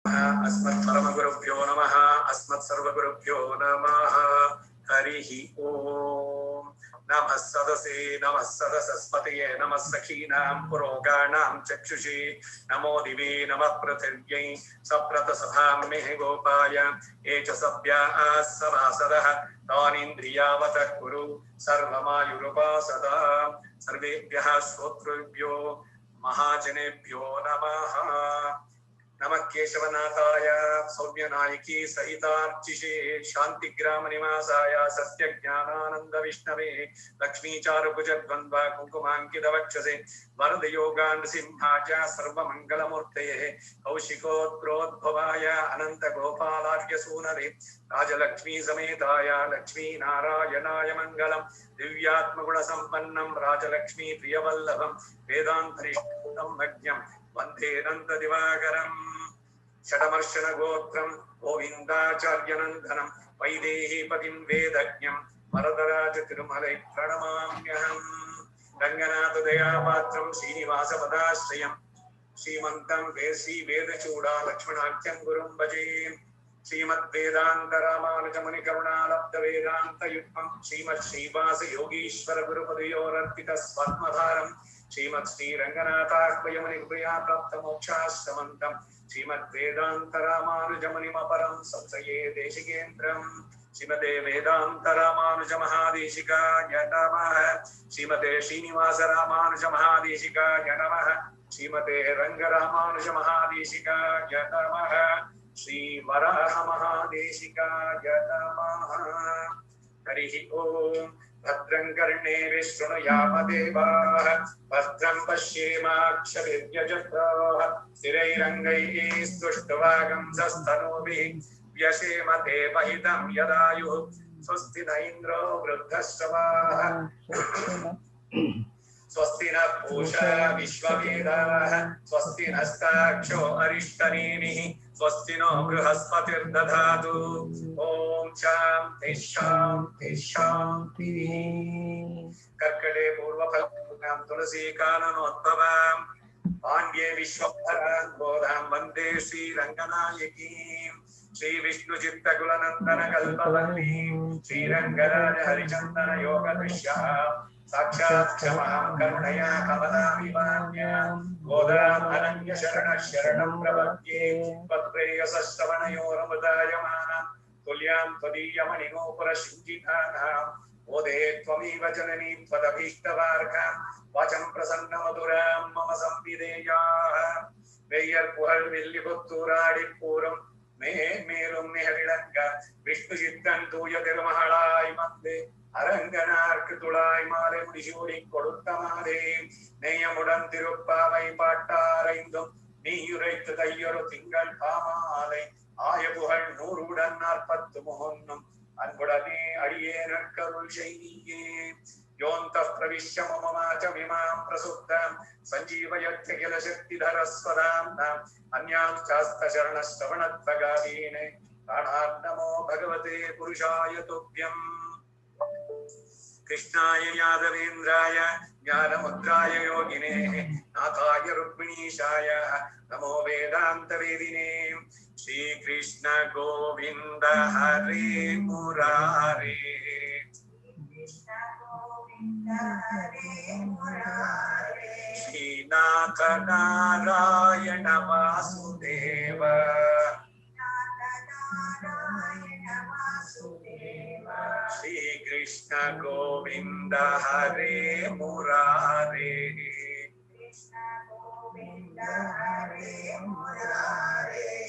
अस्मत्परमगुरुभ्यो नमः अस्मत्सर्वगुरुभ्यो नमः हरिः ओम् नमः सदसे नमः सदसस्पतये नमः सखीनां पुरोगाणां चक्षुषे नमो दिवे नमः पृथिव्यै सप्रतसभां मेः गोपाय ये च सभ्याः सभासदः तानीन्द्रियावतः कुरु सर्वमायुरुपासदा सर्वेभ्यः श्रोतृभ्यो महाजनेभ्यो नमः नमः केशवनाथाय सौम्यनायकी सहितार्चिषे शांतिग्राम निवासाय सत्यज्ञानानंद विष्णवे लक्ष्मीचारुभुजद्वन्द्व कुङ्कुमाङ्कितवक्षसे वरदयोगानृसिंहाय सर्वमङ्गलमूर्तये कौशिकोद्रोद्भवाय अनन्तगोपालार्यसूनरे राजलक्ष्मी समेताय लक्ष्मीनारायणाय मङ्गलम् दिव्यात्मगुणसम्पन्नं राजलक्ष्मी प्रियवल्लभं वेदान्तनिष्ठं मज्ञं वन्दे नन्ददिवाकरम् षडमर्षण गोत्रं गोविन्दाचार्यनन्दनं वैदेहीपतिं वेदज्ञं वरदराज तिरुमलै प्रणमाम्यहम् रङ्गनाथ दयापात्रं श्रीनिवासपदाश्रयं श्रीमन्तं श्रीवेदचूडा लक्ष्मणाख्यं गुरुं भजे श्रीमद्वेदान्तरामानुजमुनिकरुणालब्धवेदान्तयुग्मं श्रीमच्छ्रीवास योगीश्वर गुरुपदयोरर्पितस्वात्मभारं श्रीमत्श्रीरङ्गनाथाह्वयमुनिप्रिया प्राप्तमोक्षाश्रमन्तं श्रीमद्वेदान्तरामानुजमुनिमपरं संश्रये देशिकेन्द्रम् श्रीमते वेदान्तरामानुजमहादेशिकाय नमः श्रीमते श्रीनिवासरामानुजमहादेशिकाय नमः श्रीमते रङ्गरामानुजमहादेशिकाय नमः श्री वराह महादेशिकाय नमः हरिः ओम् भद्रं कर्णेभिः शृणुयाम देवाः भद्रं पश्येमाक्षभिर्यजत्राः स्थिरैरङ्गैः स्तुष्ट्वागंसस्तनूभिः व्यशेम देवहितं यदायुः स्वस्ति न इन्द्रो वृद्धश्रवाः स्वस्ति नः पूषा विश्ववेदाः स्वस्ति नस्ताक्षो अरिष्टनेमिः स्वस्ति नो बृहस्पतिर्दधातु ॐ शान्ति शान्ति शान्तिः कर्कटे पूर्वफलां तुलसीकाननोद्भवां पाण्ड्ये विश्वभरान् बोधां वन्दे श्रीरङ्गनायकीं श्रीविष्णुचित्तकुलनन्दनकल्पवल्लीं श्रीरङ्गराज हरिचन्दन योगदृश्यां साक्षात् क्षमां करुणया कमलाभिमान्यां गोदाम् अनन्य शरणः शरणं प्रपद्ये त्वत्प्रेयसश्रवणयोरमृतायमानां तुल्यां त्वदीयमणिगोपुरशुञ्जितानां मोदे त्वमेव जननीं त्वदभीष्टवार्गां वाचं प्रसन्नमधुरां मम संविधेयाः वेय्यर्पुहळ் विल्लिपुत्तूराडिपूरं மேலும் நிகழ்க விஷ்ணு சித்தன் தூய திருமகளாய் வந்து அரங்கனார்க்கு துளாய் மாலை முடிசூடி கொடுத்த மாதே நெய்யமுடன் திருப்பாவை பாட்டாரைந்தும் நீயுரைத்து தையொரு திங்கள் பாமாலை ஆய புகழ் 100 43 அன்புடனே அடியேனற்கருள் செய்யே योऽन्तः प्रविश्य मम वाचमिमां प्रसुप्तां सञ्जीवयत्यखिल शक्तिधरस्वधाम्नाम् अन्यांश्चास्तशरणश्रवणत्वगादीन् प्राणान् नमो भगवते पुरुषाय तुभ्यम् कृष्णाय यादवेन्द्राय ज्ञानमुद्राय योगिने नाथाय रुक्मिणीशाय नमो वेदान्तवेदिने श्रीकृष्ण गोविन्द हरे मुरारे श्रीनाथ नारायण वासुदेव श्री कृष्ण गोविंद हरे मुरारे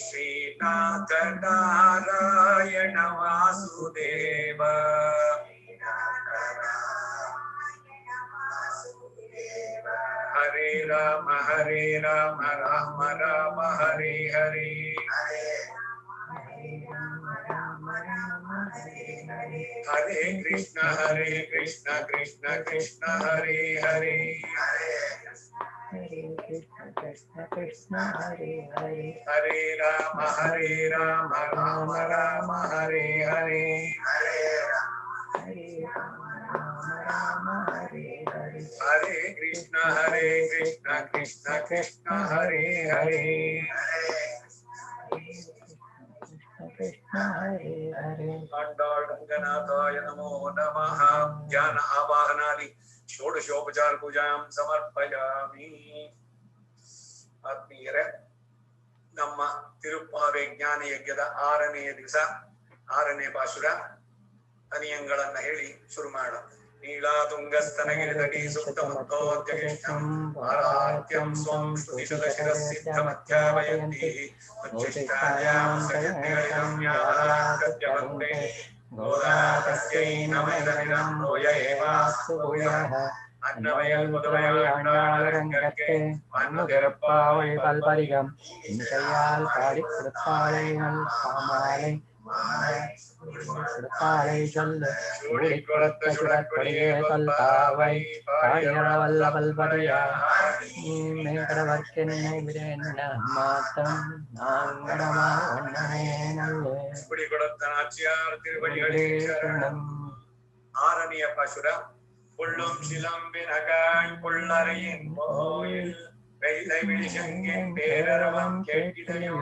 श्रीनाथ नारायण वासुदेव हरे राम राम राम हरे हरे हरे कृष्ण कृष्ण कृष्ण हरे हरे हरे राम राम हरे हरे हरे कृष्ण कृष्ण कृष्ण हरे हरे कृष्ण हरे हरे ರಂಗನಾಥಾಯ ನಮೋ ನಮಃ. ಧ್ಯಾನ ಆವಾಹನಾದಿ ಷೋಡಶೋಪಚಾರ ಪೂಜಾಂ ಸಮರ್ಪಯಾಮಿ. ಆತ್ಮೀಯರೇ, ನಮ್ಮ ತಿರುಪ್ಪಾವೆ ಜ್ಞಾನ ಯಜ್ಞದ 6ನೇ ದಿವಸ 6ನೇ ಪಾಶುರ ಅನಿಯಂಗಳನ್ನ ಹೇಳಿ ಶುರು ಮಾಡ. ನೀಳಾತುಂಗಸ್ತನಗಿರಿತಟಿ ಸುಪ್ತಮುತ್ತೋದ್ಯಗಿಷ್ಟಂ ಆರಾತ್ಯಂ ಸ್ವಂ ಶ್ರುತಿಶತಶಿರಸ್ಸಿದ್ಧಮಧ್ಯಾಪಯಂತಿ ಉಚ್ಚಿಷ್ಟಾಯಾಂ ಸಯಜ್ಞಗಳಿದಂ ವ್ಯಾಹರಾಕೃತ್ಯವಂತೆ ಗೋದಾ ತಸ್ಯೈ ನಮೈದಮಿದಂ ಭೂಯ ಏವಾಸ್ತು ಭೂಯಃ. அன்னவயல் புதுவையாள் அண்ணாளரங்கற்கே மண்ணுதிறப்பாவை பல்பரிகம் இன்றையால் பாடி கொடுத்தாளைகள் பாமாலை கொடுத்தாளை சொல்ல கூடி கொடுத்த சுடற்கொடியே சொல்பாவை பாடியளவல்ல பல்பரியா மேகடவர்க்கென்னை விடென்ன மாத்தம் நாங்கடமா ஒன்னமே நல்ல குடி கொடுத்த நாச்சியார் திருவடிகளே சரணம். 6ನೇ பாசுர. புள்ளும் சிலம்பினகாய் புள்ளரையின் கோயில் வெள்ளை விழிசங்கின் பேரரவம் கேட்கிடையோ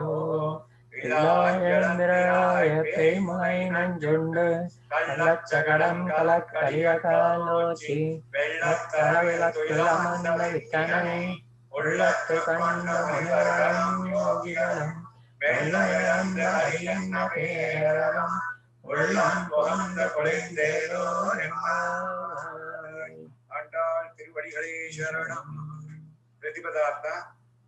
இளாயந்திராய பேய்முனை நஞ்சுண்டு கள்ளச்சகடம் கலக்கரிய காலோச்சி வெள்ளத்தரவிளத்துளமந்த வித்தனை உள்ளத்து கண்ட முனிவரம் யோகிகளும் வெள்ளையந்த அரியன்ன பேரரவம் உள்ளம் பொந்த குளிர்ந்தேரோ ஆண்டாள் திருவடிகளே சரணம். ಪ್ರತಿಪದಾರ್ಥ.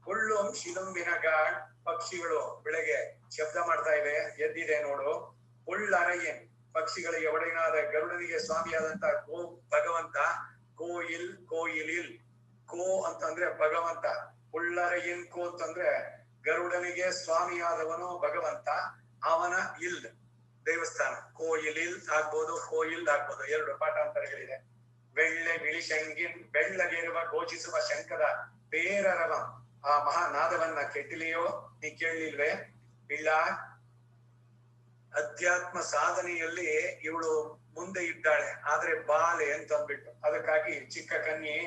ಹುಳ್ಳುಂ ಶಿಲುಂಬಿನಗಾಳ್ ಪಕ್ಷಿಗಳು ಬೆಳಗ್ಗೆ ಶಬ್ದ ಮಾಡ್ತಾ ಇವೆ, ಎದ್ದಿದೆ ನೋಡು. ಹುಳ್ಳರಯ್ಯನ್ ಪಕ್ಷಿಗಳಿಗೆ ಒಡೆಯನಾದ ಗರುಡನಿಗೆ ಸ್ವಾಮಿಯಾದಂತ ಗೋ ಭಗವಂತ. ಕೋಯಿಲ್ ಕೋಯಿಲಿಲ್ ಕೋ ಅಂತಂದ್ರೆ ಭಗವಂತ. ಹುಳ್ಳರಯ್ಯನ್ ಕೋ ಅಂತಂದ್ರೆ ಗರುಡನಿಗೆ ಸ್ವಾಮಿಯಾದವನು ಭಗವಂತ. ಅವನ ಇಲ್ ದೇವಸ್ಥಾನ. ಕೋಯಿಲಿಲ್ ಆಗ್ಬೋದು, ಕೋಯಿಲ್ ಆಗ್ಬೋದು, 2 ಪಾಠಾಂತರಗಳಿದೆ. வெள்ளை விழிಶಂಗಿನ್ ಬೆಳ್ಳಗಿರುವ ಘೋಷಿಸುವ ಶಂಕದ ಪೇರರವ ಆ ಮಹಾನಾದವನ್ನ ಕೆಟ್ಟಿಲೆಯೋ ನೀ ಕೇಳಲಿಲ್ವೇ? ಇಲ್ಲ. ಅಧ್ಯಾತ್ಮ ಸಾಧನೆಯಲ್ಲಿ ಇವಳು ಮುಂದೆ ಇದ್ದಾಳೆ, ಆದ್ರೆ ಬಾಲೆ ಅಂತ ಅಂದ್ಬಿಟ್ಟು ಅದಕ್ಕಾಗಿ ಚಿಕ್ಕ ಕನ್ಯೆ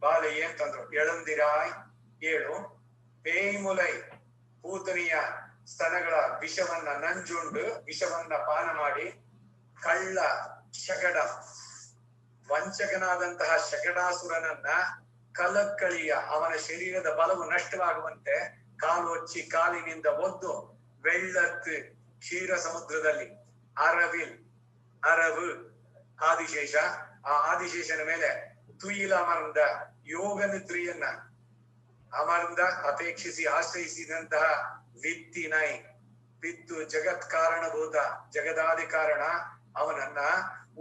ಬಾಲೆಯೇ ಅಂತಂದ್ರು. ಎಳಂದಿರಾಯ್ 7. ಪೇಯ್ಮುಲೈ ಪೂತನಿಯ ಸ್ತನಗಳ ವಿಷವನ್ನ ನಂಜುಂಡು ವಿಷವನ್ನ ಪಾನ ಮಾಡಿ ಕಳ್ಳ ಶಕಡ ವಂಚಕನಾದಂತಹ ಶಕಟಾಸುರನನ್ನ ಕಲಕ್ಕಳಿಯ ಅವನ ಶರೀರದ ಬಲವು ನಷ್ಟವಾಗುವಂತೆ ಕಾಲೊಚ್ಚಿ ಕಾಲಿನಿಂದ ಒದ್ದು வெள்ளத்து ಕ್ಷೀರ ಸಮುದ್ರದಲ್ಲಿ ಅರವು ಆದಿಶೇಷ. ಆ ಆದಿಶೇಷನ ಮೇಲೆ ತುಯಿಲ ಅಮರ್ದ ಯೋಗ ನಿದ್ರೆಯನ್ನ ಅಮರ್ದ ಅಪೇಕ್ಷಿಸಿ ಆಶ್ರಯಿಸಿದಂತಹ ವಿತ್ತಿನೈ ವಿತ್ತು ಜಗತ್ ಕಾರಣಭೂತ ಜಗದಾದಿ ಕಾರಣ ಅವನನ್ನ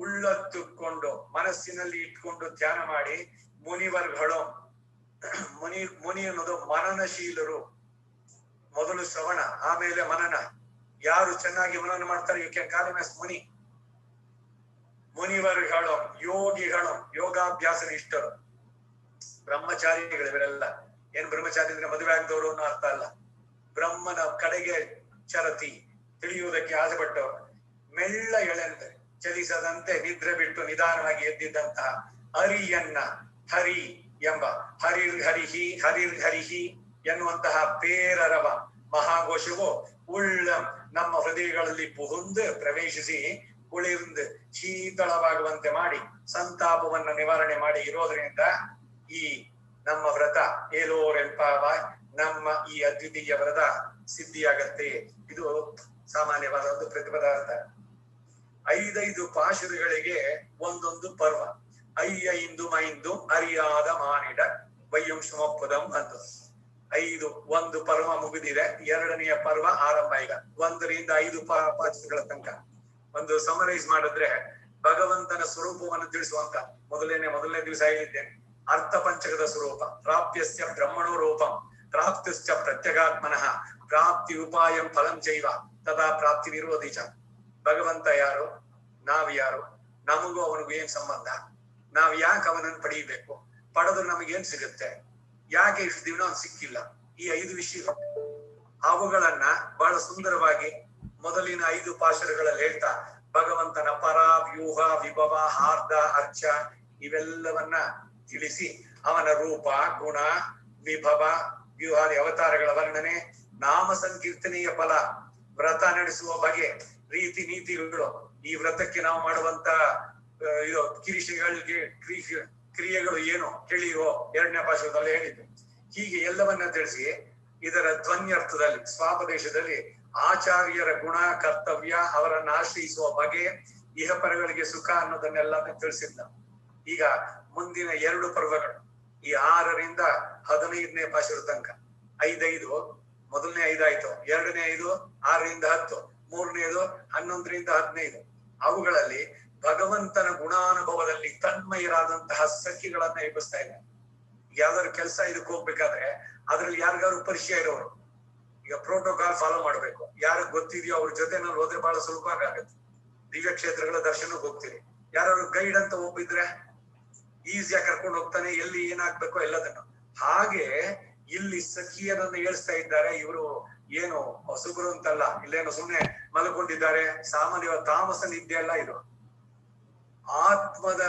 ಉಳ್ಳತ್ತುಕೊಂಡು ಮನಸ್ಸಿನಲ್ಲಿ ಇಟ್ಕೊಂಡು ಧ್ಯಾನ ಮಾಡಿ ಮುನಿವರ್ಗಳು. ಮುನಿ ಅನ್ನೋದು ಮನನಶೀಲರು. ಮೊದಲು ಶ್ರವಣ, ಆಮೇಲೆ ಮನನ. ಯಾರು ಚೆನ್ನಾಗಿ ಮನನ ಮಾಡ್ತಾರೆ you can call him as muni. ಮುನಿವರ್ಗಳು, ಯೋಗಿಗಳು, ಯೋಗಾಭ್ಯಾಸ ನಿಷ್ಠರು, ಬ್ರಹ್ಮಚಾರಿಗಳು. ಇವರೆಲ್ಲ ಏನ್ ಬ್ರಹ್ಮಚಾರಿ ಅಂದ್ರೆ ಮದುವೆ ಆಗದವರು ಅನ್ನೋ ಅರ್ಥ ಅಲ್ಲ. ಬ್ರಹ್ಮನ ಕಡೆಗೆ ಚರತಿ ತಿಳಿಯುವುದಕ್ಕೆ ಆಸೆ ಪಟ್ಟವರು. ಮೆಳ್ಳ ಎಳೆಂದರೆ ಚಲಿಸದಂತೆ ನಿದ್ರೆ ಬಿಟ್ಟು ನಿಧಾನವಾಗಿ ಎದ್ದಿದ್ದಂತಹ ಹರಿಯನ್ನ ಹರಿ ಎಂಬ ಹರಿರ್ಹರಿಹಿ ಎನ್ನುವಂತಹ ಪೇರರವ ಮಹಾಘೋಷವು ನಮ್ಮ ಹೃದಯಗಳಲ್ಲಿ ಪುಹುಂದು ಪ್ರವೇಶಿಸಿ ಕುಳಿರ್ந்து ಶೀತಳವಾಗುವಂತೆ ಮಾಡಿ ಸಂತಾಪವನ್ನ ನಿವಾರಣೆ ಮಾಡಿ ಇರೋದ್ರಿಂದ ಈ ನಮ್ಮ ವ್ರತ ಏಲೋರೆಂಪಾವ ನಮ್ಮ ಈ ಅದ್ವಿತೀಯ ವ್ರತ ಸಿದ್ಧಿಯಾಗತ್ತೆ. ಇದು ಸಾಮಾನ್ಯವಾದ ಒಂದು ಪ್ರತಿಪದಾರ್ಥ. 5 ಪಾಶುರುಗಳಿಗೆ ಒಂದೊಂದು ಪರ್ವ. 5 ಮೈಂದು ಅರಿಯಾದ ಮಾನಿಡ ವಯ್ಯಂ ಸುಮಪ್ಪದಂ ಅಂತ 5. ಒಂದು ಪರ್ವ ಮುಗಿದಿದೆ, 2ನೆಯ ಪರ್ವ ಆರಂಭ. ಈಗ 1ರಿಂದ 5 ಪಾಶುರುಗಳ ತನಕ ಒಂದು ಸಮರೈಸ್ ಮಾಡಿದ್ರೆ ಭಗವಂತನ ಸ್ವರೂಪವನ್ನು ತಿಳಿಸುವಂತ ಮೊದಲನೇ ದಿವಸ ಹೇಳಿದ್ದೇನೆ. ಅರ್ಥ ಪಂಚಕದ ಸ್ವರೂಪ. ಪ್ರಾಪ್ಯಸ್ಯ ಬ್ರಹ್ಮಣೋ ರೂಪಂ ಪ್ರಾಪ್ತಿಶ್ಚ ಪ್ರತ್ಯಗಾತ್ಮನಃ ಪ್ರಾಪ್ತಿ ಉಪಾಯಂ ಫಲಂ ಚೈವ ತದಾ ಪ್ರಾಪ್ತಿ ವಿರೋಧಿ ಚ. ಭಗವಂತ ಯಾರು, ನಾವ್ ಯಾರು, ನಮಗೂ ಅವನಿಗೂ ಏನ್ ಸಂಬಂಧ, ನಾವ್ ಯಾಕೆ ಅವನನ್ನು ಪಡೀಬೇಕು, ಪಡೆದ್ರೆ ನಮಗೇನ್ ಸಿಗುತ್ತೆ, ಯಾಕೆ ಇಷ್ಟು ದಿನ ಸಿಕ್ಕಿಲ್ಲ, ಈ 5 ವಿಷಯಗಳು ಅವುಗಳನ್ನ ಬಹಳ ಸುಂದರವಾಗಿ ಮೊದಲಿನ 5 ಪಾಶುರಗಳಲ್ಲಿ ಹೇಳ್ತಾ ಭಗವಂತನ ಪರ ವ್ಯೂಹ ವಿಭವ ಹಾರ್ದ ಅರ್ಚ ಇವೆಲ್ಲವನ್ನ ತಿಳಿಸಿ ಅವನ ರೂಪ ಗುಣ ವಿಭವ ವ್ಯೂಹಾದಿ ಅವತಾರಗಳ ವರ್ಣನೆ ನಾಮ ಸಂಕೀರ್ತನೆಯ ಫಲ, ವ್ರತ ನಡೆಸುವ ಬಗೆ, ರೀತಿ ನೀತಿಗಳು, ಈ ವ್ರತಕ್ಕೆ ನಾವು ಮಾಡುವಂತ ಇದು ಕ್ರಿಯೆಗಳು ಏನು ಕೇಳಿರೋ 2ನೇ ಪಾಶದಲ್ಲಿ ಹೇಳಿದ್ದು. ಹೀಗೆ ಎಲ್ಲವನ್ನ ತಿಳಿಸಿ ಇದರ ಧ್ವನ್ಯರ್ಥದಲ್ಲಿ ಸ್ವಾಪದೇಶದಲ್ಲಿ ಆಚಾರ್ಯರ ಗುಣ, ಕರ್ತವ್ಯ, ಅವರನ್ನ ಆಶ್ರಯಿಸುವ ಬಗೆ, ಇಹಪರಗಳಿಗೆ ಸುಖ ಅನ್ನೋದನ್ನೆಲ್ಲ ತಿಳಿಸಿದ್ದ. ಈಗ ಮುಂದಿನ 2 ಪರ್ವಗಳು, ಈ 6ರಿಂದ 15ನೇ ಪಾಶದ ತನಕ, 5 ಮೊದಲನೇ 5 ಆಯ್ತು, 2ನೇ 5 6ರಿಂದ 10, 3ನೇದು 11ರಿಂದ 15. ಅವುಗಳಲ್ಲಿ ಭಗವಂತನ ಗುಣಾನುಭವದಲ್ಲಿ ತನ್ಮಯರಾದಂತಹ ಸಖಿಗಳನ್ನ ಎಬ್ಬಿಸ್ತಾ ಇದ್ದಾರೆ. ಯಾವ್ದಾದ್ರು ಕೆಲಸ ಇದಕ್ಕೆ ಹೋಗ್ಬೇಕಾದ್ರೆ ಅದ್ರಲ್ಲಿ ಯಾರಿಗಾದ್ರು ಪರಿಚಯ ಇರೋರು, ಈಗ ಪ್ರೋಟೋಕಾಲ್ ಫಾಲೋ ಮಾಡ್ಬೇಕು, ಯಾರಿಗೆ ಗೊತ್ತಿದೆಯೋ ಅವ್ರ ಜೊತೆ ನಾವು ಹೋದ್ರೆ ಬಹಳ ಸುಲಭವಾಗಿ ಆಗುತ್ತೆ. ದಿವ್ಯ ಕ್ಷೇತ್ರಗಳ ದರ್ಶನಕ್ಕೆ ಹೋಗ್ತೀರಿ, ಯಾರು ಗೈಡ್ ಅಂತ ಒಬ್ಬಿದ್ರೆ ಈಸಿಯಾಗಿ ಕರ್ಕೊಂಡು ಹೋಗ್ತಾನೆ, ಎಲ್ಲಿ ಏನಾಗ್ಬೇಕೋ ಎಲ್ಲದನ್ನು. ಹಾಗೆ ಇಲ್ಲಿ ಸಖಿಯರನ್ನು ಏಳಿಸ್ತಾ ಇದ್ದಾರೆ. ಇವರು ಏನು ಹೊಸಬರು ಅಂತಲ್ಲ, ಇಲ್ಲೇನು ಸುಮ್ನೆ ಮಲ್ಕೊಂಡಿದ್ದಾರೆ, ಸಾಮಾನ್ಯ ತಾಮಸ ನಿದ್ದೆ ಅಲ್ಲ ಇದು. ಆತ್ಮದ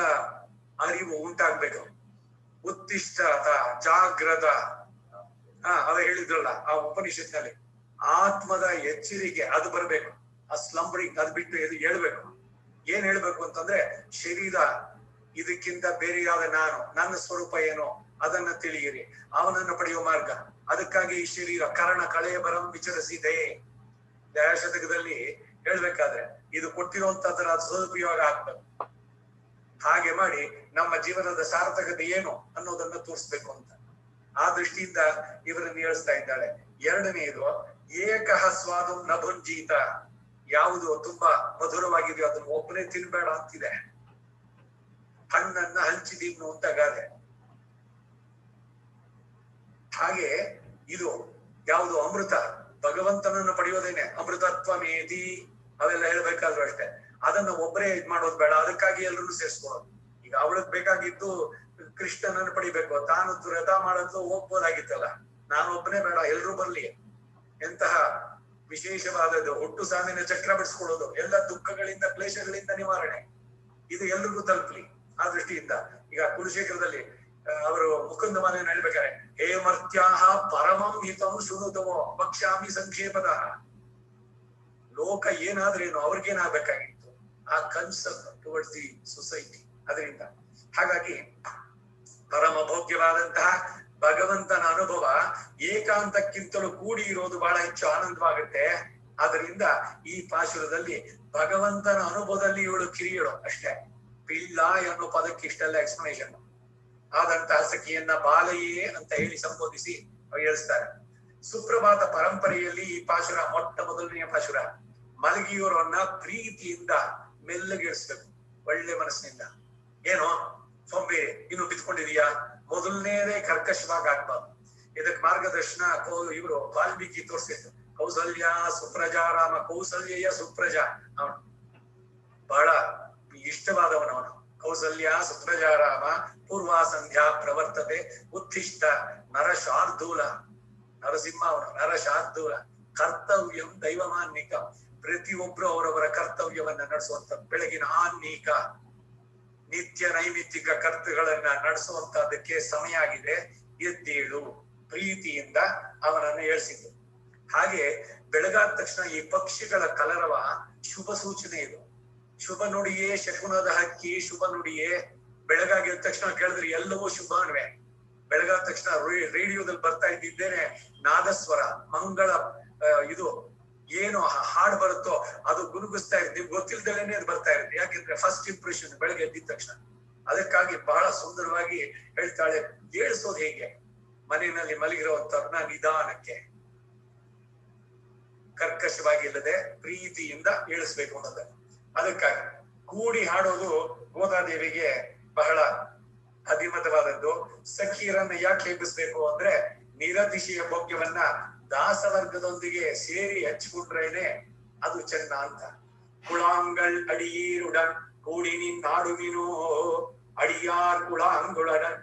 ಅರಿವು ಉಂಟಾಗ್ಬೇಕು. ಉತ್ತಿಷ್ಠ ಜಾಗ್ರತ, ಅದ ಹೇಳಿದ್ರಲ್ಲ ಆ ಉಪನಿಷತ್ನಲ್ಲಿ, ಆತ್ಮದ ಎಚ್ಚರಿಕೆ ಅದು ಬರ್ಬೇಕು. ಆ ಸ್ಲಂಬರಿಂಗ್ ಅದ್ ಬಿಟ್ಟು ಇದು ಹೇಳ್ಬೇಕು. ಏನ್ ಹೇಳ್ಬೇಕು ಅಂತಂದ್ರೆ, ಶರೀರ ಇದಕ್ಕಿಂತ ಬೇರೆಯಾದ ನಾನು, ನನ್ನ ಸ್ವರೂಪ ಏನು ಅದನ್ನ ತಿಳಿಯಿರಿ, ಅವನನ್ನು ಪಡೆಯುವ ಮಾರ್ಗ. ಅದಕ್ಕಾಗಿ ಈ ಶರೀರ ಕರ್ಣ ಕಳೆಯಬರಂ ವಿಚರಿಸಿದೆ. ದಶತಕದಲ್ಲಿ ಹೇಳ್ಬೇಕಾದ್ರೆ ಇದು ಕೊಟ್ಟಿರುವಂತದ್ರ ಸದುಪಯೋಗ ಆಗ್ತದೆ. ಹಾಗೆ ಮಾಡಿ ನಮ್ಮ ಜೀವನದ ಸಾರ್ಥಕತೆ ಏನು ಅನ್ನೋದನ್ನ ತೋರಿಸ್ಬೇಕು ಅಂತ ಆ ದೃಷ್ಟಿಯಿಂದ ಇವರನ್ನು ಹೇಳಿಸ್ತಾ ಇದ್ದಾಳೆ. 2ನೇದು ಏಕಃ ಸ್ವಾದಂ ನ ಭುಂಜೀತ, ಯಾವುದು ತುಂಬಾ ಮಧುರವಾಗಿದೆಯೋ ಅದನ್ನು ಒಬ್ಬನೇ ತಿನ್ಬೇಡ ಅಂತಿದೆ. ಹಣ್ಣನ್ನ ಹಂಚಿ ತಿನ್ನು ಅಂತ ಗಾದೆ. ಹಾಗೆ ಇದು ಯಾವುದು ಅಮೃತ, ಭಗವಂತನನ್ನು ಪಡೆಯೋದೇನೆ ಅಮೃತತ್ವ ಮೇದಿ, ಅವೆಲ್ಲ ಹೇಳ್ಬೇಕಾದ್ರು ಅಷ್ಟೇ. ಅದನ್ನ ಒಬ್ಬರೇ ಇದ್ ಮಾಡೋದು ಬೇಡ, ಅದಕ್ಕಾಗಿ ಎಲ್ರೂ ಸೇರಿಸ್ಕೊಳ್ಳೋದು. ಈಗ ಅವಳಗ್ ಬೇಕಾಗಿದ್ದು ಕೃಷ್ಣನನ್ನು ಪಡಿಬೇಕು, ತಾನು ವ್ರತ ಮಾಡೋದು ಹೋಗ್ಬೋದಾಗಿತ್ತಲ್ಲ, ನಾನು ಒಬ್ಬನೇ ಬೇಡ ಎಲ್ರೂ ಬರ್ಲಿ. ಎಂತಹ ವಿಶೇಷವಾದದ್ದು ಹುಟ್ಟು ಸಾವಿನ ಚಕ್ರ ಬಿಡಿಸ್ಕೊಳ್ಳೋದು, ಎಲ್ಲ ದುಃಖಗಳಿಂದ ಕ್ಲೇಶಗಳಿಂದ ನಿವಾರಣೆ, ಇದು ಎಲ್ರಿಗೂ ತಲುಪಲಿ. ಆ ದೃಷ್ಟಿಯಿಂದ ಈಗ ಕುಲಶೇಖರದಲ್ಲಿ ಅವರು ಮುಕುಂದ ಮಾಲೆಯನ್ನು ಹೇಳ್ಬೇಕಾರೆ, ಹೇ ಮರ್ತ್ಯಾಹ ಪರಮಂ ಹಿತಂ ಶೃಣುತವೋ ಭಕ್ಷ್ಯಾಮಿ ಸಂಕ್ಷೇಪದ. ಲೋಕ ಏನಾದ್ರೇನು ಅವ್ರಿಗೇನಾಗಬೇಕಾಗಿತ್ತು, ಆ ಕನ್ಸರ್ನ್ ಟುವರ್ಡ್ಸ್ ದಿ ಸೊಸೈಟಿ. ಅದರಿಂದ ಹಾಗಾಗಿ ಪರಮ ಭೋಗ್ಯವಾದಂತಹ ಭಗವಂತನ ಅನುಭವ ಏಕಾಂತಕ್ಕಿಂತಲೂ ಕೂಡಿ ಇರೋದು ಬಹಳ ಹೆಚ್ಚು ಆನಂದವಾಗುತ್ತೆ. ಆದ್ರಿಂದ ಈ ಪಾಶುರದಲ್ಲಿ ಭಗವಂತನ ಅನುಭವದಲ್ಲಿ ಇವಳು ಕಿರಿಯಳು ಅಷ್ಟೇ. ಪಿಲ್ಲ ಅನ್ನೋ ಪದಕ್ಕೆ ಇಷ್ಟೆಲ್ಲ ಎಕ್ಸ್ಪ್ಲನೇಷನ್. ಆದಂತಹ ಸಖಿಯನ್ನ ಬಾಲಯೇ ಅಂತ ಹೇಳಿ ಸಂಬೋಧಿಸಿ ಹೇಳಿಸ್ತಾರೆ. ಸುಪ್ರಭಾತ ಪರಂಪರೆಯಲ್ಲಿ ಈ ಪಾಶುರ ಮೊಟ್ಟ ಮೊದಲನೆಯ ಪಾಶುರ. ಮಲಗಿಯವರನ್ನ ಪ್ರೀತಿಯಿಂದ ಮೆಲ್ಲಗಿಳಿಸ್ಬೇಕು, ಒಳ್ಳೆ ಮನಸ್ಸಿನಿಂದ. ಏನೋ ಸೊಂಬೇರಿ ಇನ್ನು ಬಿತ್ಕೊಂಡಿದೀಯಾ, ಮೊದಲನೇದೇ ಕರ್ಕಶವಾಗಿ ಆಗ್ಬಾರ್ದು. ಇದಕ್ ಮಾರ್ಗದರ್ಶನ ಇವರು ವಾಲ್ಮೀಕಿ ತೋರಿಸಿದ್ರು. ಕೌಸಲ್ಯ ಸುಪ್ರಜಾರಾಮ, ಕೌಸಲ್ಯ ಸುಪ್ರಜಾ ಅವನು ಬಹಳ ಇಷ್ಟವಾದವನವನು. ಕೌಸಲ್ಯ ಸುಪ್ರಜಾರಾಮ ಪೂರ್ವ ಸಂಧ್ಯಾ ಪ್ರವರ್ತತೆ ಉತ್ತಿಷ್ಠ ನರಶಾರ್ದೂಲ, ನರಸಿಂಹ ಅವನು ನರಶಾರ್ದೂಲ. ಕರ್ತವ್ಯಂ ದೈವಮಾನ್ನಿಕ, ಪ್ರತಿಯೊಬ್ರು ಅವರವರ ಕರ್ತವ್ಯವನ್ನ ನಡೆಸುವಂತ ಬೆಳಗಿನ ಆನ್ನಿಕ ನಿತ್ಯ ನೈಮಿತ್ತಿಕ ಕರ್ತವ್ಯಗಳನ್ನ ನಡೆಸುವಂತದಕ್ಕೆ ಸಮಯ ಆಗಿದೆ, ಎದ್ದೇಳು ಪ್ರೀತಿಯಿಂದ ಅವನನ್ನು ಹೇಳ್ಸಿದ್ರು. ಹಾಗೆ ಬೆಳಗಾದ ತಕ್ಷಣ ಈ ಪಕ್ಷಿಗಳ ಕಲರವ ಶುಭ ಸೂಚನೆ ಇದು. ಶುಭ ನುಡಿಯೇ ಶಕುನದ ಹಕ್ಕಿ, ಶುಭ ನುಡಿಯೇ. ಬೆಳಗಾಗಿದ ತಕ್ಷಣ ಕೇಳಿದ್ರೆ ಎಲ್ಲವೂ ಶುಭವೇ. ಬೆಳಗಾದ ತಕ್ಷಣ ರೇಡಿಯೋದಲ್ಲಿ ಬರ್ತಾ ಇದ್ದಿದ್ದೇನೆ ನಾದಸ್ವರ, ಮಂಗಳ ಇದು ಏನು ಹಾಡು ಬರುತ್ತೋ ಅದು ಗುನುಗಿಸ್ತಾ ಇರುತ್ತೆ. ನಿಮ್ಗೆ ಗೊತ್ತಿಲ್ದಲೇನೆ ಅದು ಬರ್ತಾ ಇರುತ್ತೆ. ಯಾಕೆಂದ್ರೆ ಫಸ್ಟ್ ಇಂಪ್ರೆಷನ್ ಬೆಳಗ್ಗೆ ಎದ್ದಿದ ತಕ್ಷಣ. ಅದಕ್ಕಾಗಿ ಬಹಳ ಸುಂದರವಾಗಿ ಹೇಳ್ತಾಳೆ, ಏಳಿಸೋದು ಹೇಗೆ, ಮನೆಯಲ್ಲಿ ಮಲಗಿರುವಂತವ್ರನ್ನ ನಿಧಾನಕ್ಕೆ ಕರ್ಕಶವಾಗಿ ಇಲ್ಲದೆ ಪ್ರೀತಿಯಿಂದ ಏಳಿಸ್ಬೇಕು ಅನ್ನೋದು. ಅದಕ್ಕಾಗಿ ಕೂಡಿ ಹಾಡೋದು ಗೋದಾದೇವಿಗೆ ಬಹಳ ಅಭಿಮತವಾದದ್ದು. ಸಖಿಯರನ್ನ ಯಾಕೆ ಎಬ್ಬಿಸ್ಬೇಕು ಅಂದ್ರೆ, ನಿರತಿಶಯ ಭೋಗ್ಯವನ್ನ ದಾಸವರ್ಗದೊಂದಿಗೆ ಸೇರಿ ಹಚ್ಚಿಕೊಂಡ್ರೇನೆ ಅದು ಚೆನ್ನ ಅಂತ. ಕುಳಾಂಗಳ್ ಅಡಿಯೀರುಡನ್ ಕೂಡಿ ನಿನ್ನಾಡುವಿನೋ, ಅಡಿಯಾರ್ ಕುಳಾಂಗುಳಡನ್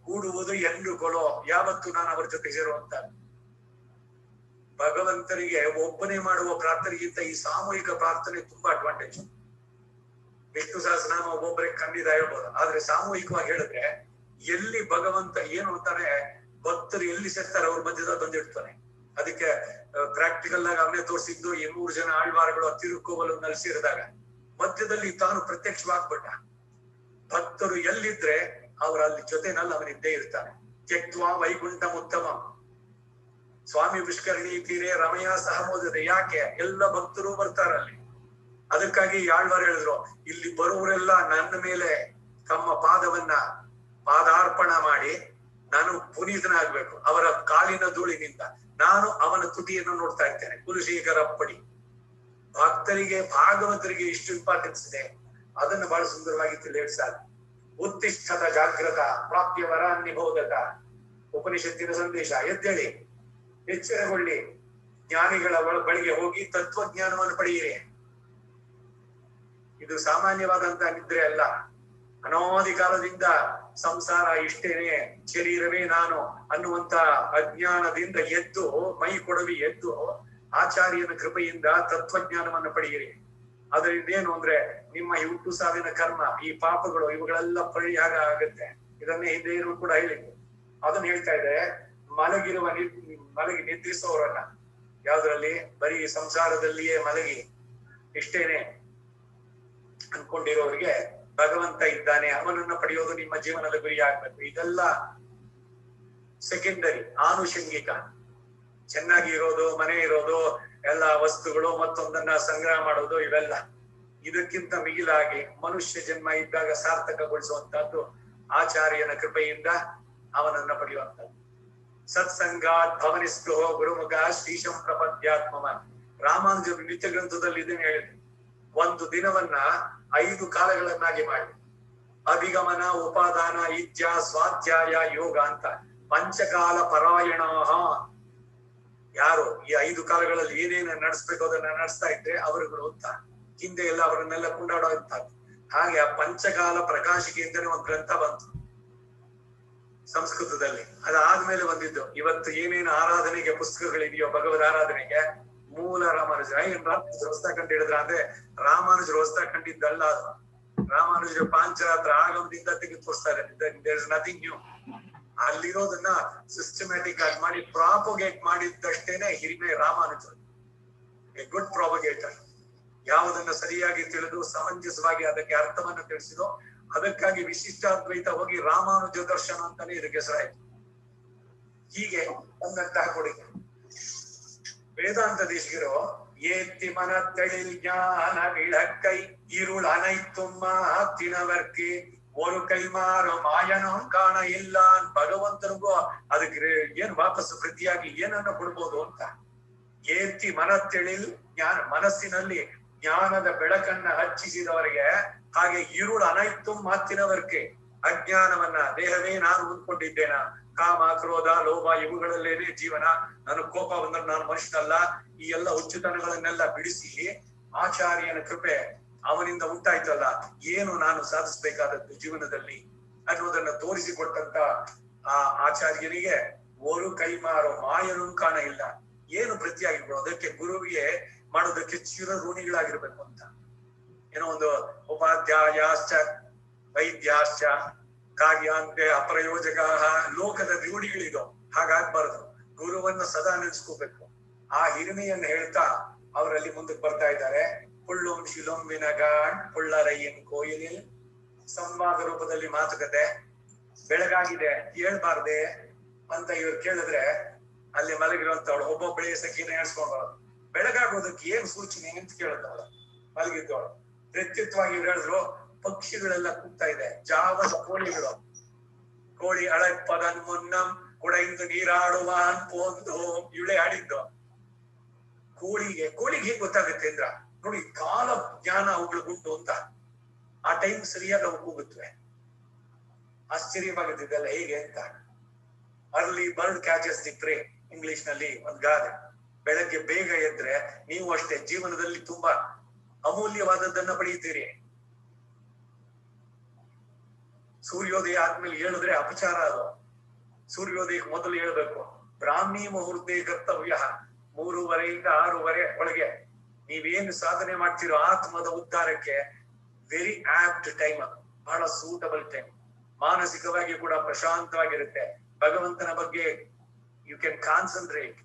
ಕೂಡುವುದು ಎಂದು ಕೊಲೋ. ಯಾವತ್ತು ನಾನು ಅವರ ಜೊತೆ ಸೇರುವಂತ. ಭಗವಂತನಿಗೆ ಒಬ್ಬನೇ ಮಾಡುವ ಪ್ರಾರ್ಥನೆಗಿಂತ ಈ ಸಾಮೂಹಿಕ ಪ್ರಾರ್ಥನೆ ತುಂಬಾ ಅಡ್ವಾಂಟೇಜ್. ವಿಷ್ಣು ಸಹಸ್ರನಾಮ ಒಬ್ಬೊಬ್ಬರೇ ಖಂಡಿತ ಹೇಳ್ಬೋದು, ಆದ್ರೆ ಸಾಮೂಹಿಕವಾಗಿ ಹೇಳಿದ್ರೆ ಎಲ್ಲಿ ಭಗವಂತ ಏನು ಅಂತಾನೆ, ಭಕ್ತರು ಎಲ್ಲಿ ಸೇರ್ತಾರೆ ಅವ್ರ ಮಧ್ಯದಲ್ಲಿ ಬಂದಿಡ್ತಾನೆ. ಅದಕ್ಕೆ ಪ್ರಾಕ್ಟಿಕಲ್ ಆಗಿ ಅವನೇ ತೋರಿಸಿದ್ದು ಈ 3 ಜನ ಆಳ್ವಾರಗಳು ತಿರುಕೋವಲು ನಲ್ಸಿರಿದಾಗ ಮಧ್ಯದಲ್ಲಿ ತಾನು ಪ್ರತ್ಯಕ್ಷವಾಗ್ಬಿಟ್ಟ. ಭಕ್ತರು ಎಲ್ಲಿದ್ರೆ ಅವ್ರ ಅಲ್ಲಿ ಜೊತೆನಲ್ಲಿ ಅವನಿದ್ದೇ ಇರ್ತಾನೆ. ತ್ಯಕ್ವಾ ವೈಕುಂಠ ಉತ್ತಮ ಸ್ವಾಮಿ ಪುಷ್ಕರಣಿ ತೀರೆ ರಮಯ ಸಹಮೋದದೆ. ಯಾಕೆ ಎಲ್ಲ ಭಕ್ತರು ಬರ್ತಾರಲ್ಲಿ. ಅದಕ್ಕಾಗಿ ಆಳ್ವಾರ ಹೇಳಿದ್ರು, ಇಲ್ಲಿ ಬರುವವರೆಲ್ಲ ನನ್ನ ಮೇಲೆ ತಮ್ಮ ಪಾದಾರ್ಪಣ ಮಾಡಿ ನಾನು ಪುನೀತನಾಗ್ಬೇಕು. ಅವರ ಕಾಲಿನ ಧೂಳಿನಿಂದ ನಾನು ಅವನ ತುಟಿಯನ್ನು ನೋಡ್ತಾ ಇರ್ತೇನೆ. ಕುಲಶೇಖರಪ್ಪಡಿ ಭಕ್ತರಿಗೆ ಭಾಗವತರಿಗೆ ಇಷ್ಟು ಇಂಪಾರ್ಟೆನ್ಸ್ ಇದೆ. ಅದನ್ನು ಬಹಳ ಸುಂದರವಾಗಿ ತಿಳಿಸಾಗ ಉತ್ತಿಷ್ಠದ ಜಾಗೃತ ಪ್ರಾಪ್ಯವರ ನಿಬೋಧಕ ಉಪನಿಷತ್ತಿನ ಸಂದೇಶ. ಎದ್ದೇಳಿ, ಎಚ್ಚರಗೊಳ್ಳಿ, ಜ್ಞಾನಿಗಳ ಬಳಿಗೆ ಹೋಗಿ ತತ್ವಜ್ಞಾನವನ್ನು ಪಡೆಯಿರಿ. ಇದು ಸಾಮಾನ್ಯವಾದಂತ ನಿದ್ರೆ ಅಲ್ಲ. ಅನಾದಿ ಕಾಲದಿಂದ ಸಂಸಾರ ಇಷ್ಟೇನೆ, ಶರೀರವೇ ನಾನು ಅನ್ನುವಂತ ಅಜ್ಞಾನದಿಂದ ಎದ್ದು ಮೈ ಕೊಡವಿ ಎದ್ದು ಆಚಾರ್ಯನ ಕೃಪೆಯಿಂದ ತತ್ವಜ್ಞಾನವನ್ನು ಪಡೆಯಿರಿ. ಅದರಿಂದ ಏನು ಅಂದ್ರೆ ನಿಮ್ಮ ಈ ಹುಟ್ಟು ಸಾವಿನ ಕರ್ಮ, ಈ ಪಾಪಗಳು ಇವುಗಳೆಲ್ಲ ಪರಿಹಾರ ಆಗುತ್ತೆ. ಇದನ್ನೇ ಹಿಂದೆ ಕೂಡ ಹೇಳಿದ್ರು. ಅದನ್ನ ಹೇಳ್ತಾ ಇದೆ, ಮಲಗಿ ನಿದ್ರಿಸೋರನ್ನ, ಯಾವ್ದ್ರಲ್ಲಿ ಬರೀ ಸಂಸಾರದಲ್ಲಿಯೇ ಮಲಗಿ ಇಷ್ಟೇನೆ ಅನ್ಕೊಂಡಿರೋರಿಗೆ ಭಗವಂತ ಇದ್ದಾನೆ, ಅವನನ್ನ ಪಡೆಯೋದು ನಿಮ್ಮ ಜೀವನದ ಗುರಿ ಆಗ್ಬೇಕು. ಇದೆಲ್ಲ ಸೆಕೆಂಡರಿ, ಆನುಷಂಗಿಕ. ಚೆನ್ನಾಗಿ ಇರೋದು, ಮನೆ ಇರೋದು, ಎಲ್ಲ ವಸ್ತುಗಳು ಮತ್ತೊಂದನ್ನ ಸಂಗ್ರಹ ಮಾಡೋದು, ಇವೆಲ್ಲ ಇದಕ್ಕಿಂತ ಮಿಗಿಲಾಗಿ ಮನುಷ್ಯ ಜನ್ಮ ಇದ್ದಾಗ ಸಾರ್ಥಕಗೊಳಿಸುವಂತಹದ್ದು ಆಚಾರ್ಯನ ಕೃಪೆಯಿಂದ ಅವನನ್ನ ಪಡೆಯುವಂಥದ್ದು. ಸತ್ಸಂಗಾತ್ ಭವನಿಸ್ತು ಗುರುಮುಖ ಶ್ರೀಶಂ ಪ್ರಪದ್ಯಾತ್ಮವ. ರಾಮಾನುಜರು ನಿತ್ಯ ಗ್ರಂಥದಲ್ಲಿ ಇದನ್ನ ಹೇಳಿದ್ರು. ಒಂದು ದಿನವನ್ನ 5 ಕಾಲಗಳನ್ನಾಗಿ ಮಾಡಿ, ಅಭಿಗಮನ, ಉಪಾದಾನ, ಇಜ್ಜ, ಸ್ವಾಧ್ಯಾಯ, ಯೋಗ ಅಂತ ಪಂಚಕಾಲ ಪರಾಯಣ. ಯಾರು ಈ 5 ಕಾಲಗಳಲ್ಲಿ ಏನೇನು ನಡೆಸ್ಬೇಕು ಅದನ್ನ ನಡೆಸ್ತಾ ಇದ್ರೆ ಅವರುಗಳು ಅಂತ ಹಿಂದೆ ಎಲ್ಲ ಅವರನ್ನೆಲ್ಲ ಕೊಂಡಾಡೋ ಇರ್ತಾರೆ. ಹಾಗೆ ಆ ಪಂಚಕಾಲ ಪ್ರಕಾಶಿಕೆ ಅಂತಾನೆ ಒಂದು ಗ್ರಂಥ ಬಂತು ಸಂಸ್ಕೃತದಲ್ಲಿ. ಅದಾದ್ಮೇಲೆ ಬಂದಿದ್ದು ಇವತ್ತು ಏನೇನು ಆರಾಧನೆಗೆ ಪುಸ್ತಕಗಳಿದೆಯೋ ಭಗವದ್ ಆರಾಧನೆಗೆ ಮೂಲ ರಾಮಾನುಜರು. ರಾಮಾನುಜರು ಹೊಸ್ತಾ ಕಂಡಿಡಿದ್ರ ಅಂದ್ರೆ ರಾಮಾನುಜರು ಹೊಸ್ತಾ ಕಂಡಿದ್ದಲ್ಲ. ಅದು ರಾಮಾನುಜರು ಪಾಂಚರಾತ್ರ ಆಗಮದಿಂದ ತೆಗೆದು ತೋರಿಸ್ತಾ ಇದ್ದಾರೆ. Nothing new. ಅಲ್ಲಿರೋದನ್ನ ಸಿಸ್ಟಮ್ಯಾಟಿಕ್ ಆಗಿ ಮಾಡಿ ಪ್ರಾಪಗೇಟ್ ಮಾಡಿದ್ದಷ್ಟೇನೆ ಹಿರಿಮೆ ರಾಮಾನುಜರು. A good ಪ್ರಾಪಗೇಟರ್. ಯಾವುದನ್ನ ಸರಿಯಾಗಿ ತಿಳಿದು ಸಮಂಜಸವಾಗಿ ಅದಕ್ಕೆ ಅರ್ಥವನ್ನು ತಿಳಿಸಿದೋ ಅದಕ್ಕಾಗಿ ವಿಶಿಷ್ಟಾದ್ವೈತ ಹೋಗಿ ರಾಮಾನುಜ ದರ್ಶನ ಅಂತಾನೆ ಇದಕ್ಕೆ ಹೆಸರಾಯ್ತು. ಹೀಗೆ ಒಂದಂತಹ ಕೊಡುಗೆ. ವೇದಾಂತ ದೇಶಿಗರು ಏತ್ತಿ ಮನ ತಳಿಲ್ ಜ್ಞಾನ ವಿಳಕ್ಕೈ ഇരുൾ ಅನೈತುಮ್ಮ ತಿನವರ್ಕಿ ஒரு ಕೈಮಾರು ಮಾಯನಂ ಕಾಣ ಇಲ್ಲ. ಭಗವಂತನಿಗೂ ಅದಕ್ಕೆ ಏನ್ ವಾಪಸ್ ಪ್ರತಿಯಾಗಿ ಏನನ್ನ ಕೊಡ್ಬೋದು ಅಂತ. ಏತ್ತಿ ಮನ ತಿಳಿಲ್ ಜ್ಞಾನ, ಮನಸ್ಸಿನಲ್ಲಿ ಜ್ಞಾನದ ಬೆಳಕನ್ನ ಹಚ್ಚಿಸಿದವರಿಗೆ, ಹಾಗೆ ഇരുൾ ಅನೈತುಂ ಮಾತಿನವರ್ಕೆ, ಅಜ್ಞಾನವನ್ನ ದೇಹವೇ ನಾನು ಹೊಂದ್ಕೊಂಡಿದ್ದೇನ, ಕಾಮ, ಕ್ರೋಧ, ಲೋಭ ಇವುಗಳಲ್ಲೇನೆ ಜೀವನ, ನಾನು ಕೋಪ ಬಂದ್ರೆ ನಾನು ಮನುಷ್ಯನಲ್ಲ, ಈ ಎಲ್ಲ ಹುಚ್ಚುತನಗಳನ್ನೆಲ್ಲ ಬಿಡಿಸಿ ಆಚಾರ್ಯನ ಕೃಪೆ ಅವನಿಂದ ಉಂಟಾಯ್ತಲ್ಲ, ಏನು ನಾನು ಸಾಧಿಸ್ಬೇಕಾದದ್ದು ಜೀವನದಲ್ಲಿ ಅನ್ನೋದನ್ನ ತೋರಿಸಿಕೊಟ್ಟಂತ ಆ ಆಚಾರ್ಯನಿಗೆ ಒಂದು ಕೈಮಾರೋ ಮಾಯನೂ ಕಾಣ ಇಲ್ಲ. ಏನು ಪ್ರತಿಯಾಗಿರ್ಬೋದು ಅದಕ್ಕೆ ಗುರುವಿಗೆ ಮಾಡೋದಕ್ಕೆ ಚಿರ ಋಣಿಗಳಾಗಿರ್ಬೇಕು ಅಂತ. ಏನೋ ಒಂದು ಉಪಾಧ್ಯಾಯಾಶ್ಚ ವೈದ್ಯಾಶ್ಚ ಕಾರ್ಯಾಂತೆ ಅಪ್ರಯೋಜಕ ಲೋಕದ ರೂಢಿಗಳಿದು. ಹಾಗಾಗ್ಬಾರ್ದು. ಗುರುವನ್ನ ಸದಾ ನೆನೆಸ್ಕೋಬೇಕು. ಆ ಹಿರಿಮೆಯನ್ನು ಹೇಳ್ತಾ ಅವರಲ್ಲಿ ಮುಂದಕ್ಕೆ ಬರ್ತಾ ಇದ್ದಾರೆ. ಪುಳ್ಳೊಂ ಶಿಲೊಂ ವಿನಗಾಣ್ ಪುಳ್ಳರಯ್ಯನ್ ಕೋಯಿಲಿಲ್. ಸಂವಾದ ರೂಪದಲ್ಲಿ ಮಾತುಕತೆ. ಬೆಳಗಾಗಿದೆ ಹೇಳ್ಬಾರ್ದೆ ಅಂತ ಇವ್ರು ಕೇಳಿದ್ರೆ ಅಲ್ಲಿ ಮಲಗಿರುವಂತವಳು ಒಬ್ಬೊಬ್ಬಳೆ ಸಖಿನ ಹೇಳ್ಸ್ಕೊಂಡ್ ಬರೋದು. ಬೆಳಗಾಗೋದಕ್ಕೆ ಏನ್ ಸೂಚನೆ ಅಂತ ಕೇಳುತ್ತವಳ ಮಲಗಿದ್ದವಳು. ವ್ಯಕ್ತಿತ್ವವಾಗಿ ಇವ್ರು ಹೇಳಿದ್ರು, ಪಕ್ಷಿಗಳೆಲ್ಲ ಕೂಗ್ತಾ ಇದೆ, ಜಾವದ ಕೋಳಿಗಳು. ಕೋಳಿ ಅಳಪ್ಪದನ್ ಮುನ್ನಂ ಕುಡೆಯಿಂದ ನೀರಾಡುವ ಅನ್ಪೊಂದು ಇವಳೆ ಆಡಿದ್ದು. ಕೋಳಿಗೆ ಹೇಗೆ ಗೊತ್ತಾಗುತ್ತೆ ಅಂದ್ರ ನೋಡಿ, ಕಾಲ ಜ್ಞಾನ ಅವುಗಳಿಗುಂಟು ಅಂತ. ಆ ಟೈಮ್ ಸರಿಯಾಗಿ ಅವು ಕೂಗುತ್ತವೆ. ಆಶ್ಚರ್ಯವಾಗುತ್ತಿದ್ದಲ್ಲ ಹೇಗೆ ಅಂತ. Early bird catches the pray, English ನಲ್ಲಿ ಒಂದ್ ಗಾದೆ. ಬೆಳಗ್ಗೆ ಬೇಗ ಎದ್ರೆ ನೀವು ಅಷ್ಟೇ ಜೀವನದಲ್ಲಿ ತುಂಬಾ ಅಮೂಲ್ಯವಾದದ್ದನ್ನ ಪಡೆಯುತ್ತೀರಿ. ಸೂರ್ಯೋದಯ ಆದ್ಮೇಲೆ ಹೇಳಿದ್ರೆ ಅಪಚಾರ ಅದು. ಸೂರ್ಯೋದಯಕ್ಕೆ ಮೊದಲು ಹೇಳ್ಬೇಕು. ಬ್ರಾಹ್ಮಿ ಮುಹೂರ್ತೆ ಕರ್ತವ್ಯ. 3:30 6 ಒಳಗೆ ನೀವೇನು ಸಾಧನೆ ಮಾಡ್ತಿರೋ ಆತ್ಮದ ಉದ್ಧಾರಕ್ಕೆ ವೆರಿ ಆಪ್ಟ್ ಟೈಮ್. ಅದು ಬಹಳ ಸೂಟಬಲ್ ಟೈಮ್. ಮಾನಸಿಕವಾಗಿ ಕೂಡ ಪ್ರಶಾಂತವಾಗಿರುತ್ತೆ. ಭಗವಂತನ ಬಗ್ಗೆ ಯು ಕ್ಯಾನ್ ಕಾನ್ಸಂಟ್ರೇಟ್.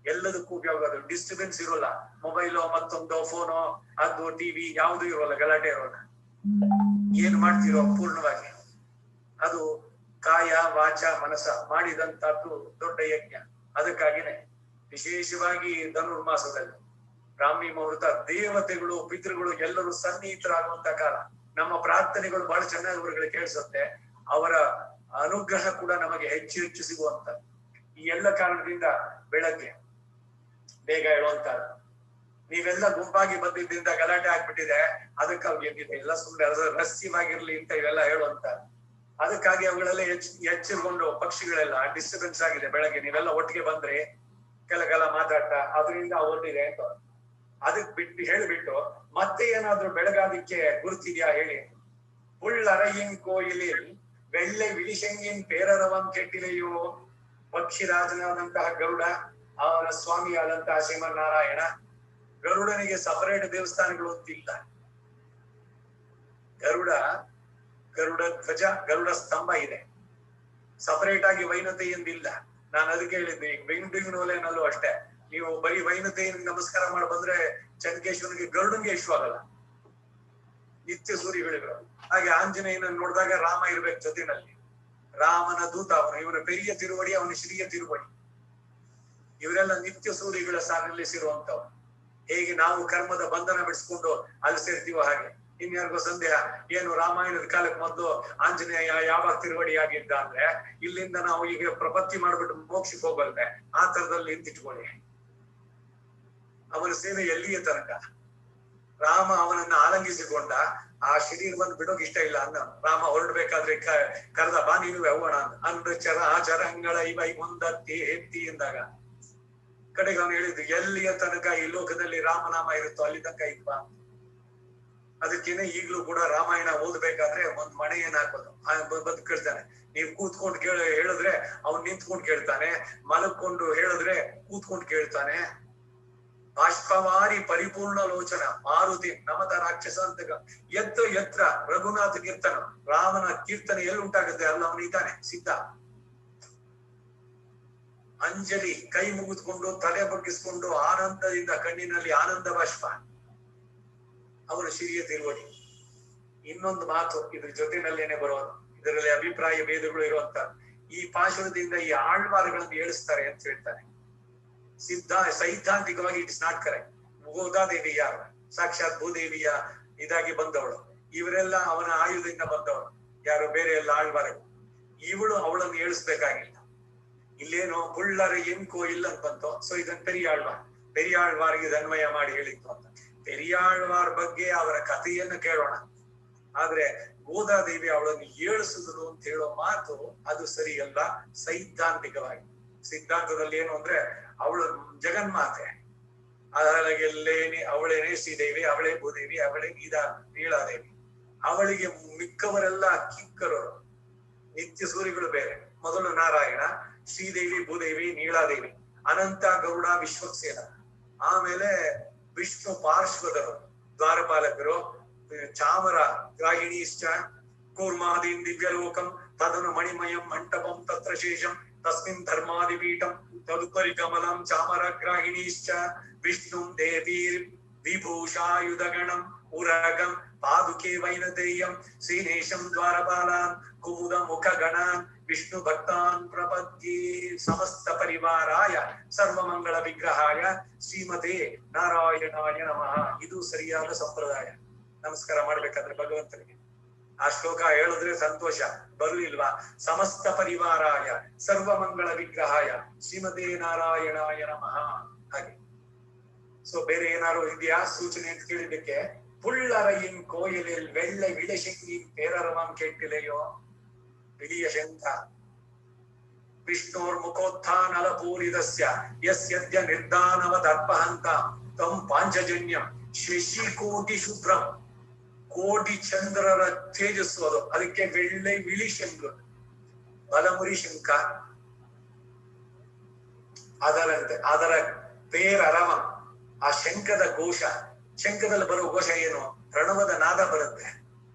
ಎಲ್ಲದಕ್ಕೂ ಉಪಯೋಗ. ಅದು ಡಿಸ್ಟರ್ಬೆನ್ಸ್ ಇರೋಲ್ಲ. ಮೊಬೈಲು ಮತ್ತೊಂದು ಫೋನು ಅದು ಟಿವಿ ಯಾವ್ದು ಇರೋಲ್ಲ, ಗಲಾಟೆ ಇರೋಲ್ಲ. ಏನ್ ಮಾಡ್ತಿರೋ ಪೂರ್ಣವಾಗಿ ಅದು ಕಾಯ ವಾಚ ಮನಸ ಮಾಡಿದಂತದ್ದು ದೊಡ್ಡ ಯಜ್ಞ. ಅದಕ್ಕಾಗಿನೇ ವಿಶೇಷವಾಗಿ ಧನುರ್ಮಾಸದಲ್ಲಿ ಬ್ರಾಹ್ಮಿ ಮುಹೂರ್ತ ದೇವತೆಗಳು ಪಿತೃಗಳು ಎಲ್ಲರೂ ಸನ್ನಿಹಿತರಾಗುವಂತ ಕಾಲ. ನಮ್ಮ ಪ್ರಾರ್ಥನೆಗಳು ಬಹಳ ಚೆನ್ನಾಗಿ ಅವರುಗಳಿಗೆ ಕೇಳಿಸುತ್ತೆ. ಅವರ ಅನುಗ್ರಹ ಕೂಡ ನಮಗೆ ಹೆಚ್ಚು ಹೆಚ್ಚು ಸಿಗುವಂತ ಈ ಎಲ್ಲ ಕಾರಣದಿಂದ ಬೆಳಗ್ಗೆ ಬೇಗ ಹೇಳುವಂತ. ನೀವೆಲ್ಲ ಗುಂಪಾಗಿ ಬಂದಿದ್ದರಿಂದ ಗಲಾಟೆ ಆಗ್ಬಿಟ್ಟಿದೆ, ಅದಕ್ಕಾಗಿ ಎದ್ದಿದೆ, ಎಲ್ಲ ಸುಮ್ಮನೆ ರಹಸ್ಯವಾಗಿರ್ಲಿ ಅಂತ ಇವೆಲ್ಲ ಹೇಳುವಂತ. ಅದಕ್ಕಾಗಿ ಅವುಗಳೆಲ್ಲ ಎಚ್ಚರಿಕೊಂಡು ಪಕ್ಷಿಗಳೆಲ್ಲ ಡಿಸ್ಟರ್ಬೆನ್ಸ್ ಆಗಿದೆ. ಬೆಳಗ್ಗೆ ನೀವೆಲ್ಲ ಒಟ್ಟಿಗೆ ಬಂದ್ರಿ ಕೆಲಗೆಲ್ಲ ಮಾತಾಡ್ತಾ ಅದರಿಂದ ಹೊರಟಿದೆ ಅಂತ ಅದಕ್ ಬಿಟ್ಟು ಹೇಳಿಬಿಟ್ಟು ಮತ್ತೆ ಏನಾದ್ರು ಬೆಳಗಾದಿಕ್ಕೆ ಗುರುತಿದ್ಯಾ ಹೇಳಿ. புள்ளறையின் கோயிலில் வெள்ளை விழிசெங்கின் பேரரவம் ಕೆಟ್ಟಿಲೆಯೋ. ಪಕ್ಷಿರಾಜನಾದಂತಹ ಗರುಡ, ಅವನ ಸ್ವಾಮಿಯಾದಂತಹ ಶ್ರೀಮನ್ನಾರಾಯಣ. ಗರುಡನಿಗೆ ಸಪರೇಟ್ ದೇವಸ್ಥಾನಗಳು ಅಂತಿಲ್ಲ. ಗರುಡ ಧ್ವಜ, ಗರುಡ ಸ್ತಂಭ ಇದೆ. ಸಪರೇಟ್ ಆಗಿ ವೈನತೆಯಿಂದಿಲ್ಲ. ನಾನು ಅದಕ್ಕೆ ಹೇಳಿದ್ದೆ, ಈಗ ಬೆಂಗಳೂರಿನಲ್ಲೂ ಅಷ್ಟೇ, ನೀವು ಬರೀ ವೈನತೆಯಿಂದ ನಮಸ್ಕಾರ ಮಾಡಿ ಬಂದ್ರೆ ಚಂದ್ರಕೇಶ್ವರನಿಗೆ ಗರುಡನ್ಗೆ ಇಷ್ಟವಾಗಲ್ಲ, ನಿತ್ಯ ಸೂರಿಗಳಿಗಳು. ಹಾಗೆ ಆಂಜನೇಯನ ನೋಡಿದಾಗ ರಾಮ ಇರ್ಬೇಕು ಜೊತೆನಲ್ಲಿ. ರಾಮನ ದೂತ ಅವನು, ಇವನ ಪೆರಿಯ ತಿರುವಡಿ, ಅವನ ಶ್ರೀಯ ತಿರುವಡಿ. ಇವರೆಲ್ಲ ನಿತ್ಯ ಸೂರಿಗಳ ಸಾರಲ್ಲಿಸಿರುವಂತವ್ರು. ಹೇಗೆ ನಾವು ಕರ್ಮದ ಬಂಧನ ಬಿಡಿಸ್ಕೊಂಡು ಅಲ್ಲಿ ಸೇರ್ತೀವೋ ಹಾಗೆ. ಇನ್ಯಾರಿಗೋ ಸಂದೇಹ, ಏನು ರಾಮಾಯಣದ ಕಾಲಕ್ಕೆ ಮೊದಲು ಆಂಜನೇಯ ಯಾವಾಗ ತಿರುವಡಿ ಆಗಿದ್ದ ಅಂದ್ರೆ ಇಲ್ಲಿಂದ ನಾವು ಈಗ ಪ್ರಪತ್ತಿ ಮಾಡ್ಬಿಟ್ಟು ಮೋಕ್ಷಕ್ಕೆ ಹೋಗಲ್ದೆ ಆ ತರದಲ್ಲಿ ನಿಂತಿಟ್ಕೊಳ್ಳಿ. ಅವನ ಸೇವೆ ಎಲ್ಲಿಯ ತನಕ. ರಾಮ ಅವನನ್ನ ಆಲಂಗಿಸಿಕೊಂಡ, ಆ ಶರೀರವನ್ನು ಬಿಡೋಕ್ ಇಷ್ಟ ಇಲ್ಲ ಅಂದ. ರಾಮ ಹೊರಡ್ಬೇಕಾದ್ರೆ ಕರೆದ, ಬಾ ನೀನು ಹೋಗೋಣ ಅಂದ. ಚರಂಗಳ ಇವ ಮುಂದತ್ತಿ ಎತ್ತಿ ಎಂದಾಗ ಕಡೆಗೆ ಅವನು ಹೇಳಿದ್ದು, ಎಲ್ಲಿಯ ತನಕ ಈ ಲೋಕದಲ್ಲಿ ರಾಮನಾಮ ಇರುತ್ತೋ ಅಲ್ಲಿ ತನಕ ಇಲ್ವಾ. ಅದಕ್ಕೇನೆ ಈಗ್ಲೂ ಕೂಡ ರಾಮಾಯಣ ಓದ್ಬೇಕಾದ್ರೆ ಒಂದ್ ಮಣೆ ಏನ್ ಹಾಕೋದು ಬದುಕಿರ್ತಾನೆ. ನೀವ್ ಕೂತ್ಕೊಂಡು ಹೇಳಿದ್ರೆ ಅವ್ನ್ ನಿಂತ್ಕೊಂಡು ಕೇಳ್ತಾನೆ, ಮಲಕ್ಕೊಂಡು ಹೇಳಿದ್ರೆ ಕೂತ್ಕೊಂಡು ಕೇಳ್ತಾನೆ. ಬಾಷ್ಪವಾರಿ ಪರಿಪೂರ್ಣ ಲೋಚನ ಮಾರುತಿ ನಮತ ರಾಕ್ಷಸ ಅಂತ ಎತ್ರ ರಘುನಾಥ ಕೀರ್ತನ. ರಾಮನ ಕೀರ್ತನೆ ಎಲ್ಲಿ ಉಂಟಾಗುತ್ತೆ ಅಲ್ಲ ಅವನಿದ್ದಾನೆ ಸಿದ್ಧ. ಅಂಜಲಿ ಕೈ ಮುಗಿದ್ಕೊಂಡು ತಲೆ ಬಗ್ಗಿಸ್ಕೊಂಡು ಆನಂದದಿಂದ ಕಣ್ಣಿನಲ್ಲಿ ಆನಂದ ಬಾಷ್ಪ, ಅವನು ಶ್ರೀಯ ತಿರುವಡಿ. ಇನ್ನೊಂದು ಮಾತು ಇದ್ರ ಜೊತೆನಲ್ಲೇನೆ ಬರೋದು, ಇದರಲ್ಲಿ ಅಭಿಪ್ರಾಯ ಭೇದಗಳು ಇರುವಂತ. ಈ ಪಾಶುರದಿಂದ ಈ ಆಳ್ವಾರಗಳನ್ನು ಏಳಿಸ್ತಾರೆ ಅಂತ ಹೇಳ್ತಾರೆ. ಸೈದ್ಧಾಂತಿಕವಾಗಿ ಇಟ್ಸ್ ನಾಟ್ ಕರೆಕ್ಟ್. ಗೋದಾದೇವಿ ಯಾರು? ಸಾಕ್ಷಾತ್ ಭೂದೇವಿಯ ಇದಾಗಿ ಬಂದವಳು. ಇವರೆಲ್ಲ ಅವನ ಆಯುಧದಿಂದ ಬಂದವಳು. ಯಾರು? ಬೇರೆ ಎಲ್ಲ ಆಳ್ವಾರಗಳು. ಇವಳು ಅವಳನ್ನು ಏಳಿಸ್ಬೇಕಾಗಿಲ್ಲ. ಇಲ್ಲೇನೋ ಬುಳ್ಳರ ಎನ್ಕೋ ಇಲ್ಲ ಅಂತ ಬಂತು. ಸೊ ಇದನ್ನ ಪೆರಿಯಾಳ್ವಾರ್ಗೆ ಅನ್ವಯ ಮಾಡಿ ಹೇಳಿತ್ತು ಅಂತ. ಪೆರಿಯಾಳ್ವಾರ್ ಬಗ್ಗೆ ಅವರ ಕಥೆಯನ್ನು ಕೇಳೋಣ. ಆದ್ರೆ ಗೋದಾದೇವಿ ಅವಳನ್ನು ಏಳಿಸಿದ್ರು ಅಂತ ಹೇಳೋ ಮಾತು ಅದು ಸರಿಯಲ್ಲ ಸೈದ್ಧಾಂತಿಕವಾಗಿ. ಸಿದ್ಧಾಂತದಲ್ಲಿ ಏನು ಅಂದ್ರೆ ಅವಳು ಜಗನ್ಮಾತೆ, ಅವಳೇನೇ ಶ್ರೀದೇವಿ, ಅವಳೇ ಭೂದೇವಿ, ಅವಳೇ ನೀಳಾದೇವಿ. ಅವಳಿಗೆ ಮಿಕ್ಕವರೆಲ್ಲ ಕಿಕ್ಕರರು, ನಿತ್ಯ ಸೂರಿಗಳು ಬೇರೆ. ಮೊದಲು ನಾರಾಯಣ, ಶ್ರೀದೇವಿ, ಭೂದೇವಿ, ನೀಳಾದೇವಿ, ಅನಂತ, ಗರುಡ, ವಿಶ್ವಕ್ಸೇನ. ಆಮೇಲೆ ವಿಷ್ಣು ಪಾರ್ಶ್ವದರು, ದ್ವಾರಪಾಲಕರು, ಚಾಮರ ಗ್ರಾಹಿಣೀಶ್ಚ ಕೂರ್ಮಾದೀನ್ ದಿವ್ಯಲೋಕಂ ತದನು ಮಣಿಮಯಂ ಮಂಟಪಂ ತತ್ರ ಶೇಷಂ ತಸ್ಮಿನ್ ಧರ್ಮಾದಿಪೀಠಂ ತದುಪರಿ ಕಮಲಂ ಚಾಮರ ಗ್ರಾಹಿಣೀಶ್ಚ ವಿಷ್ಣುಂ ದೇವೀರ್ ವಿಭೂಷಾಯುಧಗಣಂ ಉರಗಂ ಪಾದುಕೆ ವೈನತೇಯಂ ಶ್ರೀನೇಶಂ ದ್ವಾರಪಾಲಾನ್ ಕುಮುದ ಮುಖ ಗಣಾನ್ ವಿಷ್ಣು ಭಕ್ತಾನ್ ಪ್ರಪದ್ಯೆ ಸಮಸ್ತ ಪರಿವಾರಾಯ ಸರ್ವಮಂಗಳ ವಿಗ್ರಹಾಯ ಶ್ರೀಮತೆ ನಾರಾಯಣಾಯ ನಮಃ. ಇದು ಸರಿಯಾದ ಸಂಪ್ರದಾಯ. ನಮಸ್ಕಾರ ಮಾಡ್ಬೇಕಾದ್ರೆ ಭಗವಂತನಿಗೆ ಆ ಶ್ಲೋಕ ಹೇಳಿದ್ರೆ ಸಂತೋಷ. ಬರಲಿಲ್ವಾ? ಸಮಸ್ತ ಪರಿವಾರಾಯ ಸರ್ವಮಂಗಳ ವಿಗ್ರಹಾಯ ಶ್ರೀಮತೆ ನಾರಾಯಣಾಯ ನಮಃ. ಹಾಗೆ. ಸೊ ಬೇರೆ ಏನಾದ್ರು ಇದೆಯಾ ಸೂಚನೆ ಅಂತ ಕೇಳಿದ್ದಕ್ಕೆ? புள்ளறையின் கோயிலில் வெள்ளை விழிசெங்கின் பேரரவம் கேட்டிலையோ. ಬಿಳಿಯ ಶಂಖ ವಿಷ್ಣೋರ್ ಮುಖೋತ್ಥಾನಲ ಪೂರಿದಸ್ಯ ಯಸ್ಯದ್ಯ ನಿರ್ದಾನವದರ್ಪಹಂತ ತಂ ಪಾಂಚಜನ್ಯಂ ಶಶಿಕೋಟಿ ಶುಭ್ರಂ. ಕೋಟಿ ಚಂದ್ರರ ತೇಜಸ್ಸು ಅದು. ಅದಕ್ಕೆ வெள்ளை விழிசெங்கு, ಬಲಮುರಿ ಶಂಖ. ಅದರ ಪೇರರವ, ಆ ಶಂಖದ ಘೋಷ. ಶಂಖದಲ್ಲಿ ಬರುವ ಘೋಷ ಏನು? ಪ್ರಣವದ ನಾದ ಬರುತ್ತೆ.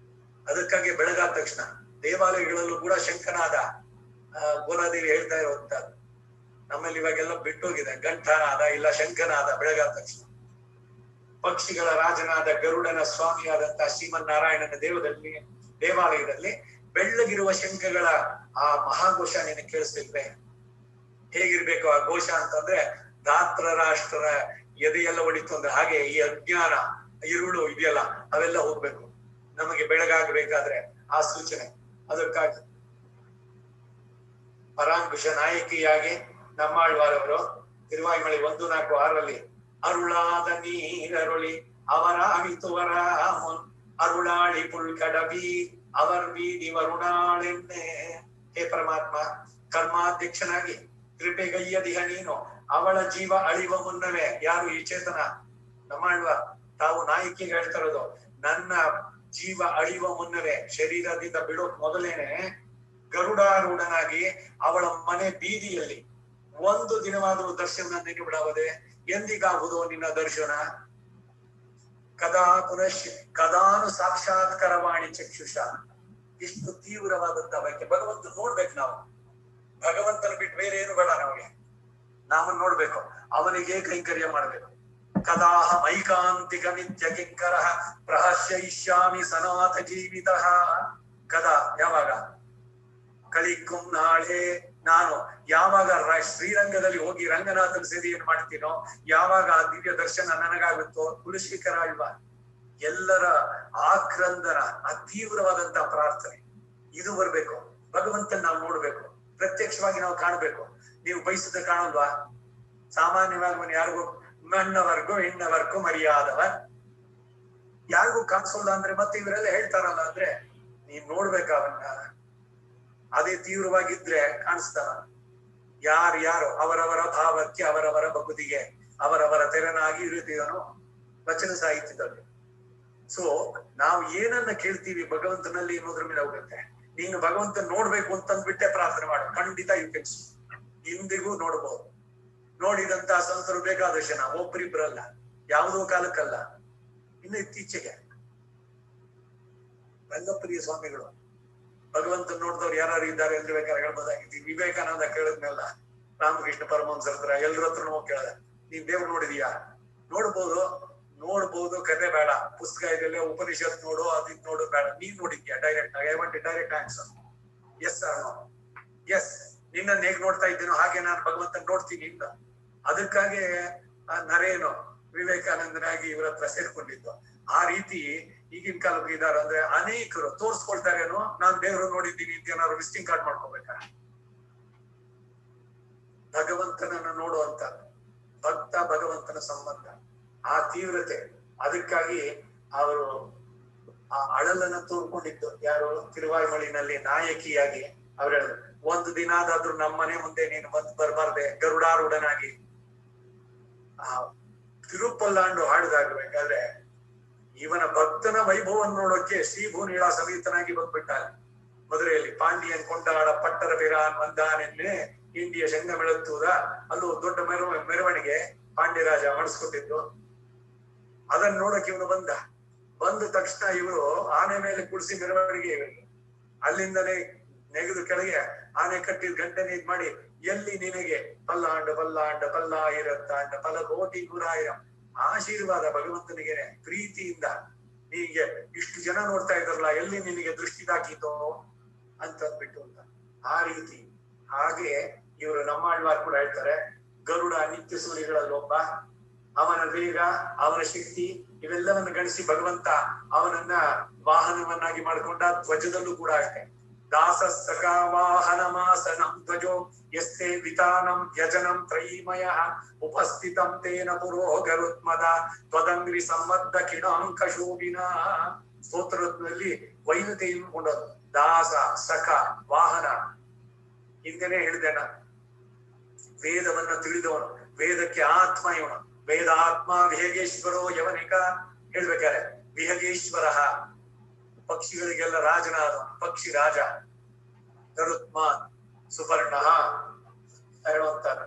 ಅದಕ್ಕಾಗಿ ಬೆಳಗಾದ ತಕ್ಷಣ ದೇವಾಲಯಗಳಲ್ಲೂ ಕೂಡ ಶಂಖನಾದ ಗೋಲಾದೇವಿ ಹೇಳ್ತಾ ಇರುವಂತದ್ದು. ನಮ್ಮಲ್ಲಿ ಇವಾಗೆಲ್ಲ ಬಿಟ್ಟೋಗಿದೆ. ಘಂಟಾನಾದ ಇಲ್ಲ ಶಂಖನಾದ ಬೆಳಗಾದ ತಕ್ಷಣ. ಪಕ್ಷಿಗಳ ರಾಜನಾದ ಗರುಡನ ಸ್ವಾಮಿಯಾದಂತಹ ಶ್ರೀಮನ್ನಾರಾಯಣನ ದೇವಾಲಯದಲ್ಲಿ ಬೆಳ್ಳಗಿರುವ ಶಂಖಗಳ ಆ ಮಹಾಘೋಷ ನಿನಗೆ ಕೇಳಿಸ್ತಿಲ್ವೇ? ಹೇಗಿರ್ಬೇಕು ಆ ಘೋಷ ಅಂತಂದ್ರೆ, ಧಾತ್ರ ರಾಷ್ಟ್ರರ ಎದೆಯೆಲ್ಲ ಹೊಡಿತು ಅಂದ್ರೆ ಹಾಗೆ ಈ ಅಜ್ಞಾನ ಇರುಳು ಇದೆಯಲ್ಲ ಅವೆಲ್ಲ ಹೋಗ್ಬೇಕು. ನಮಗೆ ಬೆಳಗಾಗಬೇಕಾದ್ರೆ ಆ ಸೂಚನೆ. ಅದಕ್ಕಾಗಿ ಪರಾಂಕುಶ ನಾಯಕಿಯಾಗಿ ನಮ್ಮಾಳ್ವಾರವರು ತಿರುವಾಯಿಮಳಿ 146 ಅರುಳಾದ ನೀರರುಳಿ ಅವರಾಗಿತುವರ ಮುನ್ ಅರುಳಾಳಿ ಪುಲ್ಕಡಬಿ ಅವರ್ ಬೀದಿ ವರುಣಾಳೆನ್ನೆ. ಹೇ ಪರಮಾತ್ಮ, ಕರ್ಮಾಧ್ಯಕ್ಷನಾಗಿ ಕೃಪೆಗೈಯದಿಹ ನೀನು ಅವಳ ಜೀವ ಅಳಿವ ಮುನ್ನವೇ. ಯಾರು ಈ ಚೇತನ ನಮ್ಮಾಳ್ವ ತಾವು ನಾಯಕಿಗೆ ಹೇಳ್ತಾರದು, ನನ್ನ ಜೀವ ಅಳಿವ ಮುನ್ನವೇ, ಶರೀರದಿಂದ ಬಿಡೋಕ್ ಮೊದಲೇನೆ ಗರುಡಾರೂಢನಾಗಿ ಅವಳ ಮನೆ ಬೀದಿಯಲ್ಲಿ ಒಂದು ದಿನವಾದರೂ ದರ್ಶನ ನಿನಗೆ ಬಿಡಾವದೆ. ಎಂದಿಗಾಗುವುದೋ ನಿನ್ನ ದರ್ಶನ? ಕದಾನು ಸಾಕ್ಷಾತ್ಕರವಾಣಿ ಚಕ್ಷುಷ. ಇಷ್ಟು ತೀವ್ರವಾದಂತ ಬಯಕೆ. ಭಗವಂತ ನೋಡ್ಬೇಕು ನಾವು. ಭಗವಂತನ ಬಿಟ್ಟು ಬೇರೆ ಏನು ಬೇಡ ನಮಗೆ. ನಾವನ್ನ ನೋಡ್ಬೇಕು, ಅವನಿಗೆ ಕೈಂಕರ್ಯ ಮಾಡ್ಬೇಕು. ಕದಾಹ ಮೈಕಾಂತಿಕ ನಿತ್ಯ ಕಿಂಕರ ಪ್ರಹಸ್ಯಯಿಷ್ಯಾಮಿ ಸನಾಥ ಜೀವಿತ. ಕದಾ ಯಾವಾಗ? ಕಳಿಕುಂ ನಾಳೆ. ನಾನು ಯಾವಾಗ ಶ್ರೀರಂಗದಲ್ಲಿ ಹೋಗಿ ರಂಗನಾಥನ ಸೇವೆಯನ್ನು ಮಾಡ್ತೀನೋ, ಯಾವಾಗ ಆ ದಿವ್ಯ ದರ್ಶನ ನನಗಾಗುತ್ತೋ, ತುಳಸೀಕರ ಅಲ್ವಾ, ಎಲ್ಲರ ಆಕ್ರಂದನ ಆ ತೀವ್ರವಾದಂತಹ ಪ್ರಾರ್ಥನೆ ಇದು ಬರ್ಬೇಕು. ಭಗವಂತನ ನಾವು ನೋಡ್ಬೇಕು, ಪ್ರತ್ಯಕ್ಷವಾಗಿ ನಾವು ಕಾಣ್ಬೇಕು. ನೀವು ಬಯಸಿದ್ರೆ ಕಾಣಲ್ವಾ? ಸಾಮಾನ್ಯವಾಗಿ ಯಾರಿಗೂ ಮಣ್ಣವರ್ಗೂ ಹೆಣ್ಣವರ್ಗೂ ಮರ್ಯಾದವ ಯಾರಿಗೂ ಕಾಣಿಸೋಲ್ಲ ಅಂದ್ರೆ ಮತ್ತೆ ಇವರೆಲ್ಲ ಹೇಳ್ತಾರಲ್ಲ ಅಂದ್ರೆ ನೀನ್ ನೋಡ್ಬೇಕ ಅವನ್ನ. ಅದೇ ತೀವ್ರವಾಗಿದ್ರೆ ಕಾಣಿಸ್ತಾನ. ಯಾರು ಅವರವರ ಭಾವಕ್ಕೆ ಅವರವರ ಬಗುದಿಗೆ ಅವರವರ ತೆರನಾಗಿ ಇರುತ್ತೀವನು ವಚನ ಸಾಹಿತ್ಯದಲ್ಲಿ. ಸೊ ನಾವು ಏನನ್ನ ಕೇಳ್ತೀವಿ ಭಗವಂತನಲ್ಲಿ ಅನ್ನೋದ್ರ ಮೇಲೆ ಹೋಗುತ್ತೆ. ನೀನು ಭಗವಂತನ ನೋಡ್ಬೇಕು ಅಂತಂದ್ಬಿಟ್ಟೆ ಪ್ರಾರ್ಥನೆ ಮಾಡು, ಖಂಡಿತ ಯು ಕ್ಯಾನ್ ಸಿ. ಇಂದಿಗೂ ನೋಡ್ಬೋದು. ನೋಡಿದಂತ ಸಂತರು ಬೇಕಾದಷ್ಟು ಜನ, ಒಬ್ರಿಬ್ರಲ್ಲ, ಯಾವುದೋ ಕಾಲಕ್ಕಲ್ಲ. ಇನ್ನು ಇತ್ತೀಚೆಗೆ ರಂಗಪ್ರಿಯ ಸ್ವಾಮಿಗಳು ಭಗವಂತನ ನೋಡಿದವ್ರು ಯಾರು ಇದ್ದಾರೆ ಅಂದ್ರೆ ಬೇಕಾದ್ರೆ ಹೇಳ್ಬೋದಾಗಿತ್ತು. ವಿವೇಕಾನಂದ ಕೇಳಿದ್ನೆಲ್ಲ ರಾಮಕೃಷ್ಣ ಪರಮಹಂಸರ ಹತ್ರ ಎಲ್ಲರ ಹತ್ರನೂ ಹೋಗಿ ಕೇಳ್ದ, ನೀನ್ ದೇವ್ರು ನೋಡಿದೀಯಾ? ನೋಡ್ಬೋದು ಕತೆ ಬೇಡ, ಪುಸ್ತಕ ಇದೆಲ್ಲ ಉಪನಿಷತ್ ನೋಡು, ಅದಿದ್ ನೋಡು ಬೇಡ. ನೀನ್ ನೋಡಿದ್ಯಾ ಡೈರೆಕ್ಟ್ ಆಗಿ? I want direct answer. Yes or no? Yes. ನಿನ್ನ ಹೇಗ್ ನೋಡ್ತಾ ಇದ್ದೀನೋ ಹಾಗೆ ನಾನು ಭಗವಂತನ ನೋಡ್ತೀನಿ ಇಂದ. ಅದಕ್ಕಾಗಿ ನರೇನು ವಿವೇಕಾನಂದನಾಗಿ ಇವರ ಹತ್ರ ಸೇರ್ಕೊಂಡಿದ್ದು. ಆ ರೀತಿ ಈಗಿನ ಕಾಲಕ್ಕೆ ಇದಾರೆ ಅಂದ್ರೆ ಅನೇಕರು ತೋರ್ಸ್ಕೊಳ್ತಾರೇನೋ ನಾನ್ ದೇವರು ನೋಡಿದ್ದೀನಿ ಅಂತ ಏನಾದ್ರು ವಿಸಿಟಿಂಗ್ ಕಾರ್ಡ್ ಮಾಡ್ಕೋಬೇಕ? ಭಗವಂತನನ್ನ ನೋಡುವಂತ ಭಕ್ತ ಭಗವಂತನ ಸಂಬಂಧ ಆ ತೀವ್ರತೆ. ಅದಕ್ಕಾಗಿ ಅವರು ಆ ಅಳಲನ್ನ ತೋರ್ಕೊಂಡಿದ್ದು ಯಾರು? ತಿರುವಾಯಿಮಳಿನಲ್ಲಿ ನಾಯಕಿಯಾಗಿ ಅವ್ರು ಹೇಳಿದ್ರು, ಒಂದು ದಿನ ಆದ್ರೂ ನಮ್ಮನೆ ಮುಂದೆ ನೀನು ಬಂದು ಬರ್ಬಾರ್ದೆ ಗರುಡಾರೂಢನಾಗಿ. ಆ ತಿರುಪಲ್ಲಾಂಡು ಹಾಡಿದಾಗಬೇಕಾದ್ರೆ ಇವನ ಭಕ್ತನ ವೈಭವವನ್ನು ನೋಡೋಕೆ ಶ್ರೀಭೂನೀಳ ಸಮೇತನಾಗಿ ಬಂದ್ಬಿಟ್ಟಾರೆ. ಮದುರೆಯಲ್ಲಿ ಪಾಂಡಿಯನ್ ಕೊಂಡಾಡ ಪಟ್ಟರ ಬಿರಾನ್ ಮಂದಾನೆನ್ನೆ ಇಂಡಿಯ ಶಂಗ ಮೆಳತ್ತೂದ ಅಲ್ಲೂ ದೊಡ್ಡ ಮೆರವಣಿಗೆ ಪಾಂಡ್ಯರಾಜ ಮಾಡಿಸ್ಕೊಟ್ಟಿದ್ದು. ಅದನ್ನ ನೋಡಕ್ ಇವನು ಬಂದ ತಕ್ಷಣ ಇವರು ಆನೆ ಮೇಲೆ ಕುಡಿಸಿ ಮೆರವಣಿಗೆ ಇವರಿಗೆ ಅಲ್ಲಿಂದನೇ ನೆಗೆದು ಕೆಳಗೆ ಆನೆ ಕಟ್ಟಿದ ಗಂಟೆನ ಇದ್ ಮಾಡಿ, ಎಲ್ಲಿ ನಿನಗೆ ಪಲ್ಲಾಂಡ ಪಲ್ಲಾಯಿರತ್ತಾಂಡ ಫಲ ಕೋಟಿ 100,000 ಆಶೀರ್ವಾದ ಭಗವಂತನಿಗೆ ಪ್ರೀತಿಯಿಂದ. ಹೀಗೆ ಇಷ್ಟು ಜನ ನೋಡ್ತಾ ಇದ್ರಲ್ಲ, ಎಲ್ಲಿ ನಿನಗೆ ದೃಷ್ಟಿ ತಾಕಿತೋ ಅಂತಂದ್ಬಿಟ್ಟು ಅಂತ. ಆ ರೀತಿ ಹಾಗೆ ಇವರು ನಮ್ಮಾಳ್ವಾರ್ ಕೂಡ ಹೇಳ್ತಾರೆ, ಗರುಡ ನಿತ್ಯ ಸೂರ್ಯಗಳಲ್ಲಿ ಒಬ್ಬ. ಅವನ ವೇಗ, ಅವನ ಶಕ್ತಿ ಇವೆಲ್ಲವನ್ನು ಗಣಿಸಿ ಭಗವಂತ ಅವನನ್ನ ವಾಹನವನ್ನಾಗಿ ಮಾಡಿಕೊಂಡ. ಧ್ವಜದಲ್ಲೂ ಕೂಡ ಅಷ್ಟೇ. ದಾಸ ಸಖಾ ವಾಹನ ಮಾಸನಂ ಧ್ವಜೋ ಯಸ್ತೆ ವಿತಾನಂ ಯಜನಂ ತ್ರಯೀಮಯ ಉಪಸ್ಥಿತಂ ತೇನ ಪುರೋ ಗರುತ್ಮದ ತ್ವದಂಗ್ರಿ ಸಂಬದ್ಧ ಕಿಣಾಂಕ ಶೋಭಿನ. ಸ್ತೋತ್ರದಲ್ಲಿ ವೈನತೆಯನ್ನು ಕೊಂಡದ್ದು. ದಾಸ ಸಖ ವಾಹನ. ಹಿಂದೆನೆ ಹೇಳಿದೆನ, ವೇದವನ್ನ ತಿಳಿದವನು, ವೇದಕ್ಕೆ ಆತ್ಮ ಇವನು. ವೇದಾತ್ಮ ವಿಹಗೇಶ್ವರೋ ಯವನಿಕ ಹೇಳ್ಬೇಕಾರೆ ವಿಹಗೇಶ್ವರ ಪಕ್ಷಿಗಳಿಗೆಲ್ಲ ರಾಜನಾದ ಪಕ್ಷಿ ರಾಜ. ಗರುತ್ಮಾನ್ ಸುಪರ್ಣ ಹೇಳುವಂತಾನೆ.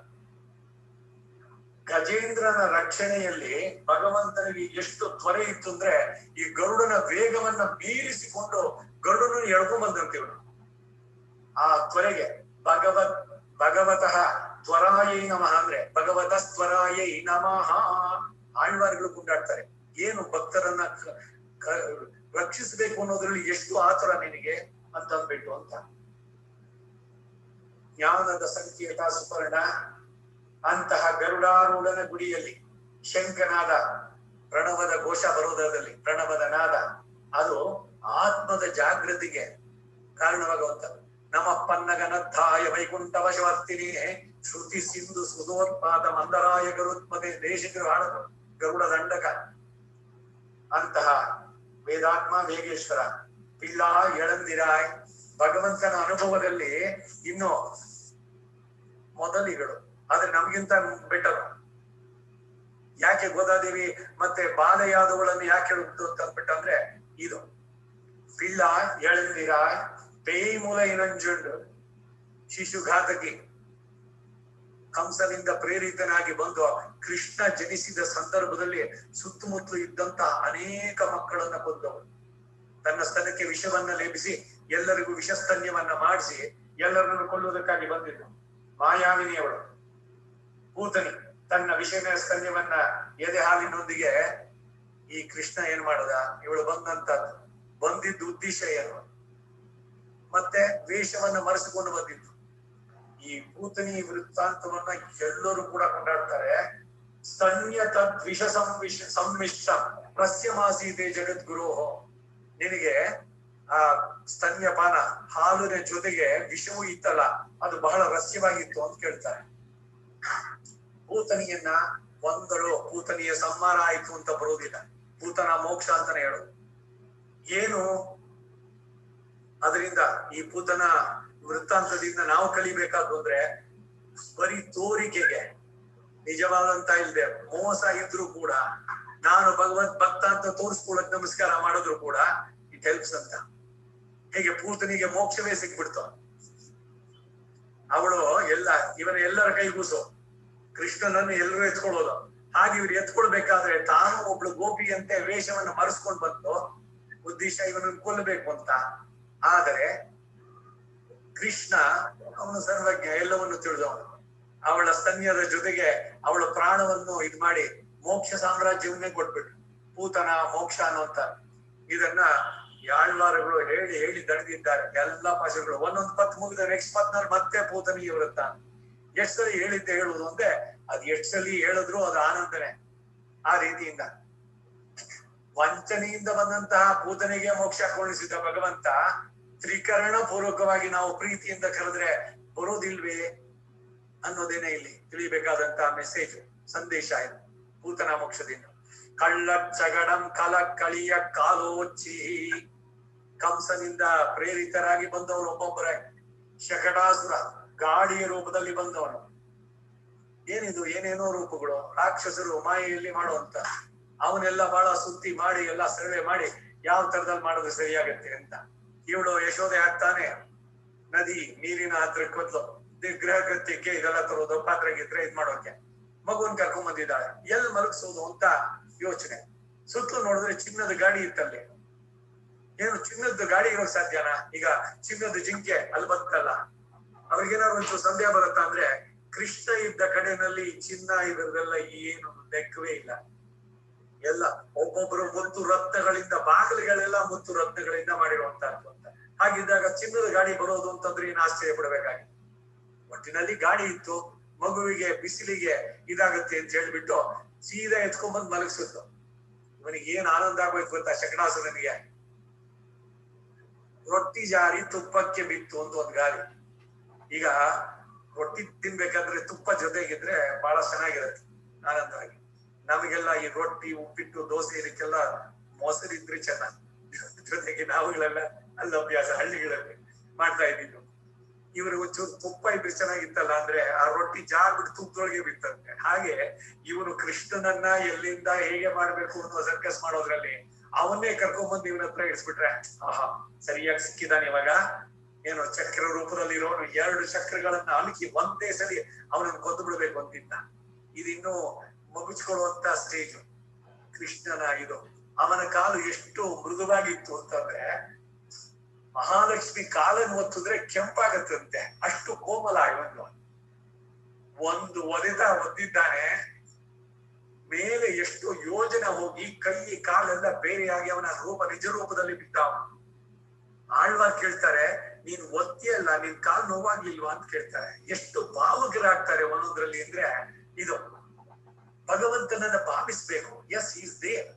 ಗಜೇಂದ್ರನ ರಕ್ಷಣೆಯಲ್ಲಿ ಭಗವಂತನಿಗೆ ಎಷ್ಟು ತ್ವರೆ ಇತ್ತು ಅಂದ್ರೆ ಈ ಗರುಡನ ವೇಗವನ್ನ ಮೀರಿಸಿಕೊಂಡು ಗರುಡನ ಎಳ್ಕೊಂಡ್ ಬಂದಂತೀವನು. ಆ ತ್ವರೆಗೆ ಭಗವತಃ ತ್ವರಾಯೈ ನಮಃ ಅಂದ್ರೆ ಭಗವತ ತ್ವರಾಯೈ ನಮಃ. ಆಳ್ವಾರ್ಗಳು ಕೊಂಡಾಡ್ತಾರೆ, ಏನು ಭಕ್ತರನ್ನ ರಕ್ಷಿಸಬೇಕು ಅನ್ನೋದ್ರಲ್ಲಿ ಎಷ್ಟು ಆತುರ ನಿನಗೆ ಅಂತ ಅಂದ್ಬಿಟ್ಟು ಅಂತ. ಜ್ಞಾನದ ಸಂಕೇತ ಸುಪರ್ಣ ಅಂತಹ ಗರುಡಾರೂಢನ ಗುಡಿಯಲ್ಲಿ ಶಂಖನಾದ ಪ್ರಣವದ ಘೋಷ ಬರೋದರಲ್ಲಿ ಪ್ರಣವದ ನಾದ ಅದು ಆತ್ಮದ ಜಾಗೃತಿಗೆ ಕಾರಣವಾಗುವಂತ. ನಮ ಪನ್ನಗನದ್ದಾಯ ವೈಕುಂಠ ವಶವರ್ತಿನಿ ಶ್ರುತಿ ಸಿಂಧು ಸುಧೋತ್ಪಾದ ಮಂದರಾಯ ಗರುತ್ಮದೆ ದೇಶಿಕ ಗರುಡ ದಂಡಕ ಅಂತಹ ವೇದಾತ್ಮ ವೇಗೇಶ್ವರ ಪಿಳ್ಳ ಎಳಂದಿರಾಯ್ ಭಗವಂತನ ಅನುಭವದಲ್ಲಿ ಇನ್ನು ಮೊದಲಿಗಳು, ಆದ್ರೆ ನಮ್ಗಿಂತ ಬೆಟರ್. ಯಾಕೆ ಗೋದಾದೇವಿ ಮತ್ತೆ ಬಾಲಯಾದವುಗಳನ್ನು ಯಾಕೆ ಹೇಳುವುದು ಅಂತ ಅಂದ್ಬಿಟ್ಟಂದ್ರೆ ಇದು ಪಿಳ್ಳ ಎಳಂದಿರಾಯ್ ಪೇಯಿ ಮೂಲ ಇನಂಜುಂಡು ಶಿಶುಘಾತಕಿ ಕಂಸನಿಂದ ಪ್ರೇರಿತನಾಗಿ ಬಂದು ಕೃಷ್ಣ ಜನಿಸಿದ ಸಂದರ್ಭದಲ್ಲಿ ಸುತ್ತಮುತ್ತಲು ಇದ್ದಂತಹ ಅನೇಕ ಮಕ್ಕಳನ್ನ ಕೊಂದವನು. ತನ್ನ ಸ್ತನಕ್ಕೆ ವಿಷವನ್ನ ಲೇಪಿಸಿ ಎಲ್ಲರಿಗೂ ವಿಷಸ್ತನ್ಯವನ್ನ ಮಾಡಿಸಿ ಎಲ್ಲರನ್ನು ಕೊಲ್ಲುವುದಕ್ಕಾಗಿ ಬಂದಿದ್ದು ಮಾಯಾವಿನಿಯವಳು. ಪೂತನಿ ತನ್ನ ವಿಷಯ ಸ್ತನ್ಯವನ್ನ ಎದೆ ಹಾಲಿನೊಂದಿಗೆ ಈ ಕೃಷ್ಣ ಏನ್ ಮಾಡದ, ಇವಳು ಬಂದಿದ್ದು ಉದ್ದೇಶ ಏನು, ಮತ್ತೆ ವೇಷವನ್ನ ಮರೆಸಿಕೊಂಡು ಬಂದಿದ್ದು. ಈ ಪೂತನಿ ವೃತ್ತಾಂತವನ್ನ ಎಲ್ಲರೂ ಕೂಡ ಕೊಂಡಾಡ್ತಾರೆ. ಸ್ತನ್ಯತ ದ್ವಿಷ ಸಂಮಿಶ್ರ ಪ್ರಸ್ಯಮಾಸೀತೆ ಜಗದ್ಗುರು. ನಿನಗೆ ಆ ಸ್ತನ್ಯಪಾನ ಹಾಲಿನ ಜೊತೆಗೆ ವಿಷವೂ ಇತ್ತಲ್ಲ, ಅದು ಬಹಳ ರಸ್ಯವಾಗಿತ್ತು ಅಂತ ಕೇಳ್ತಾರೆ. ಪೂತನಿಯನ್ನ ಒಂದಳು, ಪೂತನಿಯ ಸಂಹಾರ ಆಯ್ತು ಅಂತ ಬರೋದಿಲ್ಲ, ಪೂತನ ಮೋಕ್ಷ ಅಂತಾನೆ ಹೇಳೋದು. ಏನು ಅದರಿಂದ ಈ ಪೂತನ ವೃತ್ತಾಂತದಿಂದ ನಾವು ಕಲಿಬೇಕಾದ್ರು ಅಂದ್ರೆ ಬರೀ ತೋರಿಕೆಗೆ ನಿಜವಾದಂತ ಇಲ್ದೆ ಮೋಸ ಇದ್ರು ಕೂಡ ನಾನು ಭಗವಂತ ಭಕ್ತ ಅಂತ ತೋರಿಸ್ಕೊಳ್ಳಕ್ ನಮಸ್ಕಾರ ಮಾಡಿದ್ರು ಕೂಡ ಇಟ್ ಹೆಲ್ಪ್ಸ್ ಅಂತ. ಹೇಗೆ ಪೂತನಿಗೆ ಮೋಕ್ಷವೇ ಸಿಕ್ಬಿಡ್ತು, ಅವಳು ಇವನ ಎಲ್ಲರ ಕೈಗೂಸು, ಕೃಷ್ಣನನ್ನು ಎಲ್ಲರೂ ಎತ್ಕೊಳ್ಳೋದು. ಹಾಗೆ ಇವ್ರು ಎತ್ಕೊಳ್ಬೇಕಾದ್ರೆ ತಾನು ಒಬ್ಳು ಗೋಪಿಯಂತೆ ವೇಷವನ್ನ ಮರೆಸ್ಕೊಂಡ್ ಬಂತು, ಉದ್ದೇಶ ಇವನನ್ನು ಕೊಲ್ಲಬೇಕು ಅಂತ. ಆದರೆ ಕೃಷ್ಣ ಅವನು ಸರ್ವಜ್ಞ, ಎಲ್ಲವನ್ನು ತಿಳಿದವನು. ಅವಳ ಸ್ತನ್ಯದ ಜೊತೆಗೆ ಅವಳ ಪ್ರಾಣವನ್ನು ಇದ್ ಮಾಡಿ ಮೋಕ್ಷ ಸಾಮ್ರಾಜ್ಯವನ್ನೇ ಕೊಟ್ಬಿಟ್ಟು ಪೂತನ ಮೋಕ್ಷ ಅನ್ನುವಂತ ಇದನ್ನ ಆಳ್ವಾರಗಳು ಹೇಳಿ ಹೇಳಿ ದಣಿದಿದ್ದಾರೆ. ಎಲ್ಲಾ ಭಾಷೆಗಳು ಒಂದೊಂದು ಪತ್ ಮುಗಿದ ನೆಕ್ಸ್ಟ್ ಪತ್ನಲ್ಲಿ ಮತ್ತೆ ಪೂತನಿಗೆ ವೃತ್ತ. ಎಷ್ಟ್ ಸಲಿ ಹೇಳಿದ್ದೆ ಹೇಳುವುದು ಅಂದ್ರೆ ಅದ್ ಎಷ್ಟ್ ಸಲಿ ಹೇಳಿದ್ರು ಅದು ಆನಂದನೆ. ಆ ರೀತಿಯಿಂದ ವಂಚನೆಯಿಂದ ಬಂದಂತಹ ಪೂತನಿಗೆ ಮೋಕ್ಷ ಕೊಡಿಸಿದ ಭಗವಂತ ತ್ರಿಕರಣ ಪೂರ್ವಕವಾಗಿ ನಾವು ಪ್ರೀತಿಯಿಂದ ಕರೆದ್ರೆ ಬರೋದಿಲ್ವೇ ಅನ್ನೋದೇನೆ ಇಲ್ಲಿ ತಿಳಿಬೇಕಾದಂತಹ ಮೆಸೇಜ್ ಸಂದೇಶ ಇದು. ಪೂತನ ಮೋಕ್ಷದಿಂದ ಕಳ್ಳ ಚಗಡಂ ಕಲ ಕಳಿಯ ಕಾಲೋಚ್ಚಿ, ಕಂಸನಿಂದ ಪ್ರೇರಿತರಾಗಿ ಬಂದವರು ಒಬ್ಬೊಬ್ಬರೇ. ಶಕಟಾಸುರ ಗಾಡಿಯ ರೂಪದಲ್ಲಿ ಬಂದವನು. ಏನಿದು ಏನೇನೋ ರೂಪಗಳು, ರಾಕ್ಷಸರು ಮಾಯೆಯಲ್ಲಿ ಮಾಡುವಂತ ಅವನೆಲ್ಲ ಬಹಳ ಸುತ್ತಿ ಮಾಡಿ ಎಲ್ಲ ಸರ್ವೆ ಮಾಡಿ ಯಾವ ತರದಲ್ಲಿ ಮಾಡಿದ್ರೆ ಸರಿಯಾಗತ್ತೆ ಅಂತ. ಇವಳು ಯಶೋದೆ ಆಗ್ತಾನೆ ನದಿ ನೀರಿನ ಹತ್ರಕ್ಕೆ ಬಂದ್ಲು, ಗೃಹ ಕೃತ್ಯಕ್ಕೆ ಇದೆಲ್ಲ ತರೋದು, ಪಾತ್ರೆ ಗಿತ್ರೆ ಇದ್ ಮಾಡೋಕೆ ಮಗುವನ್ ಕರ್ಕೊಂಡ್ ಬಂದಿದ್ದಾಳೆ. ಎಲ್ ಮಲಗಿಸೋದು ಅಂತ ಯೋಚನೆ. ಸುತ್ತಲೂ ನೋಡಿದ್ರೆ ಚಿನ್ನದ ಗಾಡಿ ಇತ್ತಲ್ಲಿ. ಏನು ಚಿನ್ನದ ಗಾಡಿ ಇರೋಕ್ ಸಾಧ್ಯನಾ? ಈಗ ಚಿನ್ನದ ಜಿಂಕೆ ಅಲ್ಲಿ ಬಂತಲ್ಲ, ಅವ್ರಿಗೇನಾದ್ರು ಒಂಚೂರು ಸಂದೇಹ ಬರುತ್ತಾ ಅಂದ್ರೆ ಕೃಷ್ಣ ಇದ್ದ ಕಡೆನಲ್ಲಿ ಚಿನ್ನ ಇದರದೆಲ್ಲ ಏನು ಲೆಕ್ಕವೇ ಇಲ್ಲ. ಎಲ್ಲ ಒಬ್ಬೊಬ್ರು ಮುತ್ತು ರತ್ನಗಳಿಂದ, ಬಾಗಿಲುಗಳೆಲ್ಲ ಮುತ್ತು ರತ್ನಗಳಿಂದ ಮಾಡಿರುವಂತಹದ್ದು ಅಂತ. ಹಾಗಿದ್ದಾಗ ಚಿನ್ನದ ಗಾಡಿ ಬರೋದು ಅಂತಂದ್ರೆ ಏನು ಆಶ್ಚರ್ಯ ಪಡ್ಬೇಕಾಗಿ. ಒಟ್ಟಿನಲ್ಲಿ ಗಾಡಿ ಇತ್ತು, ಮಗುವಿಗೆ ಬಿಸಿಲಿಗೆ ಇದಾಗತ್ತೆ ಅಂತ ಹೇಳ್ಬಿಟ್ಟು ಸೀದಾ ಎತ್ಕೊಂಡ್ಬಂದ್ ಮಲಗಿಸಿದ್ದು. ಇವನಿಗೆ ಏನ್ ಆನಂದ ಆಗೋಯ್ತು ಗೊತ್ತಾ ಶಕಟಾಸುರನಿಗೆ. ರೊಟ್ಟಿ ಜಾರಿ ತುಪ್ಪಕ್ಕೆ ಬಿತ್ತು ಅಂತ ಒಂದ್ ಗಾಳಿ. ಈಗ ರೊಟ್ಟಿ ತಿನ್ಬೇಕಾದ್ರೆ ತುಪ್ಪ ಜೊತೆಗಿದ್ರೆ ಬಹಳ ಚೆನ್ನಾಗಿರುತ್ತೆ ಆನಂದವಾಗಿ. ನಮಗೆಲ್ಲ ಈ ರೊಟ್ಟಿ ಉಪ್ಪಿಟ್ಟು ದೋಸೆ ಇದಕ್ಕೆಲ್ಲ ಮೊಸರಿದ್ರೆ ಚೆನ್ನಾಗಿ, ಜೊತೆಗೆ ನಾವುಗಳೆಲ್ಲ ಅಲ್ಲಿ ಅಭ್ಯಾಸ ಹಳ್ಳಿಗಳಲ್ಲಿ ಮಾಡ್ತಾ ಇದ್ದಿದ್ದು. ಇವರು ಒಂಚೂರು ತುಪ್ಪ ಇದ್ರೆ ಚೆನ್ನಾಗಿತ್ತಲ್ಲ ಅಂದ್ರೆ ಆ ರೊಟ್ಟಿ ಜಾರ್ ಬಿಟ್ಟು ತುಪ್ಪದೊಳಗೆ ಬಿತ್ತಂತೆ. ಹಾಗೆ ಇವನು ಕೃಷ್ಣನನ್ನ ಎಲ್ಲಿಂದ ಹೇಗೆ ಮಾಡ್ಬೇಕು ಅನ್ನೋ ಸರ್ಕಸ್ ಮಾಡೋದ್ರಲ್ಲಿ ಅವನ್ನೇ ಕರ್ಕೊಂಡ್ಬಂದು ಇವನ ಹತ್ರ ಇಡಿಸ್ಬಿಟ್ರೆ ಆಹಾ ಸರಿಯಾಗಿ ಸಿಕ್ಕಿದಾನೆ. ಇವಾಗ ಏನು ಚಕ್ರ ರೂಪದಲ್ಲಿ ಇರೋನು 2 ಚಕ್ರಗಳನ್ನ ಅಲುಕಿ ಒಂದೇ ಸರಿ ಅವನನ್ನು ಕೊಂದು ಬಿಡ್ಬೇಕು ಅಂತಿದ್ದ. ಇದಿನ್ನು ಮುಗಿಸ್ಕೊಳ್ಳುವಂತ ಸ್ಟೇಜ್ ಕೃಷ್ಣನ ಇದು. ಅವನ ಕಾಲು ಎಷ್ಟು ಮೃದುವಾಗಿತ್ತು ಅಂತಂದ್ರೆ ಮಹಾಲಕ್ಷ್ಮಿ ಕಾಲನ್ನು ಒತ್ತಿದ್ರೆ ಕೆಂಪಾಗತ್ತಂತೆ, ಅಷ್ಟು ಕೋಮಲ ಇವನು. ಒಂದು ಒದ್ದಿದ್ದಾನೆ, ಮೇಲೆ ಎಷ್ಟು ಯೋಜನೆ ಹೋಗಿ ಕೈ ಕಾಲೆಲ್ಲ ಬೇರೆಯಾಗಿ ಅವನ ನಿಜ ರೂಪದಲ್ಲಿ ಬಿದ್ದ. ಆಳ್ವಾರ್ ಕೇಳ್ತಾರೆ, ನೀನ್ ಒತ್ತಿಯಲ್ಲ, ನಿನ್ ಕಾಲ್ ನೋವಾಗಿಲ್ವಾ ಅಂತ ಕೇಳ್ತಾರೆ. ಎಷ್ಟು ಭಾವುಕರಾಗ್ತಾರೆ ಒಂದೊಂದ್ರಲ್ಲಿ ಅಂದ್ರೆ, ಇದು ಭಗವಂತನನ್ನ ಭಾವಿಸ್ಬೇಕು. ಎಸ್, ಈಸ್ ದೇರ್,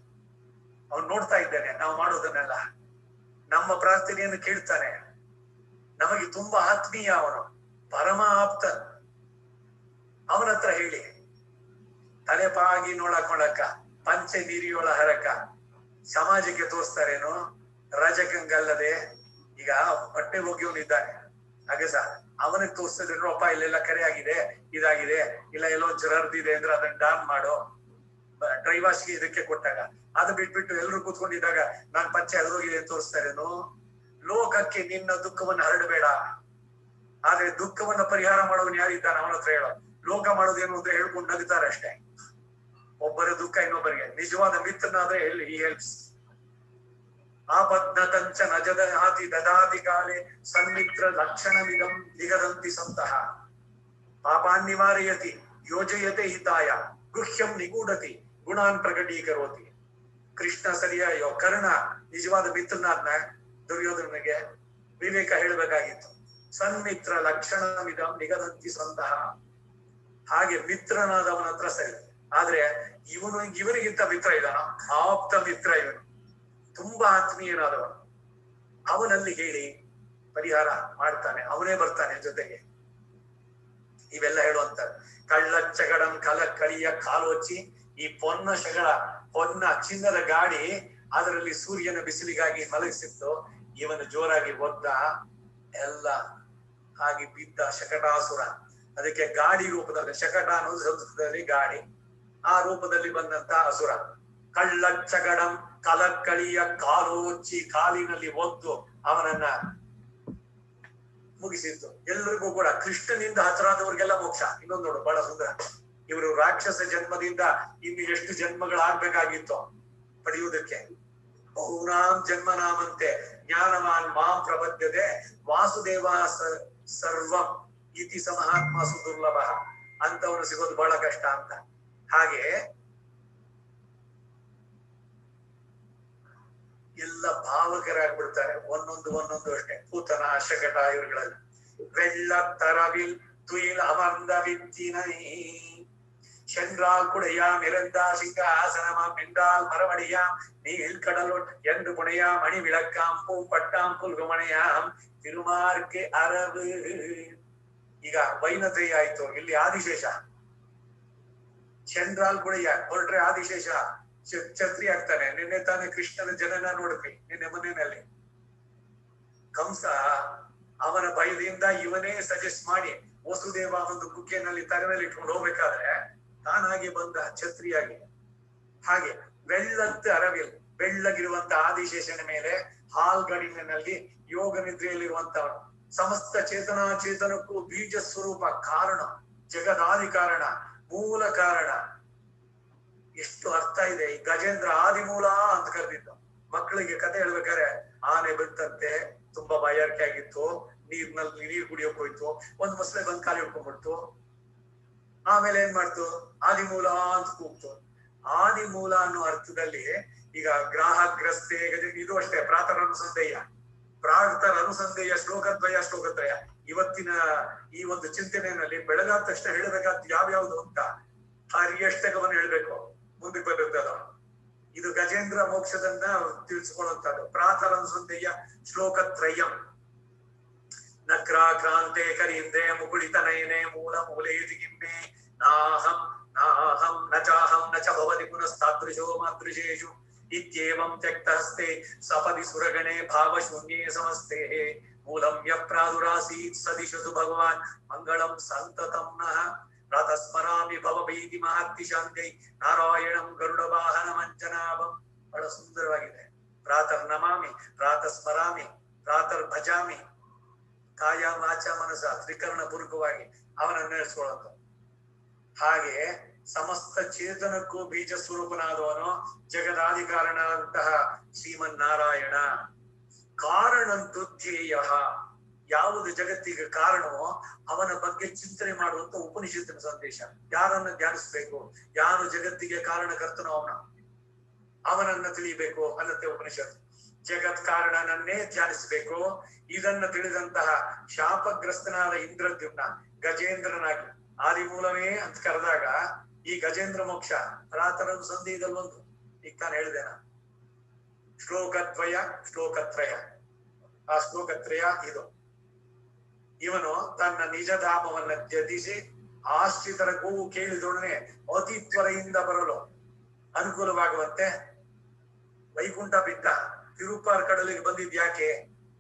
ಅವನು ನೋಡ್ತಾ ಇದ್ದಾನೆ ನಾವು ಮಾಡೋದನ್ನೆಲ್ಲ, ನಮ್ಮ ಪ್ರಾರ್ಥನೆಯನ್ನು ಕೇಳ್ತಾನೆ. ನಮಗೆ ತುಂಬಾ ಆತ್ಮೀಯ ಅವನು, ಪರಮ ಆಪ್ತ. ಅವನ ಹತ್ರ ಹೇಳಿ, ತಲೆಪಾಗಿ ನೋಡಕೊಳಕ ಪಂಚೆ ನೀರಿಯೊಳ ಹರಕ, ಸಮಾಜಕ್ಕೆ ತೋರಿಸ್ತಾರೇನು ರಜಕಂಗಲ್ಲದೆ. ಈಗ ಬಟ್ಟೆ ಹೋಗಿಯವನಿದ್ದಾನೆ ಹಾಗೆ ಅವನಿಗೆ ತೋರಿಸಿದ್ರು, ಅಪ್ಪ ಇಲ್ಲೆಲ್ಲ ಕರೆ ಆಗಿದೆ, ಇದಾಗಿದೆ, ಇಲ್ಲ ಎಲ್ಲೋ ಹರಿದಿದೆ ಅಂದ್ರೆ ಅದನ್ನ ಡಾನ್ ಮಾಡೋ, ಡ್ರೈ ವಾಶ್ಗೆ ಇದಕ್ಕೆ ಕೊಟ್ಟಾಗ ಅದು ಬಿಟ್ಬಿಟ್ಟು ಎಲ್ರು ಕೂತ್ಕೊಂಡಿದ್ದಾಗ ನಾನ್ ಪಂಚೆ ಹರಿದೋಗಿದೆ ಅಂತ ತೋರಿಸ್ತಾರೇನು? ಲೋಕಕ್ಕೆ ನಿನ್ನ ದುಃಖವನ್ನ ಹರಡಬೇಡ, ಆದ್ರೆ ದುಃಖವನ್ನ ಪರಿಹಾರ ಮಾಡೋನು ಯಾರಿದ್ದಾನೆ ಅವನ ಹತ್ರ ಹೇಳೋ. ಲೋಕ ಮಾಡೋದೇನು ಅಂದ್ರೆ ಹೇಳ್ಕೊಂಡು ನಗುತ್ತಾರೆ ಅಷ್ಟೇ. ಒಬ್ಬರ ದುಃಖ ಇನ್ನೊಬ್ಬರಿಗೆ, ನಿಜವಾದ ಮಿತ್ರನಾದ್ರೆ ಈ ಹೆಲ್ಪ್ಸ್. ಆಪದ್ನತಂಚ ನಜದ ಹಾತಿ ದದಾತಿ ಕಾಲೆ ಸನ್ಮಿತ್ರ ಲಕ್ಷಣವಿದಂ ನಿಗದಂತಿ ಸಂತಹ ಪಾಪಾನ್ನಿವಾರಯತಿ ಯೋಜಯತೆ ಹಿತಾಯ ಗುಹ್ಯಂ ನಿಗೂಢತಿ ಗುಣಾನ್ ಪ್ರಕಟೀಕರೋತಿ. ಕೃಷ್ಣ ಸರಿಯಾಯೋ ಕರ್ಣ ನಿಜವಾದ ಮಿತ್ರನಾದ್ನ ದುರ್ಯೋಧನಿಗೆ ವಿವೇಕ ಹೇಳ್ಬೇಕಾಗಿತ್ತು. ಸನ್ಮಿತ್ರ ಲಕ್ಷಣವಿದಂ ನಿಗದಂತಿ ಸಂತಹ, ಹಾಗೆ ಮಿತ್ರನಾದವನ ಹತ್ರ ಸರಿ. ಆದ್ರೆ ಇವನಿಗಿಂತ ಮಿತ್ರ ಇದ್ದಾನ, ಆಪ್ತ ಮಿತ್ರ ಇವನು, ತುಂಬಾ ಆತ್ಮೀಯನಾದವನು. ಅವನಲ್ಲಿ ಹೇಳಿ ಪರಿಹಾರ ಮಾಡ್ತಾನೆ, ಅವನೇ ಬರ್ತಾನೆ ಜೊತೆಗೆ. ಇವೆಲ್ಲ ಹೇಳುವಂತ ಕಳ್ಳಚ್ಚಗಡಂ ಕಲ ಕಳಿಯ ಕಾಲೋಚಿ, ಈ ಪೊನ್ನ ಚಿನ್ನದ ಗಾಡಿ, ಅದರಲ್ಲಿ ಸೂರ್ಯನ ಬಿಸಿಲಿಗಾಗಿ ಮಲಗಿಸಿತ್ತು. ಇವನು ಜೋರಾಗಿ ಒದ್ದ, ಎಲ್ಲ ಹಾಗೆ ಬಿದ್ದ ಶಕಟಾಸುರ. ಅದಕ್ಕೆ ಗಾಡಿ ರೂಪದಲ್ಲಿ, ಶಕಟ ಅನ್ನೋದು ಸಂಸ್ಕೃತದಲ್ಲಿ ಗಾಡಿ, ಆ ರೂಪದಲ್ಲಿ ಬಂದಂತ ಅಸುರ. ಕಳ್ಳಚ್ಚಗಡಂ ಕಲಕ್ಕಳಿಯ ಕಾಲೋಚಿ, ಕಾಲಿನಲ್ಲಿ ಒದ್ದು ಅವನನ್ನ ಮುಗಿಸಿತ್ತು. ಎಲ್ರಿಗೂ ಕೂಡ ಕೃಷ್ಣನಿಂದ ಹತರಾದವ್ರಿಗೆಲ್ಲ ಮೋಕ್ಷ. ಇನ್ನೊಂದು ನೋಡು, ಬಹಳ ಸುಂದರ. ಇವರು ರಾಕ್ಷಸ ಜನ್ಮದಿಂದ ಇನ್ನು ಎಷ್ಟು ಜನ್ಮಗಳಾಗ್ಬೇಕಾಗಿತ್ತು ಪಡೆಯುವುದಕ್ಕೆ. ಬಹುನಾಂ ಜನ್ಮನಾಮಂತೆ ಜ್ಞಾನವಾನ್ ಮಾಂ ಪ್ರಬದ್ಧತೆ ವಾಸುದೇವ ಸರ್ವಂ ಇತಿ ಸಮಹಾತ್ಮ ಸುದುರ್ಲಭ. ಅಂತವನು ಸಿಗೋದು ಬಹಳ ಕಷ್ಟ ಅಂತ. ಹಾಗೆ ಎಲ್ಲ ಭಾವಕರಾಗ್ಬಿಡ್ತಾರೆ ಒಂದೊಂದು ಅಷ್ಟೇ. ಪೂತನ ಶಕಟ ಇವರುಗಳಲ್ಲಿ வெள்ள தரவில் துயில் அமர்ந்த வித்தினை சென்றால் குடையாம் இருந்தா சிங்காசனமாம் என்றால் மரமடியாம் நீல் கடலோட் என்று புனையாம் மணி விளக்காம் பூப்பட்டாம் புல்குமணையாம் ತಿರುಮಾರ್ಕೆ ಅರವು. ಈಗ ವೈನತೆಯ ಆಯ್ತು, ಇಲ್ಲಿ ಆದಿಶೇಷ. ಚಂದ್ರಾಲ್ ಗುಳೆಯ ಹೊರಟ್ರೆ ಆದಿಶೇಷ ಛತ್ರಿ ಆಗ್ತಾನೆ. ನಿನ್ನೆ ತಾನೇ ಕೃಷ್ಣನ ಜನನ ನೋಡಿದ್ವಿ, ನಿನ್ನೆ ಮನೆಯಲ್ಲಿ. ಕಂಸ ಅವನ ಭಯದಿಂದ ಇವನೇ ಸಜೆಸ್ಟ್ ಮಾಡಿ ವಸುದೇವ ಒಂದು ಕುಕ್ಕೆನಲ್ಲಿ ತಲೆ ಮೇಲೆ ಇಟ್ಕೊಂಡು ಹೋಗ್ಬೇಕಾದ್ರೆ ತಾನಾಗಿ ಬಂದ ಛತ್ರಿಯಾಗಿ. ಹಾಗೆ ಬೆಳ್ಳತ್ತು ಅರವಿಲ್, ಬೆಳ್ಳಗಿರುವಂತ ಆದಿಶೇಷನ ಮೇಲೆ ಹಾಲ್ಗಡಿನಲ್ಲಿ ಯೋಗ ನಿದ್ರೆಯಲ್ಲಿರುವಂತವನು. ಸಮಸ್ತ ಚೇತನಾಚೇತನಕ್ಕೂ ಬೀಜ ಸ್ವರೂಪ, ಕಾರಣ, ಜಗದಾದಿ ಕಾರಣ, ಮೂಲ ಕಾರಣ. ಎಷ್ಟು ಅರ್ಥ ಇದೆ. ಈ ಗಜೇಂದ್ರ ಆದಿಮೂಲ ಅಂತ ಕರೆದಿದ್ದು. ಮಕ್ಕಳಿಗೆ ಕತೆ ಹೇಳ್ಬೇಕಾದ್ರೆ, ಆನೆ ಬಂತಂತೆ, ತುಂಬಾ ಬಾಯಾರಿಕೆ ಆಗಿತ್ತು, ನೀರ್ ಕುಡಿಯೋಕ್ ಹೋಯ್ತು, ಒಂದ್ ಮೊಸಳೆ ಬಂದ್ ಕಾಲಿ ಹಿಡ್ಕೊಂಡ್ಬಿಡ್ತು. ಆಮೇಲೆ ಏನ್ ಮಾಡ್ತು, ಆದಿಮೂಲ ಅಂತ ಕೂಗ್ತು. ಆದಿಮೂಲ ಅನ್ನೋ ಅರ್ಥದಲ್ಲಿ ಈಗ ಗ್ರಾಹಗ್ರಸ್ತೆ, ಇದು ಅಷ್ಟೇ. ಪ್ರಾತಃ ಅನುಸಂಧೇಯ ಶ್ಲೋಕದ್ವಯ ಇವತ್ತಿನ ಈ ಒಂದು ಚಿಂತನೆಯಲ್ಲಿ ಬೆಳಗಾದ ತಕ್ಷಣ ಹೇಳ್ಬೇಕಾದ ಯಾವ್ಯಾವ್ದು ಅಂತ ಹರಿಯಷ್ಟಕವನ್ನು ಹೇಳ್ಬೇಕು, ಮುಂದಕ್ಕೆ ಬರುತ್ತೆ ಅದು. ಇದು ಗಜೇಂದ್ರ ಮೋಕ್ಷದನ್ನ ತಿಳಿಸ್ಕೊಳ್ಳುವಂತದ್ದು. ಪ್ರಾತಃ ಅನುಸಂಧೇಯ ಶ್ಲೋಕತ್ರಯಂ ನಕ್ರಾಕ್ರಾಂತೆ ಕರೀಂದ್ರೇ ಮುಕುಳಿತ ನಯನೆ ಮೂಲ ಮೂಲೇತಿ ಕಿಂಬೆ ನಾಹಂ ನಾಹಂ ನಚಾಹಂ ನಚ ಭವತಿ ಪುನಸ್ತಾದೃಶೋ ಮಾದೃಶೇಷು ಇತ್ಯೇವಂ ತ್ಯಕ್ತಹಸ್ತೆ ಸಪದಿ ಸುರಗಣೆ ಭಾವಶೂನ್ಯೇ ಸಮಸ್ತೆ ಮೂಲಂ ಯಪ್ರಾದುರಾಸೀತ್ ಸದಿಶತು ಭಗವಾನ್ ಮಂಗಳಂ ಸಂತತಂ ನಃ ಪ್ರಾತಃ ಸ್ಮರಾಮಿ ಭವಭೀತಿ ಮಹತ್ತಿ ಶಾಂತೈ ನಾರಾಯಣಂ ಗರುಡ ವಾಹನ ಮಂಚನಾಭಂ. ಬಹಳ ಸುಂದರವಾಗಿದೆ. ಪ್ರಾತರ್ ನಮಾಮಿ, ಪ್ರಾತಃ ಸ್ಮರಾಮಿ, ಪ್ರಾತರ್ ಭಜಾಮಿ, ಕಾಯ ವಾಚ ಮನಸ ತ್ರಿಕರಣ ಪೂರ್ವಕವಾಗಿ ಅವನನ್ನು ನೆನೆಸ್ಕೊಳ್ಳೋದು. ಹಾಗೆ ಸಮಸ್ತ ಚೇತನಕ್ಕೂ ಬೀಜ ಸ್ವರೂಪನಾದವನು ಜಗದಾದಿ ಕಾರಣ ಅಂತಹ ಶ್ರೀಮನ್ನಾರಾಯಣ. ಕಾರಣಂತು ಧ್ಯೇಯ, ಯಾವುದು ಜಗತ್ತಿಗೆ ಕಾರಣವೋ ಅವನ ಬಗ್ಗೆ ಚಿಂತನೆ ಮಾಡುವಂತ ಉಪನಿಷತ್ತಿನ ಸಂದೇಶ. ಯಾರನ್ನ ಧ್ಯಾನಿಸ್ಬೇಕು, ಯಾರು ಜಗತ್ತಿಗೆ ಕಾರಣಕರ್ತನೋ ಅವನನ್ನ ತಿಳಿಬೇಕು ಅನ್ನತ್ತೆ ಉಪನಿಷತ್ತು. ಜಗತ್ ಕಾರಣನನ್ನೇ ಧ್ಯಾನಿಸ್ಬೇಕು. ಇದನ್ನ ತಿಳಿದಂತಹ ಶಾಪಗ್ರಸ್ತನಾದ ಇಂದ್ರದ್ಯುಮ್ನ ಗಜೇಂದ್ರನಾಗಿ ಆದಿಮೂಲವೇ ಅಂತ ಕರೆದಾಗ ಈ ಗಜೇಂದ್ರ ಮೋಕ್ಷ ರಾತನ ಸಂಧಿದಲ್ಲೊಂದು ಈಗ ತಾನು ಹೇಳಿದೆನ ಶ್ಲೋಕತ್ರಯ ಆ ಶ್ಲೋಕತ್ರಯ ಇದು. ಇವನು ತನ್ನ ನಿಜಧಾಮವನ್ನ ತ್ಯಜಿಸಿ ಆಶ್ರಿತರ ಗೋವು ಕೇಳಿದೊಡನೆ ಅತಿ ತ್ವರೆಯಿಂದ ಬರಲು ಅನುಕೂಲವಾಗುವಂತೆ ವೈಕುಂಠ ಬಿದ್ದ ತಿರುಪಾರ್ ಕಡಲಿಗೆ ಬಂದಿದ್ಯಾಕೆ?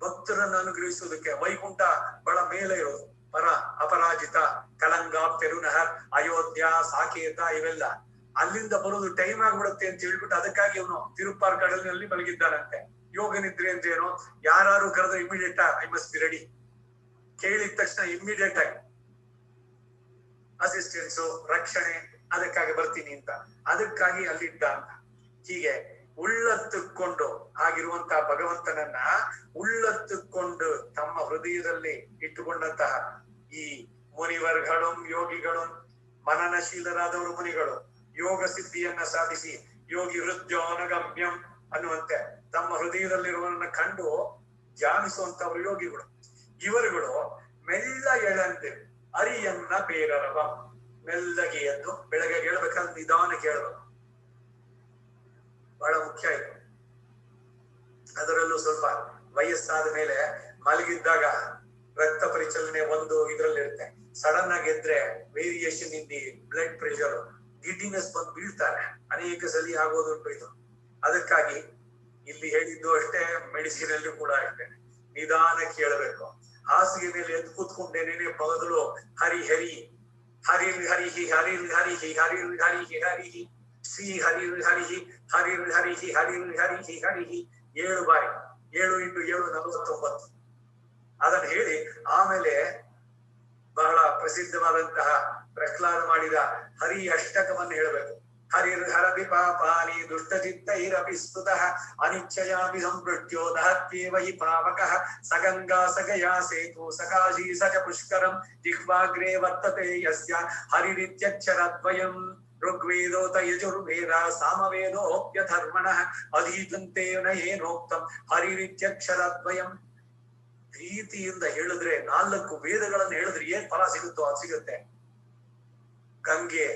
ಭಕ್ತರನ್ನು ಅನುಗ್ರಹಿಸುವುದಕ್ಕೆ. ವೈಕುಂಠ ಬಹಳ ಮೇಲೆ ಇರೋದು, ಪರ ಅಪರಾಜಿತ, ಕಲಂಗ, ಪೆರುನಹರ್, ಅಯೋಧ್ಯ, ಸಾಕೇತ ಇವೆಲ್ಲ. ಅಲ್ಲಿಂದ ಬರೋದು ಟೈಮ್ ಆಗ್ಬಿಡುತ್ತೆ ಅಂತ ಹೇಳ್ಬಿಟ್ಟು ಅದಕ್ಕಾಗಿ ಅವನು ತಿರುಪಾರ್ ಕಡಲಿನಲ್ಲಿ ಮಲಗಿದ್ದಾನಂತೆ. ಯೋಗ ನಿದ್ರೆ ಅಂತ ಏನೋ, ಯಾರು ಕರೆದ್ರೆ immediate I must be ready, ಕೇಳಿದ ತಕ್ಷಣ ಇಮಿಡಿಯೇಟ್ ಆಗಿ ಅಸಿಸ್ಟೆನ್ಸು, ರಕ್ಷಣೆ, ಅದಕ್ಕಾಗಿ ಬರ್ತೀನಿ ಅಂತ, ಅದಕ್ಕಾಗಿ ಅಲ್ಲಿದ್ದ ಅಂತ. ಹೀಗೆ ಉಳ್ಳತ್ತುಕೊಂಡು ಆಗಿರುವಂತಹ ಭಗವಂತನನ್ನ ಉಳ್ಳತ್ತುಕೊಂಡು ತಮ್ಮ ಹೃದಯದಲ್ಲಿ ಇಟ್ಟುಕೊಂಡಂತಹ ಈ ಮುನಿವರ್ಗಳು, ಯೋಗಿಗಳು, ಮನನಶೀಲರಾದವರು ಮುನಿಗಳು, ಯೋಗ ಸಿದ್ಧಿಯನ್ನ ಸಾಧಿಸಿ ಯೋಗಿ ಹೃದಯೋನಗಮ್ಯಂ ಅನ್ನುವಂತೆ ತಮ್ಮ ಹೃದಯದಲ್ಲಿರುವವನ್ನ ಕಂಡು ಧ್ಯಾನಿಸುವಂತವರು ಯೋಗಿಗಳು. ಇವರುಗಳು ಮೆಲ್ಲ ಎಳಂತೆ ಅರಿಯನ್ನ ಬೇರರವ, ಮೆಲ್ಲಗೆ ಎದ್ದು ಬೆಳಗ್ಗೆ ಹೇಳ್ಬೇಕಂದ್ರೆ ನಿಧಾನ ಕೇಳಬೇಕು, ಬಹಳ ಮುಖ್ಯ ಇದು. ಅದರಲ್ಲೂ ಸ್ವಲ್ಪ ವಯಸ್ಸಾದ ಮೇಲೆ ಮಲಗಿದ್ದಾಗ ರಕ್ತ ಪರಿಚಲನೆ ಒಂದು ಇದ್ರಲ್ಲಿರುತ್ತೆ. ಸಡನ್ ಆಗಿ ಎದ್ರೆ variation in the blood pressure, giddiness ಬಂದು ಬೀಳ್ತಾರೆ. ಅನೇಕ ಸಲ ಆಗೋದುಂಟು ಇದು. ಅದಕ್ಕಾಗಿ ಇಲ್ಲಿ ಹೇಳಿದ್ದು ಅಷ್ಟೇ, ಮೆಡಿಸಿನ್ ಅಲ್ಲೂ ಕೂಡ ಅಷ್ಟೇ, ನಿಧಾನ ಕೇಳಬೇಕು. ಹಾಸಿಗೆ ಮೇಲೆ ಎದ್ದು ಕೂತ್ಕೊಂಡೇನೇನೆ ಮೊದಲು ಹರಿ ಹರಿ ಹರಿ ಹರಿಹಿ ಹರಿ ಹರಿಹಿ ಹರಿ ಹರಿಹಿ ಹರಿಹಿ ಶ್ರೀ ಹರಿ ಹರಿಹಿ ಹರಿ ಹರಿಹಿ ಹರಿ ಹರಿಹಿ ಹರಿಹಿ 7 ಬಾರಿ, 7 × 7 49. ಅದನ್ನು ಹೇಳಿ ಆಮೇಲೆ ಬಹಳ ಪ್ರಸಿದ್ಧವಾದಂತಹ ಪ್ರಹ್ಲಾದ ಮಾಡಿದ ಹರಿ ಅಷ್ಟಕವನ್ನು ಹೇಳಬೇಕು. ಹರಿರ್ ಹರದಿ ಪಾಪಾನಿ ದುಷ್ಟಚಿತ್ತೈರಪಿ ಸ್ತುತಃ ಅನಿಚ್ಛಯಾಪಿ ಸಂವೃತ್ಯೋ ದಹತ್ಯೇವ ಹಿ ಪಾವಕಃ ಸಗಂಗಾ ಸಗಯಾ ಸೇತು ಸಕಾಶಿ ಸಚ ಪುಷ್ಕರಂ ಜಿಹ್ವಾಗ್ರೇ ವರ್ತತೆ ಯಸ್ಯ ಹರಿರಿತ್ಯಕ್ಷರದ್ವಯಂ ಋಗ್ವೇದೋತ ಯಜುರ್ವೇದ ಸಾಮವೇದೋಪ್ಯಧರ್ಮಣಃ ಅಧೀತಂತೆ ಏನೋಕ್ತಂ ಹರಿರಿತ್ಯಕ್ಷರದ್ವಯಂ. ಪ್ರೀತಿಯಿಂದ ಹೇಳಿದ್ರೆ 4 ವೇದಗಳನ್ನು ಹೇಳಿದ್ರೆ ಏನ್ ಫಲ ಸಿಗುತ್ತೋ ಅದು ಸಿಗುತ್ತೆ. ಗಂಗೆ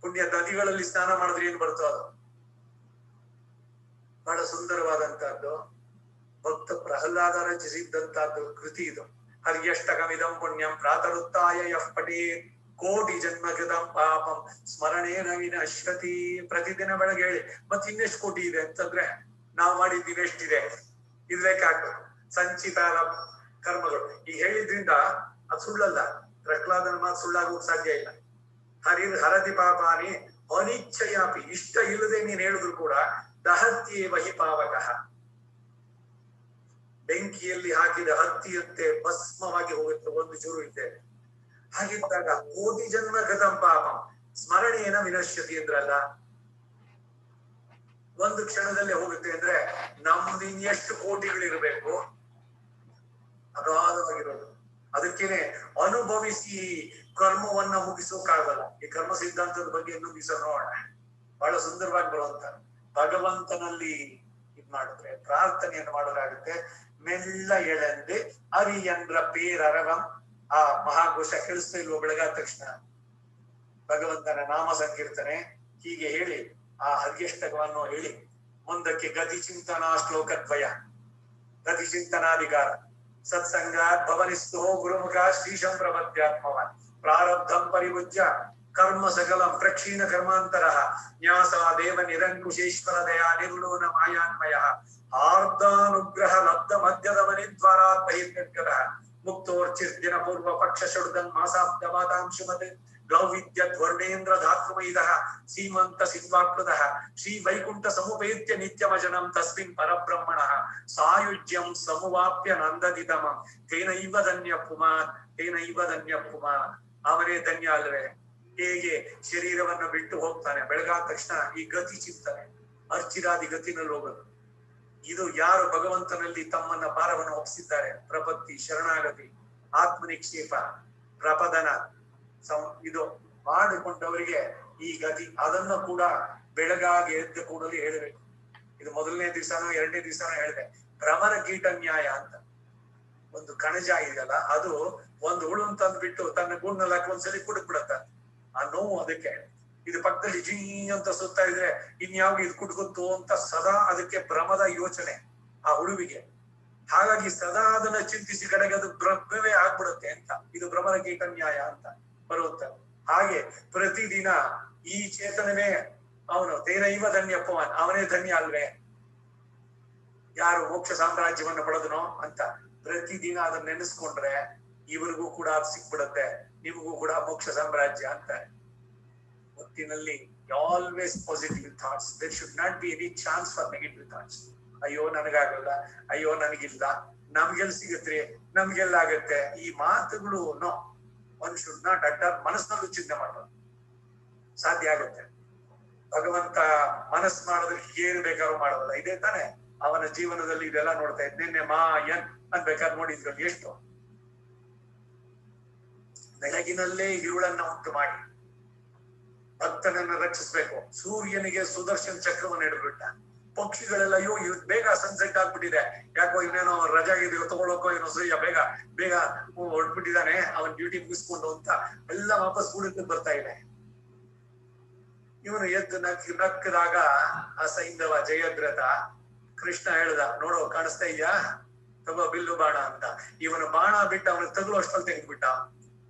ಪುಣ್ಯ ನದಿಗಳಲ್ಲಿ ಸ್ನಾನ ಮಾಡಿದ್ರೆ ಏನ್ ಬರ್ತೋ ಅದು. ಬಹಳ ಸುಂದರವಾದಂತಹದ್ದು, ಭಕ್ತ ಪ್ರಹ್ಲಾದ ರಚಿಸಿದ್ದಂತಹದ್ದು ಕೃತಿ ಇದು. ಹರ್ಯಷ್ಟಕಮಿದಂ ಪುಣ್ಯಂ ಪ್ರಾತರುತ್ತಾಯ ಯಃ ಪಠೇತ್ ಕೋಟಿ ಜನ್ಮಕೃತಂ ಪಾಪಂ ಸ್ಮರಣೇನ ವಿನಶ್ಯತಿ. ಪ್ರತಿದಿನ ಬೆಳಗ್ಗೆ ಹೇಳಿ. ಮತ್ತೆ ಇನ್ನೆಷ್ಟು ಕೋಟಿ ಇದೆ ಅಂತಂದ್ರೆ ನಾವು ಮಾಡಿದ್ದೀವಿ ಎಷ್ಟಿದೆ, ಇದು ಬೇಕಾಗ್ಬೇಕು. ಸಂಚಿತ ಕರ್ಮಗಳು ಈಗ ಹೇಳಿದ್ರಿಂದ ಅದು ಸುಳ್ಳಲ್ಲ. ಪ್ರಹ್ಲಾದನ ಮಾತು ಸುಳ್ಳಾಗೋಕ್ ಸಾಧ್ಯ ಇಲ್ಲ. ಹರಿರ್ ಹರತಿ ಪಾಪಾನಿ ಅನಿಚ್ಛಯಾಪಿ, ಇಷ್ಟ ಇಲ್ಲದೆ ನೀನ್ ಹೇಳಿದ್ರು ಕೂಡ ದಹತ್ಯೇವ ಹಿ ಪಾವಕಃ, ಬೆಂಕಿಯಲ್ಲಿ ಹಾಕಿದ ಹತ್ತಿಯಂತೆ ಭಸ್ಮವಾಗಿ ಹೋಗುತ್ತೆ, ಒಂದು ಚೂರು ಇದ್ದೇವೆ. ಹಾಗಿದ್ದಾಗ ಕೋಟಿ ಜನ್ಮ ಗತಂ ಪಾಪಂ ಸ್ಮರಣೇನ ವಿನಶ್ಯತಿ ಅಂದ್ರಲ್ಲ, ಒಂದು ಕ್ಷಣದಲ್ಲೇ ಹೋಗುತ್ತೆ ಅಂದ್ರೆ ನಮ್ದು ಇನ್ನೆಷ್ಟು ಕೋಟಿಗಳಿರ್ಬೇಕು ಅಗಾಧವಾಗಿರೋದು. ಅದಕ್ಕೇನೆ ಅನುಭವಿಸಿ ಕರ್ಮವನ್ನ ಮುಗಿಸೋಕಾಗಲ್ಲ. ಈ ಕರ್ಮ ಸಿದ್ಧಾಂತದ ಬಗ್ಗೆ ಇನ್ನೊಂದು ದಿವಸ ನೋಡೋಣ. ಬಹಳ ಸುಂದರವಾಗಿ ಬರುವಂತ ಭಗವಂತನಲ್ಲಿ ಇದ್ ಮಾಡಿದ್ರೆ ಪ್ರಾರ್ಥನೆಯನ್ನು ಮಾಡೋದಾಗುತ್ತೆ. ಮೆಲ್ಲ ಎಳೆಂದೆ ಅರಿಯಂದ್ರ ಪೇರರವಂ. ಆ ಮಹಾಘೋಷ ಕೇಳಿಸ್ತಾ ಇಲ್ವೋ ಬೆಳಗಾದ ತಕ್ಷಣ? ಭಗವಂತನ ನಾಮ ಸಂಕೀರ್ತನೆ ಹೀಗೆ ಹೇಳಿ ಆ ಹರ್ಯಷ್ಟಕವನ್ನು ಹೇಳಿ ಮುಂದಕ್ಕೆ ಗತಿ ಚಿಂತನಾ ಶ್ಲೋಕದ್ವಯ, ಗತಿ ಚಿಂತನಾಧಿಕಾರ. ಸತ್ಸಂಗಾತ್ ಭವನಿಸ್ತು ಗುರುಮುಖ ಶ್ರೀಶಂ ಪ್ರಪದ್ಯಾತ್ಮವಾನ್ ಪ್ರಾರಬ್ಧಂ ಪರಿಭುಜ್ಯ ಕರ್ಮ ಸಕಲಂ ಪ್ರಕ್ಷೀಣ ಕರ್ಮಾಂತರ ನ್ಯಾಸ ದೇವ ನಿರಂಕುಶೇಶ್ವರ ದಯಾ ನಿರ್ಲೋನ ಮಾಯಾನ್ಮಯ ಆರ್ಧಾನುಗ್ರಹ ಲಬ್ಧ ಮಧ್ಯದ ಮನಿದ್ವಾರಾತ್ ಬಹಿರ್ಗತ ಮುಕ್ತೋರ್ಚಿರ್ದಿನ ಪೂರ್ವ ಪಕ್ಷ ಷಡ್ದನ್ ಮಾಸಾಬ್ದ ಮಾತಾಂಶುಮತ್ ಗ್ಲೌವಿದ್ಯದ್ ವರ್ಣೇಂದ್ರ ಧಾತೃಮೈದಃ ಸೀಮಂತ ಸಿಂಹಾಕೃತಃ ಶ್ರೀ ವೈಕುಂಠ ಸಮುಪೇತ್ಯ ನಿತ್ಯವಚನಂ ತಸ್ಮಿನ್ ಪರಬ್ರಹ್ಮಣಃ ಸಾಯುಜ್ಯಂ ಸಮುವಾಪ್ಯ ನಂದದಿತಮಂ ತೇನೈವ ಧನ್ಯ ಪುಮಾನ್ ತೇನೈವ ಧನ್ಯ ಪುಮಾನ್. ಅವನೇ ಧನ್ಯ ಅಲ್ವೇ? ಹೇಗೆ ಶರೀರವನ್ನ ಬಿಟ್ಟು ಹೋಗ್ತಾನೆ ಬೆಳಗಾದ ತಕ್ಷಣ ಈ ಗತಿ ಚಿಂತನೆ, ಅರ್ಚಿರಾದಿ ಗತಿನಲ್ಲಿ ಹೋಗೋದು. ಇದು ಯಾರು ಭಗವಂತನಲ್ಲಿ ತಮ್ಮನ್ನ ಭಾರವನ್ನು ಒಪ್ಪಿಸಿದ್ದಾರೆ, ಪ್ರಪತ್ತಿ, ಶರಣಾಗತಿ, ಆತ್ಮನಿಕ್ಷೇಪ, ಪ್ರಪದನ ಇದು ಮಾಡಿಕೊಂಡವರಿಗೆ ಈ ಗತಿ. ಅದನ್ನ ಕೂಡ ಬೆಳಗಾಗಿ ಎದ್ದ ಕೂಡಲೇ ಹೇಳಬೇಕು. ಇದು ಮೊದಲನೇ ದಿವಸನೋ ಎರಡನೇ ದಿವಸನೋ ಹೇಳಿದೆ. ಭ್ರಮರ ಕೀಟ ನ್ಯಾಯ ಅಂತ ಒಂದು ಕಣಜ ಇದೆಯಲ್ಲ, ಅದು ಒಂದು ಹುಳು ತಂದ್ಬಿಟ್ಟು ತನ್ನ ಗೂಡ್ನಲ್ಲಿ ಹಾಕಿ ಒಂದ್ಸಲಿ ಕುಡಿದ್ ಬಿಡತ್ತ. ಆ ನೋವು ಅದಕ್ಕೆ. ಇದು ಪಕ್ಕದಲ್ಲಿ ಜೀ ಅಂತ ಸುತ್ತಾ ಇದ್ರೆ ಇನ್ಯಾವಾಗ ಇದು ಕುಟ್ಕೊತ್ತು ಅಂತ ಸದಾ ಅದಕ್ಕೆ ಭ್ರಮದ ಯೋಚನೆ ಆ ಹುಳುವಿಗೆ. ಹಾಗಾಗಿ ಸದಾ ಅದನ್ನ ಚಿಂತಿಸಿ ಕಡೆಗೆ ಅದು ಭ್ರಮವೇ ಆಗ್ಬಿಡುತ್ತೆ ಅಂತ. ಇದು ಭ್ರಮರ ಕೀಟ ನ್ಯಾಯ ಅಂತ ಬರುತ್ತೆ. ಹಾಗೆ ಪ್ರತಿದಿನ ಈ ಚೇತನವೇ ಅವನು ತೇನೈವ ಧನ್ಯಪ್ಪವನ್, ಅವನೇ ಧನ್ಯ ಅಲ್ವೇ ಯಾರು ಮೋಕ್ಷ ಸಾಮ್ರಾಜ್ಯವನ್ನ ಪಡೆದನೋ ಅಂತ. ಪ್ರತಿದಿನ ಅದನ್ನ ನೆನೆಸ್ಕೊಂಡ್ರೆ ಇವರಿಗೂ ಕೂಡ ಅದು ಸಿಕ್ಬಿಡುತ್ತೆ, ನಿಮಗೂ ಕೂಡ ಮೋಕ್ಷ ಸಾಮ್ರಾಜ್ಯ ಅಂತ. ಒಟ್ಟಿನಲ್ಲಿ always positive thoughts. There should not be any chance for negative thoughts. ಅಯ್ಯೋ ನನಗಾಗಲ್ಲ, ಅಯ್ಯೋ ನನಗಿಲ್ಲ, ನಮ್ಗೆಲ್ ಸಿಗುತ್ತೆ, ನಮ್ಗೆಲ್ಲ ಆಗತ್ತೆ, ಈ ಮಾತುಗಳು no. One should not utter. ಮನಸ್ಸಿನಲ್ಲೂ ಚಿಂತೆ ಮಾಡೋದು ಸಾಧ್ಯ ಆಗುತ್ತೆ. ಭಗವಂತ ಮನಸ್ಸು ಮಾಡೋದಕ್ಕೆ ಏನು ಬೇಕಾದ್ರೂ ಮಾಡೋದಲ್ಲ. ಇದೇ ತಾನೆ ಅವನ ಜೀವನದಲ್ಲಿ ಇದೆಲ್ಲ ನೋಡ್ತಾ ಇದ್ದೆ. ನಿನ್ನೆ ಮಾಯನ್ ಅಂತ ಬೇಕಾದ್ರೆ ನೋಡಿದ್ರಲ್ಲಿ ಎಷ್ಟು ಬೆಳಗಿನಲ್ಲೇ ഇരുಳನ್ನ ಉಂಟು ಮಾಡಿ ಭಕ್ತನನ್ನ ರಕ್ಷಿಸ್ಬೇಕು. ಸೂರ್ಯನಿಗೆ ಸುದರ್ಶನ್ ಚಕ್ರವನ್ನು ಹಿಡಿದ್ಬಿಟ್ಟ. ಪಕ್ಷಿಗಳೆಲ್ಲ ಅಯ್ಯೋ ಇವ್ ಬೇಗ ಸನ್ಸೆಟ್ ಆಗ್ಬಿಟ್ಟಿದೆ, ಯಾಕೋ ಇನ್ನೇನೋ ರಜಾ ಇದೆಯೋ ತಗೊಳಕೋ ಏನೋ ಸೂರ್ಯ ಬೇಗ ಬೇಗ ಹೊರಟ್ಬಿಟ್ಟಿದ್ದಾನೆ ಅವನ್ ಡ್ಯೂಟಿ ಮುಗಿಸ್ಕೊಂಡು ಅಂತ ಎಲ್ಲ ವಾಪಸ್ ಗೂಡಕ್ಕೆ ಬರ್ತಾ ಇದೆ. ಇವನು ಎದ್ದು ನಕ್ಕದಾಗ ಆ ಸೈಂಧವ ಜಯದ್ರಥ ಕೃಷ್ಣ ಹೇಳ್ದ, ನೋಡೋ ಕಾಣಿಸ್ತಾ ಇದ್ಯಾ, ತಗೋ ಬಿಲ್ಲು ಬಾಣ ಅಂತ. ಇವನು ಬಾಣ ಬಿಟ್ಟು ಅವನು ತಗಲು ಅಷ್ಟಲ್ಲಿ ತೆಗೆದ್ಬಿಟ್ಟ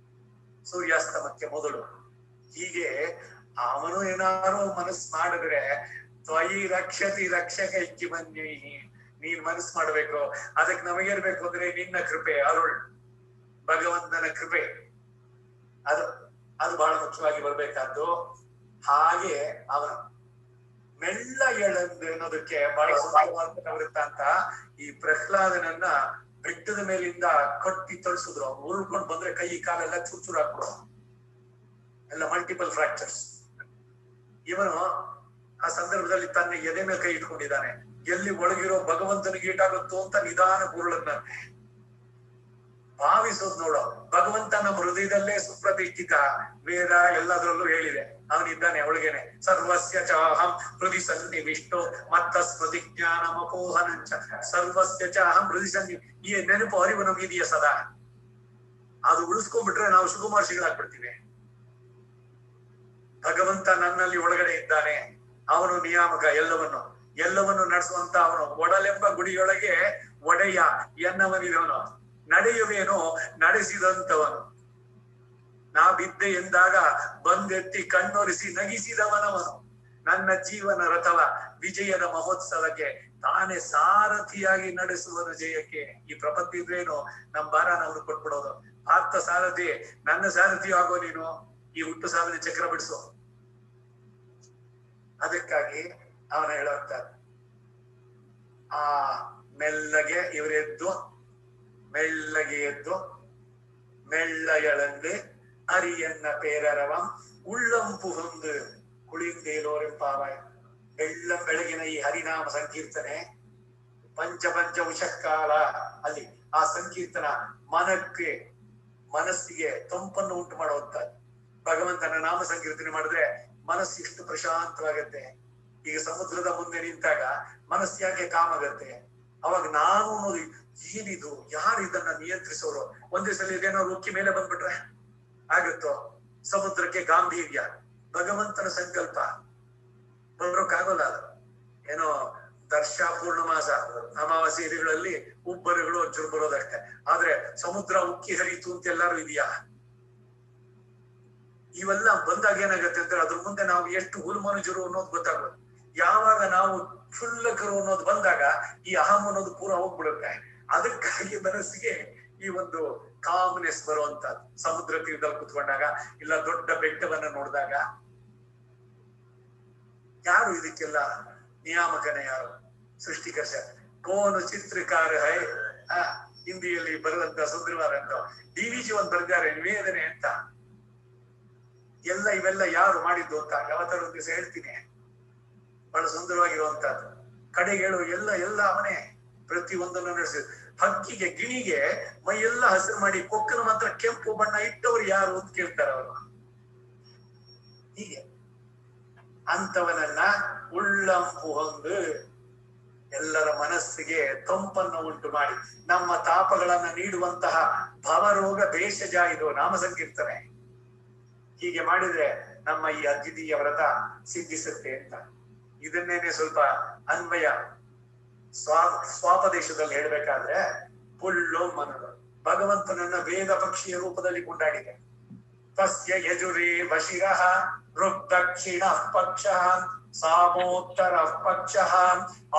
ಸೂರ್ಯಾಸ್ತಮಕ್ಕೆ ಮೊದಲು. ಹೀಗೆ ಅವನು ಏನಾರು ಮನಸ್ಸು ಮಾಡಿದ್ರೆ ತ್ವಯಿ ರಕ್ಷತಿ ರಕ್ಷಕ ಇಕ್ಕಿ ಬನ್ನಿ, ನೀನ್ ಮನಸ್ಸು ಮಾಡ್ಬೇಕು. ಅದಕ್ಕೆ ನಮಗೇರ್ಬೇಕು ಅಂದ್ರೆ ನಿನ್ನ ಕೃಪೆ, ಅರುಳ್ ಭಗವಂತನ ಕೃಪೆ, ಅದು ಬಹಳ ಮುಖ್ಯವಾಗಿ ಬರ್ಬೇಕಾದ್ದು. ಹಾಗೆ ಅವನು ಮೆಲ್ಲ ಎಳಂದು ಅನ್ನೋದಕ್ಕೆ ಬಹಳ ಸುಂದರವಾದ ವೃತ್ತಾಂತ. ಈ ಪ್ರಹ್ಲಾದನನ್ನ ಬೆಟ್ಟದ ಮೇಲಿಂದ ಕಟ್ಟಿ ತಳಿಸಿದ್ರು. ಅವ್ನು ಉರುಳ್ಕೊಂಡು ಬಂದ್ರೆ ಕೈ ಕಾಲೆಲ್ಲ ಚೂರ್ ಚೂರ್ ಹಾಕ್ಬಿಡೋ, ಎಲ್ಲ ಮಲ್ಟಿಪಲ್ ಫ್ರಾಕ್ಚರ್ಸ್. ಇವನು ಆ ಸಂದರ್ಭದಲ್ಲಿ ತನ್ನ ಎದೆ ಮೇಲೆ ಕೈ ಇಟ್ಕೊಂಡಿದ್ದಾನೆ. ಎಲ್ಲಿ ಒಳಗಿರೋ ಭಗವಂತನಿಗೆ ಈಟಾಗುತ್ತೋ ಅಂತ ನಿಧಾನ ಉರುಳನ್ನ ಭಾವಿಸೋದು ನೋಡೋ. ಭಗವಂತ ನಮ್ಮ ಹೃದಯದಲ್ಲೇ ಸುಪ್ರತಿಷ್ಠಿತ, ವೇದ ಎಲ್ಲದರಲ್ಲೂ ಹೇಳಿದೆ, ಅವನಿದ್ದಾನೆ ಒಳಗೇನೆ. ಸರ್ವಸ್ಯ ಚಾಹಂ ಹೃದಯ ಸನ್ನಿವಿಷ್ಟೋ ಮತ್ತ ಸ್ಮೃತಿ ಜ್ಞಾನಮಪೋಹನಂಚ ಸರ್ವಸ್ಯ ಚಾಹಂ ಹೃದಯ ಸನ್ನಿ. ಈ ನೆನಪು ಅರಿವು ನಮಗಿದೆಯಾ ಸದಾ? ಅದು ಉಳಿಸ್ಕೊಂಡ್ಬಿಟ್ರೆ ನಾವು ಶುಭಮಾರ್ಷಿಗಳಾಗ್ಬಿಡ್ತೀವಿ. ಭಗವಂತ ನನ್ನಲ್ಲಿ ಒಳಗಡೆ ಇದ್ದಾನೆ, ಅವನು ನಿಯಾಮಕ, ಎಲ್ಲವನ್ನು ನಡೆಸುವಂತ ಅವನು. ಒಡಲೆಂಬ ಗುಡಿಯೊಳಗೆ ಒಡೆಯ ಎನ್ನವನಿದವನು, ನಡೆಯುವೇನೋ ನಡೆಸಿದಂತವನು. ನಾ ಬಿದ್ದೆ ಎಂದಾಗ ಬಂದೆತ್ತಿ ಕಣ್ಣೊರೆಸಿ ನಗಿಸಿದವನವನು. ನನ್ನ ಜೀವನ ರಥವ ವಿಜಯದ ಮಹೋತ್ಸವಕ್ಕೆ ತಾನೇ ಸಾರಥಿಯಾಗಿ ನಡೆಸುವನು ಜಯಕ್ಕೆ. ಈ ಪ್ರಪತ್ತಿದ್ರೇನು ನಮ್ಮ ಭಾರನ ಅವ್ರು ಕೊಟ್ಬಿಡೋದು. ಆಪ್ತ ಸಾರಥಿ, ನನ್ನ ಸಾರಥಿ ಆಗೋ ನೀನು, ಈ ಹುಟ್ಟು ಸಾವಿನ ಚಕ್ರ ಬಿಡಿಸು. ಅದಕ್ಕಾಗಿ ಅವನ ಹೇಳುವಂತ ಆ ಮೆಲ್ಲಗೆ ಇವರೆದ್ದು மெல்லகே எದ್ದು மெல்ல எழந்து அரியன்ன பேரரவம் உள்ளம் புகுந்து ಕುಳಿಂದೇಲೋರೆಂ ಪಾವಾಯ. ಬೆಳ್ಳಂ ಬೆಳಗಿನ ಈ ಹರಿನಾಮ ಸಂಕೀರ್ತನೆ ಪಂಚ ಉಷಕಾಲ ಅಲ್ಲಿ ಆ ಸಂಕೀರ್ತನ ಮನಸ್ಸಿಗೆ ತಂಪನ್ನು ಉಂಟು ಮಾಡುವಂತದ್ದು. ಭಗವಂತನ ನಾಮ ಸಂಕೀರ್ತನೆ ಮಾಡಿದ್ರೆ ಮನಸ್ಸು ಇಷ್ಟು ಪ್ರಶಾಂತವಾಗತ್ತೆ. ಈಗ ಸಮುದ್ರದ ಮುಂದೆ ನಿಂತಾಗ ಮನಸ್ಸು ಯಾಕೆ ಕಾಮಾಗತ್ತೆ? ಅವಾಗ ನಾನು ಅನ್ನೋದು ಏನಿದು, ಯಾರು ಇದನ್ನ ನಿಯಂತ್ರಿಸೋರು? ಒಂದೇ ಸಲ ಇದೇನಾದ್ರು ಉಕ್ಕಿ ಮೇಲೆ ಬಂದ್ಬಿಟ್ರೆ ಆಗುತ್ತೋ? ಸಮುದ್ರಕ್ಕೆ ಗಾಂಭೀರ್ಯ, ಭಗವಂತನ ಸಂಕಲ್ಪ ಬರೋಕ್ಕಾಗೋಲ್ಲ. ಅದು ಏನೋ ದರ್ಶ ಪೂರ್ಣಮಾಸ ಅಮಾವಾಸ್ಯ ಇರುಗಳಲ್ಲಿ ಉಬ್ಬರುಗಳು ಒಂಚೂರು ಬರೋದಷ್ಟೇ. ಆದ್ರೆ ಸಮುದ್ರ ಉಕ್ಕಿ ಹರಿತು ಅಂತ ಎಲ್ಲಾರು ಇದೆಯಾ? ಇವೆಲ್ಲ ಬಂದಾಗ ಏನಾಗತ್ತೆ ಅಂದ್ರೆ ಅದ್ರ ಮುಂದೆ ನಾವು ಎಷ್ಟು ಹುಲ್ಮನುಜರು ಅನ್ನೋದು ಗೊತ್ತಾಗೋದು. ಯಾವಾಗ ನಾವು ಕ್ಷುಲ್ಲಕರು ಅನ್ನೋದು ಬಂದಾಗ ಈ ಅಹಂ ಅನ್ನೋದು ಪೂರ ಹೋಗ್ಬಿಡುತ್ತೆ. ಅದಕ್ಕಾಗಿ ಮನಸ್ಸಿಗೆ ಈ ಒಂದು ಕಾಮ್ನೆಸ್ ಬರುವಂತದ್ದು. ಸಮುದ್ರ ತೀರದಲ್ಲಿ ಕುತ್ಕೊಂಡಾಗ ಇಲ್ಲ ದೊಡ್ಡ ಬೆಟ್ಟವನ್ನ ನೋಡಿದಾಗ. ಯಾರು ಇದಕ್ಕೆಲ್ಲ ನಿಯಾಮಕನೇ? ಯಾರು ಸೃಷ್ಟಿಕರ್ಷ? ಕೋನು ಚಿತ್ರಕಾರ ಹೈ ಹಿಂದಿಯಲ್ಲಿ ಬರುವಂತ ಸುಂದರವಾದ ಅಂತ DVG ಒಂದು ಬರೆದಿದ್ದಾರೆ, ನಿವೇದನೆ ಅಂತ. ಇವೆಲ್ಲ ಯಾರು ಮಾಡಿದ್ದು ಅಂತ ಯಾವತ್ತಾರು ಒಂದು ದಿವಸ ಹೇಳ್ತೀನಿ. ಬಹಳ ಸುಂದರವಾಗಿರುವಂತದ್ದು. ಕಡೆಗಳು ಎಲ್ಲ ಅವನೇ ಪ್ರತಿ ಒಂದನ್ನು ನಡೆಸಿ. ಹಕ್ಕಿಗೆ ಗಿಣಿಗೆ ಮೈಯೆಲ್ಲ ಹಸಿರು ಮಾಡಿ ಕೊಕ್ಕಲು ಮಾತ್ರ ಕೆಂಪು ಬಣ್ಣ ಇಟ್ಟವರು ಯಾರು ಅಂತ ಕೇಳ್ತಾರೆ ಅವರು. ಹೀಗೆ ಅಂತವನನ್ನ ಉಳ್ಳಂಪು ಹೊಂದು ಎಲ್ಲರ ಮನಸ್ಸಿಗೆ ತಂಪನ್ನು ಉಂಟು ಮಾಡಿ ನಮ್ಮ ತಾಪಗಳನ್ನ ನೀಡುವಂತಹ ಭವರೋಗ ಭೇಷಜ ಇದು ನಾಮ ಸಂಕೀರ್ತನೆ. ಹೀಗೆ ಮಾಡಿದ್ರೆ ನಮ್ಮ ಈ ಅದ್ವಿತೀಯ ವ್ರತ ಸಿದ್ಧಿಸುತ್ತೆ ಅಂತ. ಇದನ್ನೇನೆ ಸ್ವಲ್ಪ ಅನ್ವಯ ಸ್ವಾಪದೇಶದಲ್ಲಿ ಹೇಳ್ಬೇಕಾದ್ರೆ ಪುಲ್ಲು ಮನರು ಭಗವಂತನನ್ನ ವೇದ ಪಕ್ಷಿಯ ರೂಪದಲ್ಲಿ ಕೊಂಡಾಡಿದೆ. ತಸ್ಯ ಯಜುರೇ ವಶಿರಃ ಋಗ್ದಕ್ಷಿಣ ಪಕ್ಷ ಸಾಮೋತ್ತರ ಪಕ್ಷ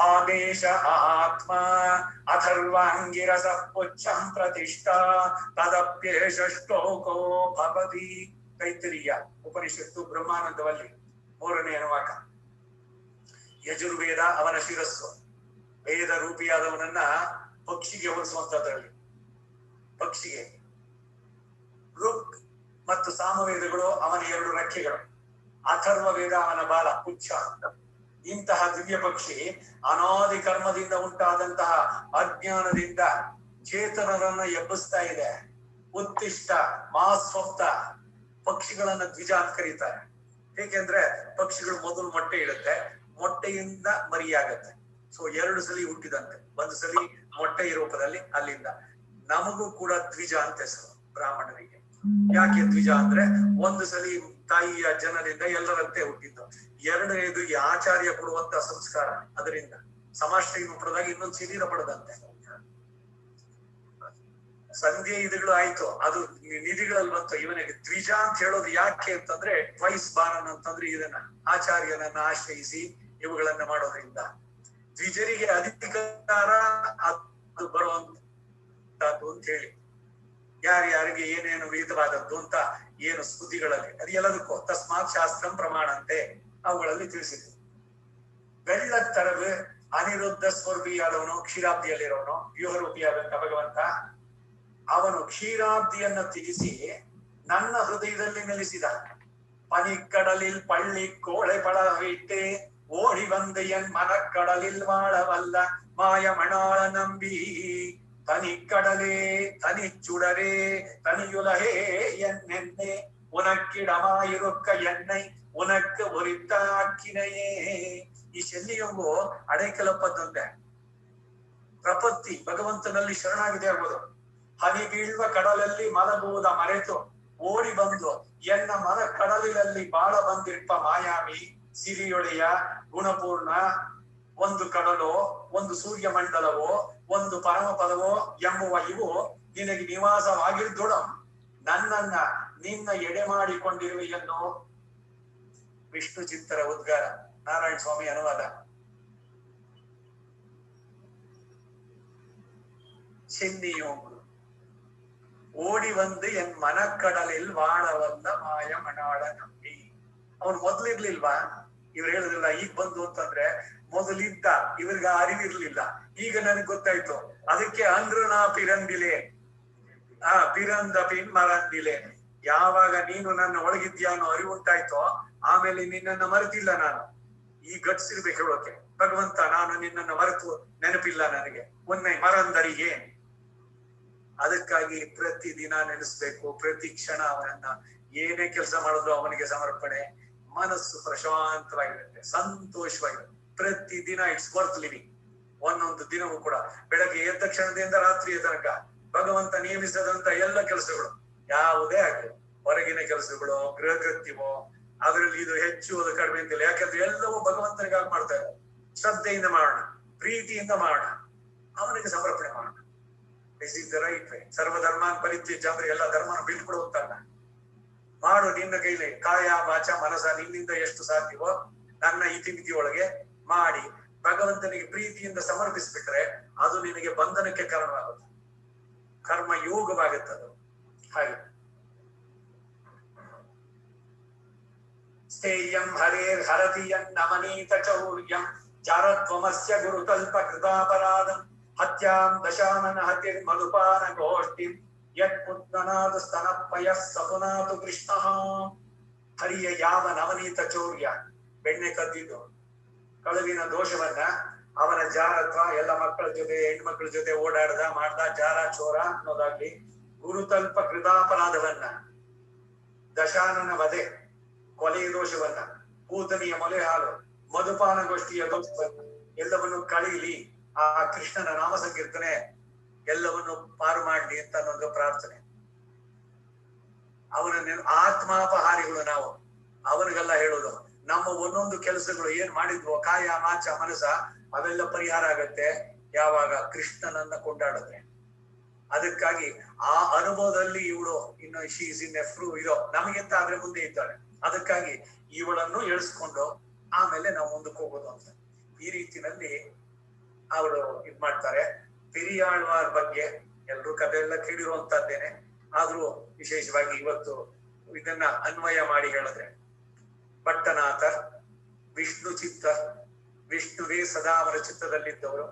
ಆದೇಶ ಆತ್ಮ ಅಥರ್ವಾಂಗಿರಸ ಪುಚ್ಛಂ ಪ್ರತಿಷ್ಠಾ ತದಪ್ಯೇಷ ಶ್ಲೋಕೋ ಭವತಿ. ತೈತರಿಯ ಉಪನಿಷತ್ತು ಬ್ರಹ್ಮಾನಂದವಲ್ಲಿ 3ನೇ ಅನುವಾಕ. ಯಜುರ್ವೇದ ಅವನ ಶಿರಸ್ಸು, ವೇದ ರೂಪಿಯಾದವನನ್ನ ಪಕ್ಷಿಗೆ ಹೋಲಿಸುವಂತದ್ರಲ್ಲಿ ಪಕ್ಷಿಗೆ. ಋಕ್ ಮತ್ತು ಸಾಮವೇದಗಳು ಅವನ 2 ರೆಕ್ಕೆಗಳು, ಅಥರ್ವ ವೇದ ಅವನ ಬಾಲ ಪುಚ್ಛ. ಇಂತಹ ದಿವ್ಯ ಪಕ್ಷಿ ಅನಾದಿ ಕರ್ಮದಿಂದ ಉಂಟಾದಂತಹ ಅಜ್ಞಾನದಿಂದ ಚೇತನರನ್ನ ಎಬ್ಬಿಸ್ತಾ ಇದೆ. ಉತ್ತಿಷ್ಟ ಮಾಸ್ವಪ್ತ ಪಕ್ಷಿಗಳನ್ನ ದ್ವಿಜ ಅಂತ ಕರೀತಾರೆ. ಏಕೆಂದ್ರೆ ಪಕ್ಷಿಗಳು ಮೊದಲು ಮೊಟ್ಟೆ ಇಡುತ್ತೆ, ಮೊಟ್ಟೆಯಿಂದ ಮರಿಯಾಗತ್ತೆ. ಸೊ 2 ಸಲಿ ಹುಟ್ಟಿದಂತೆ, ಒಂದು ಸಲಿ ಮೊಟ್ಟೆ ರೂಪದಲ್ಲಿ, ಅಲ್ಲಿಂದ ನಮಗೂ ಕೂಡ ದ್ವಿಜ ಅಂತ ಹೆಸರು ಬ್ರಾಹ್ಮಣರಿಗೆ. ಯಾಕೆ ದ್ವಿಜ ಅಂದ್ರೆ ಒಂದು ಸಲಿ ತಾಯಿಯ ಜನರಿಂದ ಎಲ್ಲರಂತೆ ಹುಟ್ಟಿದ್ದು, 2ನೇದು ಈ ಆಚಾರ್ಯ ಕೊಡುವಂತ ಸಂಸ್ಕಾರ, ಅದರಿಂದ ಸಮಾಷ್ಟ್ರೀಯ ಪಡೆದಾಗ ಇನ್ನೊಂದು ಶರೀರ ಪಡೆದಂತೆ. ಸಂಧ್ಯೆ ಇದುಗಳು ಆಯ್ತು, ಅದು ನಿಧಿಗಳಲ್ಲಿ ಬಂತು. ಇವನಿಗೆ ದ್ವಿಜ ಅಂತ ಹೇಳೋದು ಯಾಕೆ ಅಂತಂದ್ರೆ ಟ್ವೈಸ್ ಬಾರನ್ ಅಂತಂದ್ರೆ ಇದನ್ನ ಆಚಾರ್ಯನನ್ನ ಆಶ್ರಯಿಸಿ ಇವುಗಳನ್ನ ಮಾಡೋದ್ರಿಂದ ದ್ವಿಜರಿಗೆ ಅಧಿಕಾರ ಅದು ಬರುವಂತದ್ದು ಅಂತ ಹೇಳಿ, ಯಾರ್ಯಾರಿಗೆ ಏನೇನು ವಿಹಿತವಾದದ್ದು ಅಂತ ಏನು ಸುದ್ದಿಗಳಲ್ಲಿ ಅದು ಎಲ್ಲದಕ್ಕೂ ತಸ್ಮಾತ್ ಶಾಸ್ತ್ರಂ ಪ್ರಮಾಣಂತೆ ಅವುಗಳಲ್ಲಿ ತಿಳಿಸಿದ್ರು. ಬೆಳ್ಳತ್ತರವು ಅನಿರುದ್ಧ ಸ್ವರ್ಬಿಯಾದವನು, ಕ್ಷೀರಾಬ್ದಿಯಲ್ಲಿರೋನು, ವ್ಯೂಹರೂಪಿಯಾದಂತ ಭಗವಂತ, ಅವನು ಕ್ಷೀರಾಬ್ದಿಯನ್ನ ತ್ಯಜಿಸಿ ನನ್ನ ಹೃದಯದಲ್ಲಿ ನೆಲೆಸಿದ. ಪನಿಕ್ಕಡಲಿಲ್ ಪಳ್ಳಿ ಕೋಳೆ ಪಳವಿಟ್ಟೆ ಓಡಿ ಬಂದು ಎನ್ ಮನಕ್ಕಡಲಿಲ್ ವಾಳವಲ್ಲ ಮಾಯಮಣಾಳ ನಂಬಿ. தனிக்கடலே தனிச்சுடரே தனியுலகே என்னென்னே உனக்கிடமாயிருக்க என்னை உனக்கு உரித்தாக்கினையே. ಈ ಶೆಲ್ಲಿಯೊಂದು ಅಡೈಕಲಪ್ಪದ್ದಂತೆ ಪ್ರಪತ್ತಿ ಭಗವಂತನಲ್ಲಿ ಶರಣಾಗಿದೆ ಆಗೋದು. ಹನಿ ಬೀಳುವ ಕಡಲಲ್ಲಿ ಮಲಗುವುದ ಮರೆತು ಓಡಿ ಬಂದು ಎನ್ನ ಮನ ಕಡಲಿನಲ್ಲಿ ಬಾಳ ಬಂದಿರ್ಪ ಮಾಯಾವಿ ಸಿರಿಯೊಡೆಯ ಗುಣಪೂರ್ಣ. ಒಂದು ಕಡಲೋ, ಒಂದು ಸೂರ್ಯ ಮಂಡಲವೋ, ಒಂದು ಪರಮ ಪದವೋ ಎಂಬುವ ಇವು ನಿನಗೆ ನಿವಾಸವಾಗಿರ್ದೊಡ ನನ್ನನ್ನ ನಿನ್ನ ಎಡೆ ಮಾಡಿಕೊಂಡಿರುವೆಯನ್ನು. ವಿಷ್ಣು ಚಿತ್ತರ ಉದ್ಗಾರ, ನಾರಾಯಣ ಸ್ವಾಮಿ ಅನುವಾದ. சென்னியோம் ஓடி வந்து என் ಮನಕ್ಕಡಲಿಲ್ ವಾಳವಲ್ಲ ಮಾಯ ಮಣಾಳ ನಂಬಿ. ಅವ್ನು ಮೊದ್ಲಿರ್ಲಿಲ್ವಾ? ಇವ್ರು ಹೇಳಿದ್ರಲ್ಲ ಈಗ ಬಂದು ಅಂತಂದ್ರೆ ಮೊದಲಿದ್ದ, ಇವ್ರಿಗೆ ಅರಿವಿರ್ಲಿಲ್ಲ, ಈಗ ನನಗ್ ಗೊತ್ತಾಯ್ತು. ಅದಕ್ಕೆ ಅಂದ್ರನಾ ಪಿರಂದಿಲೆ ಪಿರಂದ ಪಿನ್ ಮರಂದಿಲೆ. ಯಾವಾಗ ನೀನು ನನ್ನ ಒಳಗಿದ್ಯಾ ಅನ್ನೋ ಅರಿವು ಉಂಟಾಯ್ತೋ ಆಮೇಲೆ ನಿನ್ನನ್ನ ಮರೆತಿಲ್ಲ ನಾನು. ಈ ಗಟ್ಸಿರ್ಬೇಕು ಹೇಳೋಕೆ, ಭಗವಂತ ನಾನು ನಿನ್ನನ್ನು ಮರೆತು ನೆನಪಿಲ್ಲ ನನಗೆ, ಒಮ್ಮೆ ಮರಂದರಿಗೆ. ಅದಕ್ಕಾಗಿ ಪ್ರತಿ ದಿನ ನೆನೆಸ್ಬೇಕು, ಪ್ರತಿ ಕ್ಷಣ ಅವನನ್ನ. ಏನೇ ಕೆಲಸ ಮಾಡಿದ್ರು ಅವನಿಗೆ ಸಮರ್ಪಣೆ. ಮನಸ್ಸು ಪ್ರಶಾಂತವಾಗಿರುತ್ತೆ, ಸಂತೋಷವಾಗಿರುತ್ತೆ. ಪ್ರತಿ ದಿನ ಇಟ್ಸ್ ವರ್ತ್ ಲಿವಿಂಗ್. ಒಂದೊಂದು ದಿನವೂ ಕೂಡ ಬೆಳಗ್ಗೆ ಎದ್ದ ಕ್ಷಣದಿಂದ ರಾತ್ರಿಯ ತನಕ ಭಗವಂತ ನೇಮಿಸದಂತ ಎಲ್ಲ ಕೆಲಸಗಳು ಯಾವುದೇ ಆಗಲಿ, ಹೊರಗಿನ ಕೆಲಸಗಳು, ಗೃಹ ಕೃತ್ಯವೋ, ಅದ್ರಲ್ಲಿ ಇದು ಹೆಚ್ಚು ಅದು ಕಡಿಮೆ ಅಂತಿಲ್ಲ. ಯಾಕಂದ್ರೆ ಎಲ್ಲವೂ ಭಗವಂತನಿಗಾಗಿ ಮಾಡ್ತಾ ಇದ್ದಾರೆ. ಶ್ರದ್ಧೆಯಿಂದ ಮಾಡೋಣ, ಪ್ರೀತಿಯಿಂದ ಮಾಡೋಣ, ಅವನಿಗೆ ಸಮರ್ಪಣೆ ಮಾಡೋಣ. This is the right way. ಸರ್ವಧರ್ಮಾನ್ ಪರಿತ್ಯಜ್ಯ ಅಂದ್ರೆ ಎಲ್ಲ ಧರ್ಮನ ಬಿಟ್ಕೊಡುವಂತಲ್ಲ. ಮಾಡು ನಿನ್ನ ಕೈಲಿ, ಕಾಯ ವಾಚ ಮನಸ, ನಿನ್ನಿಂದ ಎಷ್ಟು ಸಾಧ್ಯವೋ ನನ್ನ ಇತಿಮಿತಿ ಒಳಗೆ ಮಾಡಿ ಭಗವಂತನಿಗೆ ಪ್ರೀತಿಯಿಂದ ಸಮರ್ಪಿಸ್ಬಿಟ್ರೆ ಅದು ನಿನಗೆ ಬಂಧನಕ್ಕೆ ಕಾರಣವಾಗುತ್ತೆ, ಕರ್ಮ ಯೋಗವಾಗುತ್ತದು. ಹಾಗೆ ಸ್ಥೇಯಂ ಹರೇರ್ ಹರತಿಯನ್ ನಮನೀತ ಚೌರ್ಯಂ ಚಾರತ್ವಮಸ್ಯ ಗುರುಕಲ್ಪ ಕೃತಾಪರಾಧಂ ಹತ್ಯಾಂ ದಶಾನನ ಹತಿರ್ ಮಧುಪಾನ ಗೋಷ್ಠಿಂ ಯತ್ ಪುತ್ನಾದ ಸ್ತನಪಯ ಸಪುನಾತು ಕೃಷ್ಣ. ಹರಿಯ ಯಾವ ನವನೀತ ಚೌರ್ಯ, ಬೆಣ್ಣೆ ಕದ್ದಿದ್ದು, ಕಳುವಿನ ದೋಷವನ್ನ ಅವನ ಜಾರತ್ವ, ಎಲ್ಲ ಮಕ್ಕಳ ಜೊತೆ ಹೆಣ್ಮಕ್ಳ ಜೊತೆ ಓಡಾಡ್ದ ಮಾಡ್ದ, ಜಾರ ಚೋರ ಅನ್ನೋದಾಗ್ಲಿ, ಗುರುತಲ್ಪ ಕೃತಾಪರಾಧವನ್ನ, ದಶಾನನ ವಧೆ, ಕೊಲೆಯ ದೋಷವನ್ನ, ಪೂತನಿಯ ಮೊಲೆ ಹಾಲು, ಮಧುಪಾನಗೋಷ್ಠಿಯ ದೋಷವನ್ನ ಎಲ್ಲವನ್ನು ಕಳೀಲಿ, ಆ ಕೃಷ್ಣನ ನಾಮ ಸಂಕೀರ್ತನೆ ಎಲ್ಲವನ್ನು ಪಾರು ಮಾಡ್ಲಿ ಅಂತ ಅನ್ನೋದು ಪ್ರಾರ್ಥನೆ. ಅವನ ಆತ್ಮಾಪಹಾರಿಗಳು ನಾವು, ಅವನಿಗೆಲ್ಲ ಹೇಳೋದು ನಮ್ಮ ಒಂದೊಂದು ಕೆಲಸಗಳು ಏನ್ ಮಾಡಿದ್ವೋ ಕಾಯ ಮಾಚ ಮನಸ ಅವೆಲ್ಲ ಪರಿಹಾರ ಆಗತ್ತೆ ಯಾವಾಗ ಕೃಷ್ಣನನ್ನ ಕೊಂಡಾಡಿದ್ರೆ. ಅದಕ್ಕಾಗಿ ಆ ಅನುಭವದಲ್ಲಿ ಇವಳು ಇನ್ನು ಶೀಸ್ ಇನ್ ಎಫ್ರು ಇದೋ ನಮಗಿಂತ ಆದ್ರೆ ಮುಂದೆ ಇದ್ದಾಳೆ. ಅದಕ್ಕಾಗಿ ಇವಳನ್ನು ಎಳಿಸ್ಕೊಂಡು ಆಮೇಲೆ ನಾವು ಮುಂದಕ್ಕೆ ಹೋಗೋದು ಅಂತ ಈ ರೀತಿನಲ್ಲಿ ಅವಳು ಇದ್ ಮಾಡ್ತಾರೆ. ಪೆರಿಯಾಳ್ವಾರ್ ಬಗ್ಗೆ ಎಲ್ರೂ ಕಥೆ ಎಲ್ಲ ಕೇಳಿರುವಂತದ್ದೇನೆ, ಆದ್ರೂ ವಿಶೇಷವಾಗಿ ಇವತ್ತು ಇದನ್ನ ಅನ್ವಯ ಮಾಡಿ ಹೇಳಿದ್ರೆ, ಭಟ್ಟನಾಥ ವಿಷ್ಣು ಚಿತ್ತ, ವಿಷ್ಣುವೇ ಸದಾ ಅವರ ಚಿತ್ತದಲ್ಲಿದ್ದವರು.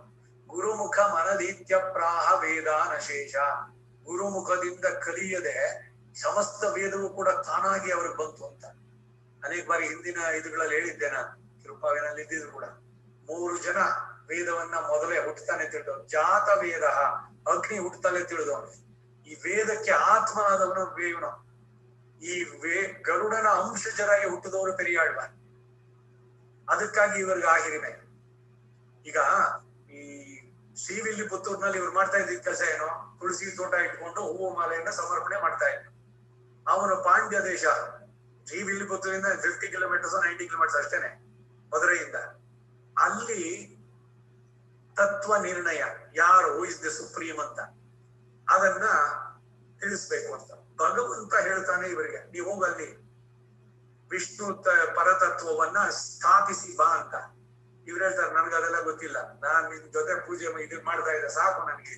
ಗುರುಮುಖ ಮನದೀತ್ಯ ಪ್ರಾಹ ವೇದಾನಶೇಷ, ಗುರುಮುಖದಿಂದ ಕಲಿಯದೆ ಸಮಸ್ತ ವೇದವು ಕೂಡ ತಾನಾಗಿ ಅವ್ರಿಗೆ ಬಂತು ಅಂತ ಅನೇಕ ಬಾರಿ ಹಿಂದಿನ ಇದುಗಳಲ್ಲಿ ಹೇಳಿದ್ದೆ ನಾನು. ಕೃಪಾವಿನಲ್ಲಿ ಇದ್ದಿದ್ರು ಕೂಡ 3 ಜನ ವೇದವನ್ನ ಮೊದಲೇ ಹುಟ್ಟತಾನೆ ತಿಳಿದವರು. ಜಾತ ವೇದ, ಅಗ್ನಿ ಹುಟ್ಟತಲೇ ತಿಳಿದವನು. ಈ ವೇದಕ್ಕೆ ಆತ್ಮನಾದವನು ವೇವನು. ಈ ಗರುಡನ ಅಂಶಜರಾಗಿ ಹುಟ್ಟಿದವರು ಪೆರಿಯಾಳ್ವಾರ್. ಅದಕ್ಕಾಗಿ ಇವ್ರಿಗೆ ಆಗಿರಿಮೆ. ಈಗ ಈ ಶ್ರೀವಿಲ್ಲಿಪುತ್ತೂರ್ನಲ್ಲಿ ಇವ್ರು ಮಾಡ್ತಾ ಇದ್ದ ಕೆಲಸ ಏನೋ, ತುಳಸಿ ತೋಟ ಇಟ್ಕೊಂಡು ಹೂವು ಮಾಲೆಯನ್ನ ಸಮರ್ಪಣೆ ಮಾಡ್ತಾ ಇದ್ರು. ಅವನು ಪಾಂಡ್ಯ ದೇಶ, ಶ್ರೀವಿಲ್ಲಿಪುತ್ತೂರಿಂದ 50 ಕಿಲೋಮೀಟರ್ಸ್ 90 ಕಿಲೋಮೀಟರ್ಸ್ ಅಷ್ಟೇನೆ ಮಧುರೆಯಿಂದ. ಅಲ್ಲಿ ತತ್ವ ನಿರ್ಣಯ ಯಾರು ಇಸ್ ದ ಸುಪ್ರೀಂ ಅಂತ ಅದನ್ನ ತಿಳಿಸ್ಬೇಕು ಅಂತ ಭಗವಂತ ಹೇಳ್ತಾನೆ ಇವರಿಗೆ, ನೀವು ಹೋಗಲ್ಲಿ ವಿಷ್ಣು ಪರತತ್ವವನ್ನ ಸ್ಥಾಪಿಸಿ ಬಾ ಅಂತ. ಇವ್ರು ಹೇಳ್ತಾರೆ ನನ್ಗದೆಲ್ಲ ಗೊತ್ತಿಲ್ಲ, ನಾನ್ ನಿನ್ ಜೊತೆ ಪೂಜೆ ಇದನ್ ಮಾಡ್ತಾ ಇದ್ದೆ ಸಾಕು ನನಗೆ,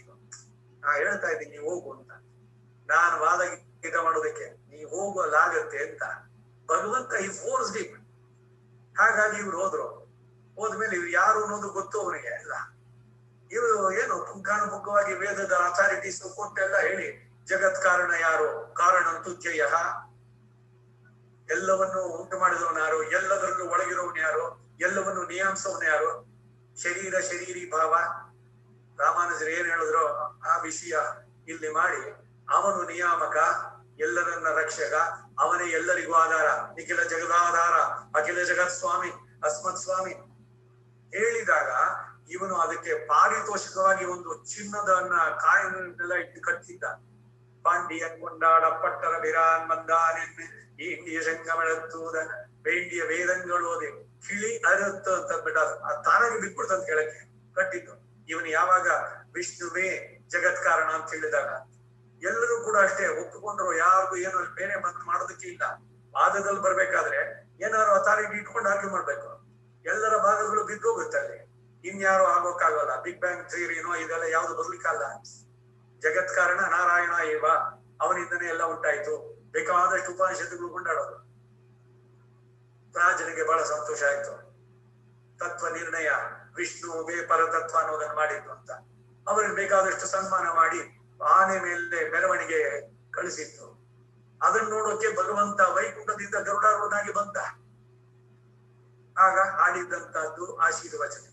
ನಾ ಹೇಳ್ತಾ ಇದ್ದೀನಿ ನೀವು ಹೋಗು ಅಂತ. ನಾನು ವಾದ ಗೀತ ಮಾಡೋದಕ್ಕೆ ನೀವು ಹೋಗಲಾಗತ್ತೆ ಅಂತ ಭಗವಂತ ಈ ಫೋರ್ಸ್ ಡೀಪ್. ಹಾಗಾಗಿ ಇವ್ರು ಹೋದ್ರು. ಹೋದ್ಮೇಲೆ ಇವ್ರು ಯಾರು ಅನ್ನೋದು ಗೊತ್ತು ಅವನಿಗೆ ಎಲ್ಲ. ಇವರು ಏನು ಪುಂಖಾನುಪುಂಖವಾಗಿ ವೇದದ ಅಥಾರಿಟೀಸ್ ಕೊಟ್ಟೆಲ್ಲ ಹೇಳಿ, ಜಗತ್ ಕಾರಣ ಯಾರು, ಕಾರಣ ತುತ್ಯಯ, ಎಲ್ಲವನ್ನು ಉಂಟು ಮಾಡಿದವನು ಯಾರು, ಎಲ್ಲದರಲ್ಲೂ ಒಳಗಿರೋವನು ಯಾರು, ಎಲ್ಲವನ್ನು ನಿಯಮಿಸೋವನು ಯಾರು, ಶರೀರ ಶರೀರಿ ಭಾವ. ರಾಮಾನುಜರು ಏನ್ ಹೇಳಿದ್ರು ಆ ವಿಷಯ ಇಲ್ಲಿ ಮಾಡಿ, ಅವನು ನಿಯಾಮಕ, ಎಲ್ಲರನ್ನ ರಕ್ಷಕ, ಅವನೇ ಎಲ್ಲರಿಗೂ ಆಧಾರ, ನಿಖಿಲ ಜಗದಾಧಾರ, ಅಖಿಲ ಜಗತ್ ಸ್ವಾಮಿ, ಅಸ್ಮತ್ ಸ್ವಾಮಿ ಹೇಳಿದಾಗ ಇವನು ಅದಕ್ಕೆ ಪಾರಿತೋಷಿಕವಾಗಿ ಒಂದು ಚಿನ್ನದನ್ನ ಕಾಯನ್ನೆಲ್ಲ ಇಟ್ಟು ಕಟ್ಟಿದ್ದ. ಪಾಂಡಿಯನ್ ಕೊಂಡಾಡ ಪಟ್ಟರ ಬಿರಾನ್ ಮಂದಾನೆನ್ನೆ ಈ ಇಂಡಿಯ ಶಂಗಮೆಳತ್ತೂದನ ಬೇಂಡಿಯ ವೇದಂಗಳು ಓದಿ ಕಿಳಿ ಅರತ್ತು ಅಂತ ಬಿಟ್ಟ ಆ ತಾನಾಗಿ ಬಿಟ್ಬಿಡ್ತಂತ ಹೇಳಕ್ಕೆ ಕಟ್ಟಿದ್ದು. ಇವನು ಯಾವಾಗ ವಿಷ್ಣುವೇ ಜಗತ್ ಕಾರಣ ಅಂತ ಹೇಳಿದಾಗ ಎಲ್ಲರೂ ಕೂಡ ಅಷ್ಟೇ ಒಪ್ಪಿಕೊಂಡ್ರು. ಯಾರಿಗೂ ಏನು ಬೇರೆ ಬಂದ್ ಮಾಡೋದಕ್ಕೆ ಇಲ್ಲ. ವಾದದಲ್ಲಿ ಬರ್ಬೇಕಾದ್ರೆ ಏನಾದ್ರು ಅಥಾರಿಟಿ ಇಟ್ಕೊಂಡು ಆರ್ಗ್ಯೂ ಮಾಡ್ಬೇಕು. ಎಲ್ಲರ ಭಾಗಗಳು ಬಿದ್ದೋಗುತ್ತೆ ಅಲ್ಲಿ, ಇನ್ಯಾರು ಆಗೋಕ್ಕಾಗಲ್ಲ. ಬಿಗ್ ಬ್ಯಾಂಗ್ ಥಿಯರಿನೋ ಇದೆಲ್ಲ ಯಾವ್ದು ಬರ್ಲಿಕ್ಕಲ್ಲ. ಜಗತ್ ಕಾರಣ ನಾರಾಯಣ ಏವ, ಅವನಿಂದನೇ ಎಲ್ಲ ಉಂಟಾಯ್ತು. ಬೇಕಾದಷ್ಟು ಉಪನಿಷತ್ತುಗಳು ಕೊಂಡಾಡೋದು. ರಾಜನಿಗೆ ಬಹಳ ಸಂತೋಷ ಆಯ್ತು. ತತ್ವ ನಿರ್ಣಯ ವಿಷ್ಣುವೇ ಪರತತ್ವ ಅನ್ನೋದನ್ನ ಮಾಡಿದ್ದು ಅಂತ ಅವರಿಗೆ ಬೇಕಾದಷ್ಟು ಸನ್ಮಾನ ಮಾಡಿ ಆನೆ ಮೇಲೆ ಮೆರವಣಿಗೆ ಕಳಿಸಿತ್ತು. ಅದನ್ನ ನೋಡೋಕೆ ಭಗವಂತ ವೈಕುಂಠದಿಂದ ಗರುಡಾರೂಢನಾಗಿ ಬಂದ. ಆಗ ಆಡಿದ್ದಂತಹದ್ದು ಆಶೀರ್ವಚನ.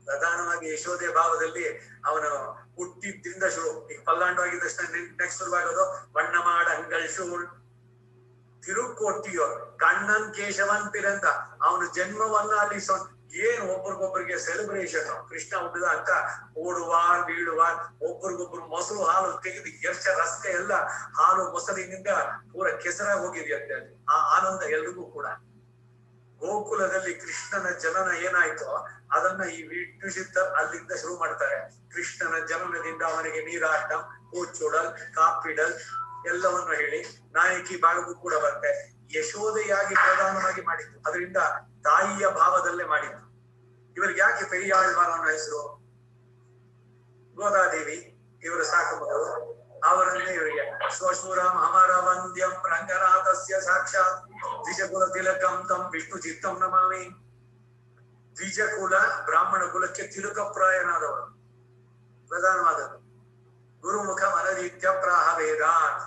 ಪ್ರಧಾನವಾಗಿ ಯಶೋದೆ ಭಾವದಲ್ಲಿ ಅವನು ಹುಟ್ಟಿದ್ರಿಂದ ಶುರು. ಈಗ ಪಲ್ಲಾಂಡವಾಗಿದ್ದ ತಕ್ಷಣ ನೆಕ್ಸ್ಟ್ ಶುರುವಾಗೋದು ಬಣ್ಣ ಮಾಡಂಗಳ್ ಶೂಳ್ ತಿರುಕೋಟಿಯೋ ಕಣ್ಣನ್ ಕೇಶವನ್ ಪಿರಂದ. ಅವನ ಜನ್ಮವನ್ನ ಅಲ್ಲಿ ಏನ್ ಒಬ್ರಿಗೊಬ್ಬರಿಗೆ ಸೆಲೆಬ್ರೇಷನ್. ಕೃಷ್ಣ ಹುಟ್ಟಿದ ಅಂತ ಓಡುವಾರ್ ಬೀಳುವಾರ್, ಒಬ್ರಿಗೊಬ್ರು ಮೊಸರು ಹಾಲು ತೆಗೆದು ಎಷ್ಟು ರಸ್ತೆ ಎಲ್ಲ ಹಾಲು ಮೊಸರಿನಿಂದ ಪೂರ ಕೆಸರಾಗಿ ಹೋಗಿದೆಯಂತೆ. ಆ ಆನಂದ ಎಲ್ರಿಗೂ ಕೂಡ. ಗೋಕುಲದಲ್ಲಿ ಕೃಷ್ಣನ ಜನನ ಏನಾಯ್ತೋ ಅದನ್ನ ಈ ವಿಷ್ಣು ಅಲ್ಲಿಂದ ಶುರು ಮಾಡ್ತಾರೆ. ಕೃಷ್ಣನ ಜನನದಿಂದ ಅವನಿಗೆ ನೀರಾಟ, ಕೂಚೂಡಲ್, ಕಾಪಿಡಲ್ ಎಲ್ಲವನ್ನು ಹೇಳಿ ನಾಯಕಿ ಭಾಗವೂ ಕೂಡ ಬರುತ್ತೆ. ಯಶೋದೆಯಾಗಿ ಪ್ರಧಾನವಾಗಿ ಮಾಡಿದ್ದು, ಅದರಿಂದ ತಾಯಿಯ ಭಾವದಲ್ಲೇ ಮಾಡಿದ್ದು. ಇವರಿಗೆ ಯಾಕೆ ಪೆರಿಯಾಳ್ವಾರ್ ಅನ್ನೋ ಹೆಸರು? ಗೋದಾದೇವಿ ಇವರು ಸಾಕು ಮಗಳು, ಅವರನ್ನೇ ಇವರಿಗೆ ಶ್ವಶೂರಂ ಅಮರ ವಂದ್ಯಂ ರಂಗನಾಥಸ್ಯ ಸಾಕ್ಷಾತ್ ದ್ವಿಜಕುಲ ತಿಲಕಂ ತಂ ವಿಷ್ಣು ಚಿತ್ತಂ ನಮಾಮಿ. ದ್ವಿಜಕುಲ ಬ್ರಾಹ್ಮಣ ಕುಲಕ್ಕೆ ತಿಲಕಪ್ರಾಯನಾದವರು, ಪ್ರಧಾನವಾದದ್ದು. ಗುರುಮುಖ ಮನದೀತ್ಯ ಪ್ರಾಹ ವೇದಾನ್.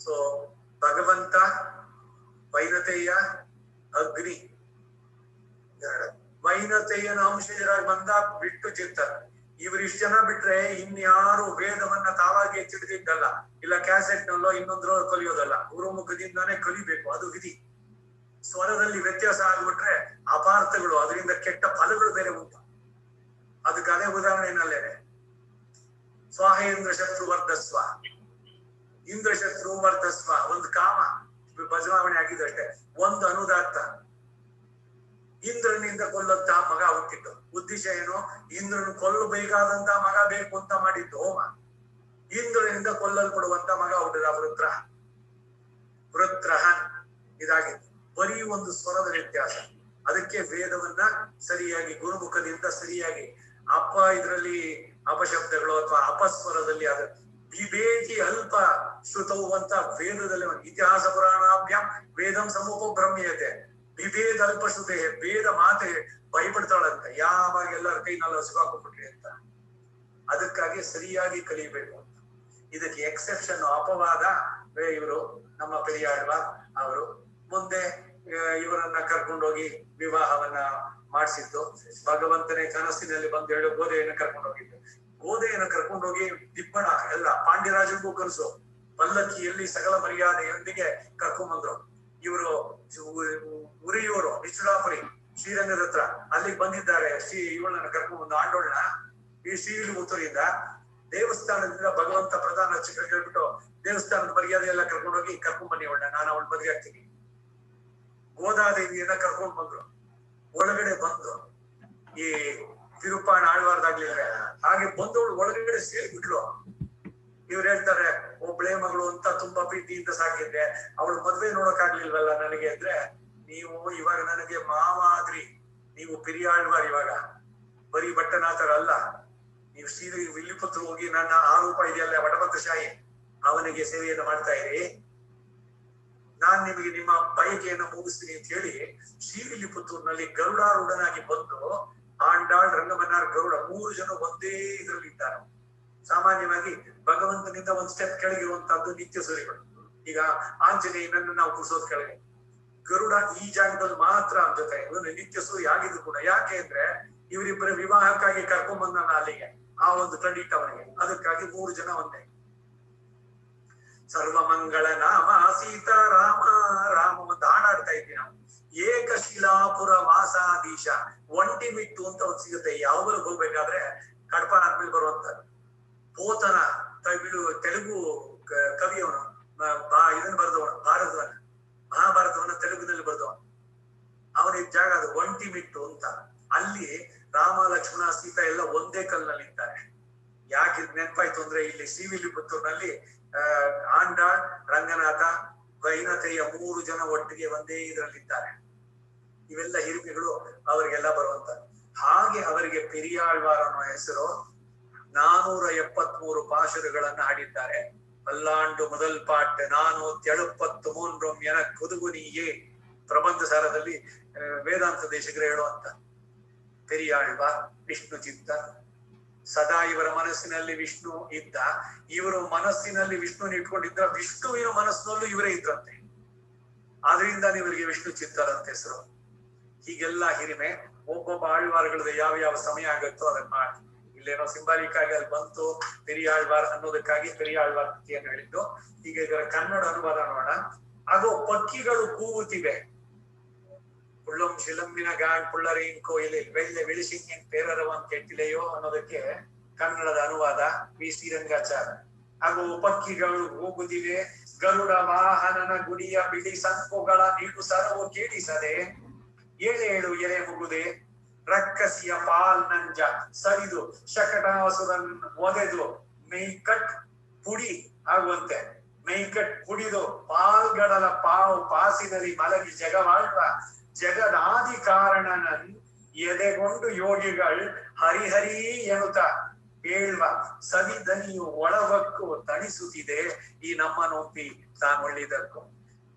ಸೊ ಭಗವಂತ, ವೈನತೆಯ, ಅಗ್ನಿ, ವೈನತೆಯನ ಅಂಶಜರಾಗಿ ಬಂದಾಗ ಬಿಟ್ಟು ಚಿತ್ತರು. ಇವ್ರಿಷ್ಟು ಜನ ಬಿಟ್ರೆ ಇನ್ಯಾರು ವೇದವನ್ನ ತಾವಾಗಿ ತಿಳಿದಿದ್ದಲ್ಲ, ಇಲ್ಲ ಕ್ಯಾಸೆಟ್ ನಲ್ಲೋ ಇನ್ನೊಂದ್ರಲ್ಲೋ ಕಲಿಯೋದಲ್ಲ, ಗುರುಮುಖದಿಂದಾನೇ ಕಲಿಬೇಕು, ಅದು ವಿಧಿ. ಸ್ವರದಲ್ಲಿ ವ್ಯತ್ಯಾಸ ಆಗ್ಬಿಟ್ರೆ ಅಪಾರ್ಥಗಳು, ಅದರಿಂದ ಕೆಟ್ಟ ಫಲಗಳು ಬೇರೆ ಉಂಟು. ಅದಕ್ಕೆ ಅದೇ ಉದಾಹರಣೆನಲ್ಲೇನೆ ಸ್ವಾಹೇಂದ್ರ ಶತ್ರು ವರ್ಧಸ್ವ, ಇಂದ್ರ ಶತ್ರು ವರ್ಧಸ್ವ, ಒಂದು ಕಾಮ ಬದಲಾವಣೆ ಆಗಿದ್ದಷ್ಟೇ, ಒಂದು ಅನುದಾತ್ತ. ಇಂದ್ರನಿಂದ ಕೊಲ್ಲಂತ ಮಗ ಹುಟ್ಟಿದ್ದು, ಉದ್ದೇಶ ಏನು? ಇಂದ್ರನು ಕೊಲ್ಲಬೇಕಾದಂತ ಮಗ ಬೇಕು ಅಂತ ಮಾಡಿದ್ದು ಹೋಮ. ಇಂದ್ರನಿಂದ ಕೊಲ್ಲಲ್ಪಡುವಂತ ಮಗ ಹುಟ್ಟಿದ ವೃತ್ರ, ವೃತ್ರಹನ್. ಇದಾಗಿತ್ತು ಬರೀ ಒಂದು ಸ್ವರದ ವ್ಯತ್ಯಾಸ. ಅದಕ್ಕೆ ವೇದವನ್ನ ಸರಿಯಾಗಿ ಗುರುಮುಖದಿಂದ ಸರಿಯಾಗಿ ಇದರಲ್ಲಿ ಅಪಶಬ್ದಗಳು ಅಥವಾ ಅಪಸ್ವರದಲ್ಲಿ ಅದ ವಿವೇಕಿ ಅಲ್ಪ ಶ್ರುತವು ಅಂತ ವೇದದಲ್ಲಿ ಇತಿಹಾಸ ಪುರಾಣಾಭ್ಯಾಂ ವೇದಂ ಸಮೂಪಬ್ರಹ್ಮ್ಯತೆ. ವಿಭೇದ ಅಲ್ಪ ಶ್ರುತೆ, ವೇದ ಮಾತೆ ಭಯಪಡ್ತಾಳಂತ, ಯಾವಾಗ ಎಲ್ಲರ ಕೈನಲ್ಲಿ ಹಸುಗಾಕೊಂಡ್ಬಿಟ್ರಿ ಅಂತ. ಅದಕ್ಕಾಗಿ ಸರಿಯಾಗಿ ಕಲಿಬೇಕು ಅಂತ. ಇದಕ್ಕೆ ಎಕ್ಸೆಪ್ಷನ್ ಅಪವಾದ ಇವರು ನಮ್ಮ ಪೆರಿಯಾಳ್ವಾರ್ ಅವರು. ಮುಂದೆ ಇವರನ್ನ ಕರ್ಕೊಂಡೋಗಿ ವಿವಾಹವನ್ನ ಮಾಡಿಸಿದ್ದು ಭಗವಂತನೇ ಕನಸಿನಲ್ಲಿ ಬಂದು ಹೇಳು ಗೋದೆಯನ್ನು ಕರ್ಕೊಂಡೋಗಿದ್ದು. ಗೋದೆಯನ್ನು ಕರ್ಕೊಂಡೋಗಿ ದಿಬ್ಬಣ ಎಲ್ಲ ಪಾಂಡ್ಯರಾಜನಿಗೂ ಕನಸು, ಪಲ್ಲಕ್ಕಿಯಲ್ಲಿ ಸಕಲ ಮರ್ಯಾದೆಯೊಂದಿಗೆ ಕರ್ಕೊಂಡ್ಬಂದ್ರು. ಇವರು ಉರಿಯೂರು ನಿಚುಡಾಪುರಿ ಶ್ರೀರಂಗದ ಹತ್ರ ಅಲ್ಲಿಗೆ ಬಂದಿದ್ದಾರೆ. ಇವಳನ್ನ ಕರ್ಕೊಂಡ್ಬಂದು ಆಂಡೋಳ್ನ ಈ ಶ್ರೀವಿಲ್ಪುತ್ತೂರಿಂದ ದೇವಸ್ಥಾನದಿಂದ ಭಗವಂತ ಪ್ರಧಾನ ಅರ್ಚಕರು ಹೇಳ್ಬಿಟ್ಟು ದೇವಸ್ಥಾನದ ಮರ್ಯಾದೆ ಎಲ್ಲ ಕರ್ಕೊಂಡೋಗಿ ಕರ್ಕೊಂಡ್ಬನ್ನಿ ಅವಳನ್ನ, ನಾನು ಅವಳು ಮದುವೆ ಆಗ್ತೀನಿ. ಗೋದಾದೇವಿಯನ್ನ ಕರ್ಕೊಂಡ್ ಬಂದ್ರು. ಒಳಗಡೆ ಬಂದು ಈ ತಿರುಪಾಣ ಆಳ್ವಾರ್ದಾಗ್ಲಿಲ್ಲ ಹಾಗೆ ಬಂದವಳು ಒಳಗಡೆ ಸೇರಿಬಿಟ್ಲು. ಇವ್ರು ಹೇಳ್ತಾರೆ ಒಬ್ಳೆ ಮಗಳು ಅಂತ ತುಂಬಾ ಪ್ರೀತಿಯಿಂದ ಸಾಕಿದ್ದೆ, ಅವಳು ಮದ್ವೆ ನೋಡಕ್ ಆಗ್ಲಿಲ್ವಲ್ಲ ನನಗೆ ಅಂದ್ರೆ, ನೀವು ಇವಾಗ ನನಗೆ ಮಾವ ಆದ್ರಿ, ನೀವು ಪಿರಿಯಾಳ್ವಾರ್ ಇವಾಗ ಬರೀ ಭಟ್ಟನಾಥರ ಅಲ್ಲ, ನೀವು ಶ್ರೀ ವಿಲ್ಲಿಪುತ್ರ ಹೋಗಿ ನನ್ನ ಆರೋಪ ಇದೆಯಲ್ಲ ವಟಭದ್ರಶಾಹಿ ಅವನಿಗೆ ಸೇವೆಯನ್ನು ಮಾಡ್ತಾ ಇರಿ, ನಾನ್ ನಿಮಗೆ ನಿಮ್ಮ ಬಯಕೆಯನ್ನು ಮುಗಿಸ್ತೀನಿ ಅಂತ ಹೇಳಿ ಶ್ರೀವಿಲ್ಲಿಪುತ್ತೂರಿನಲ್ಲಿ ಗರುಡಾರೂಢನಾಗಿ ಬಂದು ಆಂಡಾಳ್ ರಂಗಮನ್ನಾರ್ ಗರುಡ 3 ಜನ ಒಂದೇ ಇದರಲ್ಲಿ ಇದ್ದಾರೆ. ಸಾಮಾನ್ಯವಾಗಿ ಭಗವಂತನಿಂದ ಒಂದ್ ಸ್ಟೆಪ್ ಕೆಳಗಿರುವಂತಹದ್ದು ನಿತ್ಯ ಸೂರಿಗಳು. ಈಗ ಆಂಜನೇಯನನ್ನು ನಾವು ಕೂರಿಸೋದ್ ಕೆಳಗೆ, ಗರುಡ ಈ ಜಾಗದಲ್ಲಿ ಮಾತ್ರ ಜೊತೆ ನಿತ್ಯ ಸೂರಿ ಆಗಿದ್ರು ಕೂಡ. ಯಾಕೆ ಅಂದ್ರೆ ಇವರಿಬ್ಬರ ವಿವಾಹಕ್ಕಾಗಿ ಕರ್ಕೊಂಡ್ ಬಂದ ಅಲ್ಲಿಗೆ, ಆ ಒಂದು ಕ್ರೆಡಿಟ್ ಅವನಿಗೆ. ಅದಕ್ಕಾಗಿ 3 ಜನ ಒಂದೇ. ಸರ್ವಮಂಗಳ ನಾಮ ಸೀತಾರಾಮ ರಾಮ ಅಂತ ಹಾಡಾಡ್ತಾ ಇದ್ವಿ ನಾವು. ಏಕಶಿಲಾಪುರ ವಾಸಾಧೀಶ, ಒಂಟಿ ಮಿಟ್ಟು ಅಂತ ಒಂದ್ ಸಿಗುತ್ತೆ. ಯಾವ್ದ್ರಿಗೆ ಹೋಗ್ಬೇಕಾದ್ರೆ ಕಡಪ ಆದ್ಮೇಲೆ ಬರುವಂತ ಪೋತನ ತೆಲುಗು ಕವಿಯವನು, ಇದನ್ನ ಬರೆದವನು, ಮಹಾಭಾರತವನ್ನ ತೆಲುಗಿನಲ್ಲಿ ಬರೆದವನು. ಅವನ ಜಾಗ ಅದು ಒಂಟಿ ಮಿಟ್ಟು ಅಂತ. ಅಲ್ಲಿ ರಾಮ ಲಕ್ಷ್ಮಣ ಸೀತಾ ಎಲ್ಲ ಒಂದೇ ಕಲ್ಲಿನಲ್ಲಿ ಇದ್ದಾರೆ. ಯಾಕೆ ನೆನಪಾಯ್ತು ಅಂದ್ರೆ ಇಲ್ಲಿ ಶ್ರೀವಿಲ್ಲಿಪುತ್ತೂರಿನಲ್ಲಿ ಆಂಡಾಳ್ ರಂಗನಾಥ ವೈನತೆಯ 3 ಜನ ಒಟ್ಟಿಗೆ ಒಂದೇ ಇದರಲ್ಲಿದ್ದಾರೆ. ಇವೆಲ್ಲ ಹಿರಿಮೆಗಳು ಅವರಿಗೆಲ್ಲ ಬರುವಂತ. ಹಾಗೆ ಅವರಿಗೆ ಪೆರಿಯಾಳ್ವಾರ್ ಅನ್ನೋ ಹೆಸರು. 473 ಪಾಶುರಗಳನ್ನ ಹಾಡಿದ್ದಾರೆ. ಪಲ್ಲಾಂಡು ಮೊದಲ್ ಪಾಟ್ 473 ಎನ ಕುದುಗುನಿಯೇ ಪ್ರಬಂಧ ಸಾರದಲ್ಲಿ ವೇದಾಂತ ದೇಶಿಗರು ಹೇಳುವಂತ. ಪೆರಿಯಾಳ್ವಾರ್ ವಿಷ್ಣು ಚಿತ್ತ, ಸದಾ ಇವರ ಮನಸ್ಸಿನಲ್ಲಿ ವಿಷ್ಣು ಇದ್ದ. ಇವರು ಮನಸ್ಸಿನಲ್ಲಿ ವಿಷ್ಣುನ ಇಟ್ಕೊಂಡಿದ್ರ, ವಿಷ್ಣುವಿನ ಮನಸ್ಸಿನಲ್ಲೂ ಇವರೇ ಇದ್ರಂತೆ. ಆದ್ರಿಂದ ಇವರಿಗೆ ವಿಷ್ಣು ಚಿತ್ತರಂತ ಹೆಸರು. ಹೀಗೆಲ್ಲ ಹಿರಿಮೆ ಒಬ್ಬೊಬ್ಬ ಆಳ್ವಾರ್ಗಳದ್ದು ಯಾವ ಯಾವ ಸಮಯ ಆಗುತ್ತೋ ಅದನ್ನ ಮಾಡಿ. ಇಲ್ಲೇನೋ ಸಿಂಬಾಲಿಕ್ ಆಗಿ ಅಲ್ಲಿ ಬಂತು ಪೆರಿಯಾಳ್ವಾರ್ ಅನ್ನೋದಕ್ಕಾಗಿ ಪೆರಿಯಾಳ್ವಾರ್ ಕೃತಿಯನ್ನು ಹೇಳಿದ್ದು. ಈಗ ಇದರ ಕನ್ನಡ ಅನುವಾದ ನೋಡೋಣ. ಅದು ಪಕ್ಕಿಗಳು ಕೂಗುತ್ತಿವೆ, ಪುಳ್ಳಂ ಶಿಲಂಬಿನ ಗಾಣ್ ಪುಳ್ಳರೀನ್ ಕೋಯಿಲೆ ವೆಳ್ಳೆ ವಿಳಿಸಿಂಗಿನ್ ಪೇರರವನ್ ಕೆಟ್ಟಿಲೆಯೋ ಅನ್ನೋದಕ್ಕೆ ಕನ್ನಡದ ಅನುವಾದ ವಿ ಶ್ರೀರಂಗಾಚಾರ್ಯ. ಹಾಗೂ ಪಕ್ಕಿಗಳು ಹೋಗುತ್ತಿವೆ, ಗರುಡ ವಾಹನನ ಗುಡಿಯ ಬಿಡಿ ಸಂಕೋಗಳ ನೀಡು ಸರವು ಕೇಳಿಸದೆ, ಏಳೇಳು ಎರೆ ಮುಗುದೆ ರಕ್ಕಸಿಯ ಪಾಲ್ ನಂಜ ಸರಿದು ಶಕಟಾಸುರನ್ ಒದೆದು ಮೈಕಟ್ ಪುಡಿ ಆಗುವಂತೆ, ಮೈಕಟ್ ಪುಡಿದು ಪಾಲ್ಗಡಲ ಪಾಸಿನಲ್ಲಿ ಮಲಗಿ ಜಗವಾಳ್ವ ಜಗದಾದಿ ಕಾರಣನನ್ ಎದೆಗೊಂಡು ಯೋಗಿಗಳ್ ಹರಿಹರಿ ಎನ್ನುತ್ತ ಹೇಳುವ ಸವಿದನಿಯು ಒಳವಕ್ಕು ತಣಿಸುತ್ತಿದೆ ಈ ನಮ್ಮ ನೋಂಪಿ ತಾನ್ ಒಳ್ಳಿದಕ್ಕೂ.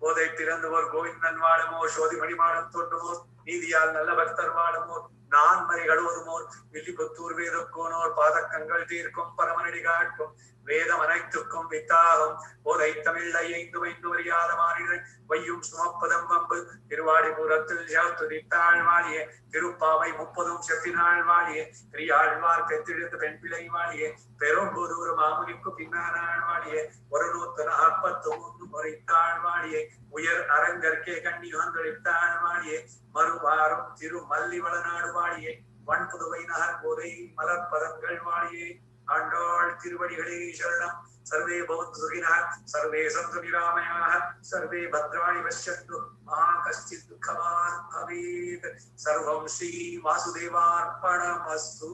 போதை பிறந்தவர் கோவிந்தன் வாழமோ சோதி மணிமாடம் தோன்றுமோ நீதியால் நல்ல பக்தர் வாழுமோர் நான் மறைகள் ஒருமோர் வில்லிபுத்தூர் வேதக்கோனோர் பாதக்கங்கள் தீர்க்கும் பரமனடி காட்டும் வேதம் அனைத்துக்கும் வித்தாகும் போதை தமிழ் ஐந்து வைந்து அறியாத மாறிகள் வையும் சுமப்பதம் வம்பு திருவாடிபுரத்தில் துதித்தாள் வாழியே திருப்பாவை 30 செப்பினாள் வாழியே திரியாழ்வார் பெற்றெடுத்த பெண் பிள்ளை வாழியே பெரும்புதூர் மாமுனிக்கு பின்னாள் வாழியே 141 முறைத்தாள் வாழியே உயர் அரங்கற்கே கண்ணி வந்தளித்தாள் வாழியே மறுவாரும் திரு மல்லிவளநாடு வாழியே வன்புதுவை நகர் போதை மலர்பதங்கள் வாழியே ஆண்டாள் திருவடிகளே சரணம் सर्वे भवन्तु सुखिनः सर्वे सन्तु निरामयाः सर्वे भद्राणि पश्यन्तु मा कश्चित् दुःखभाग् भवेत् सर्वं श्री वासुदेवार्पणमस्तु।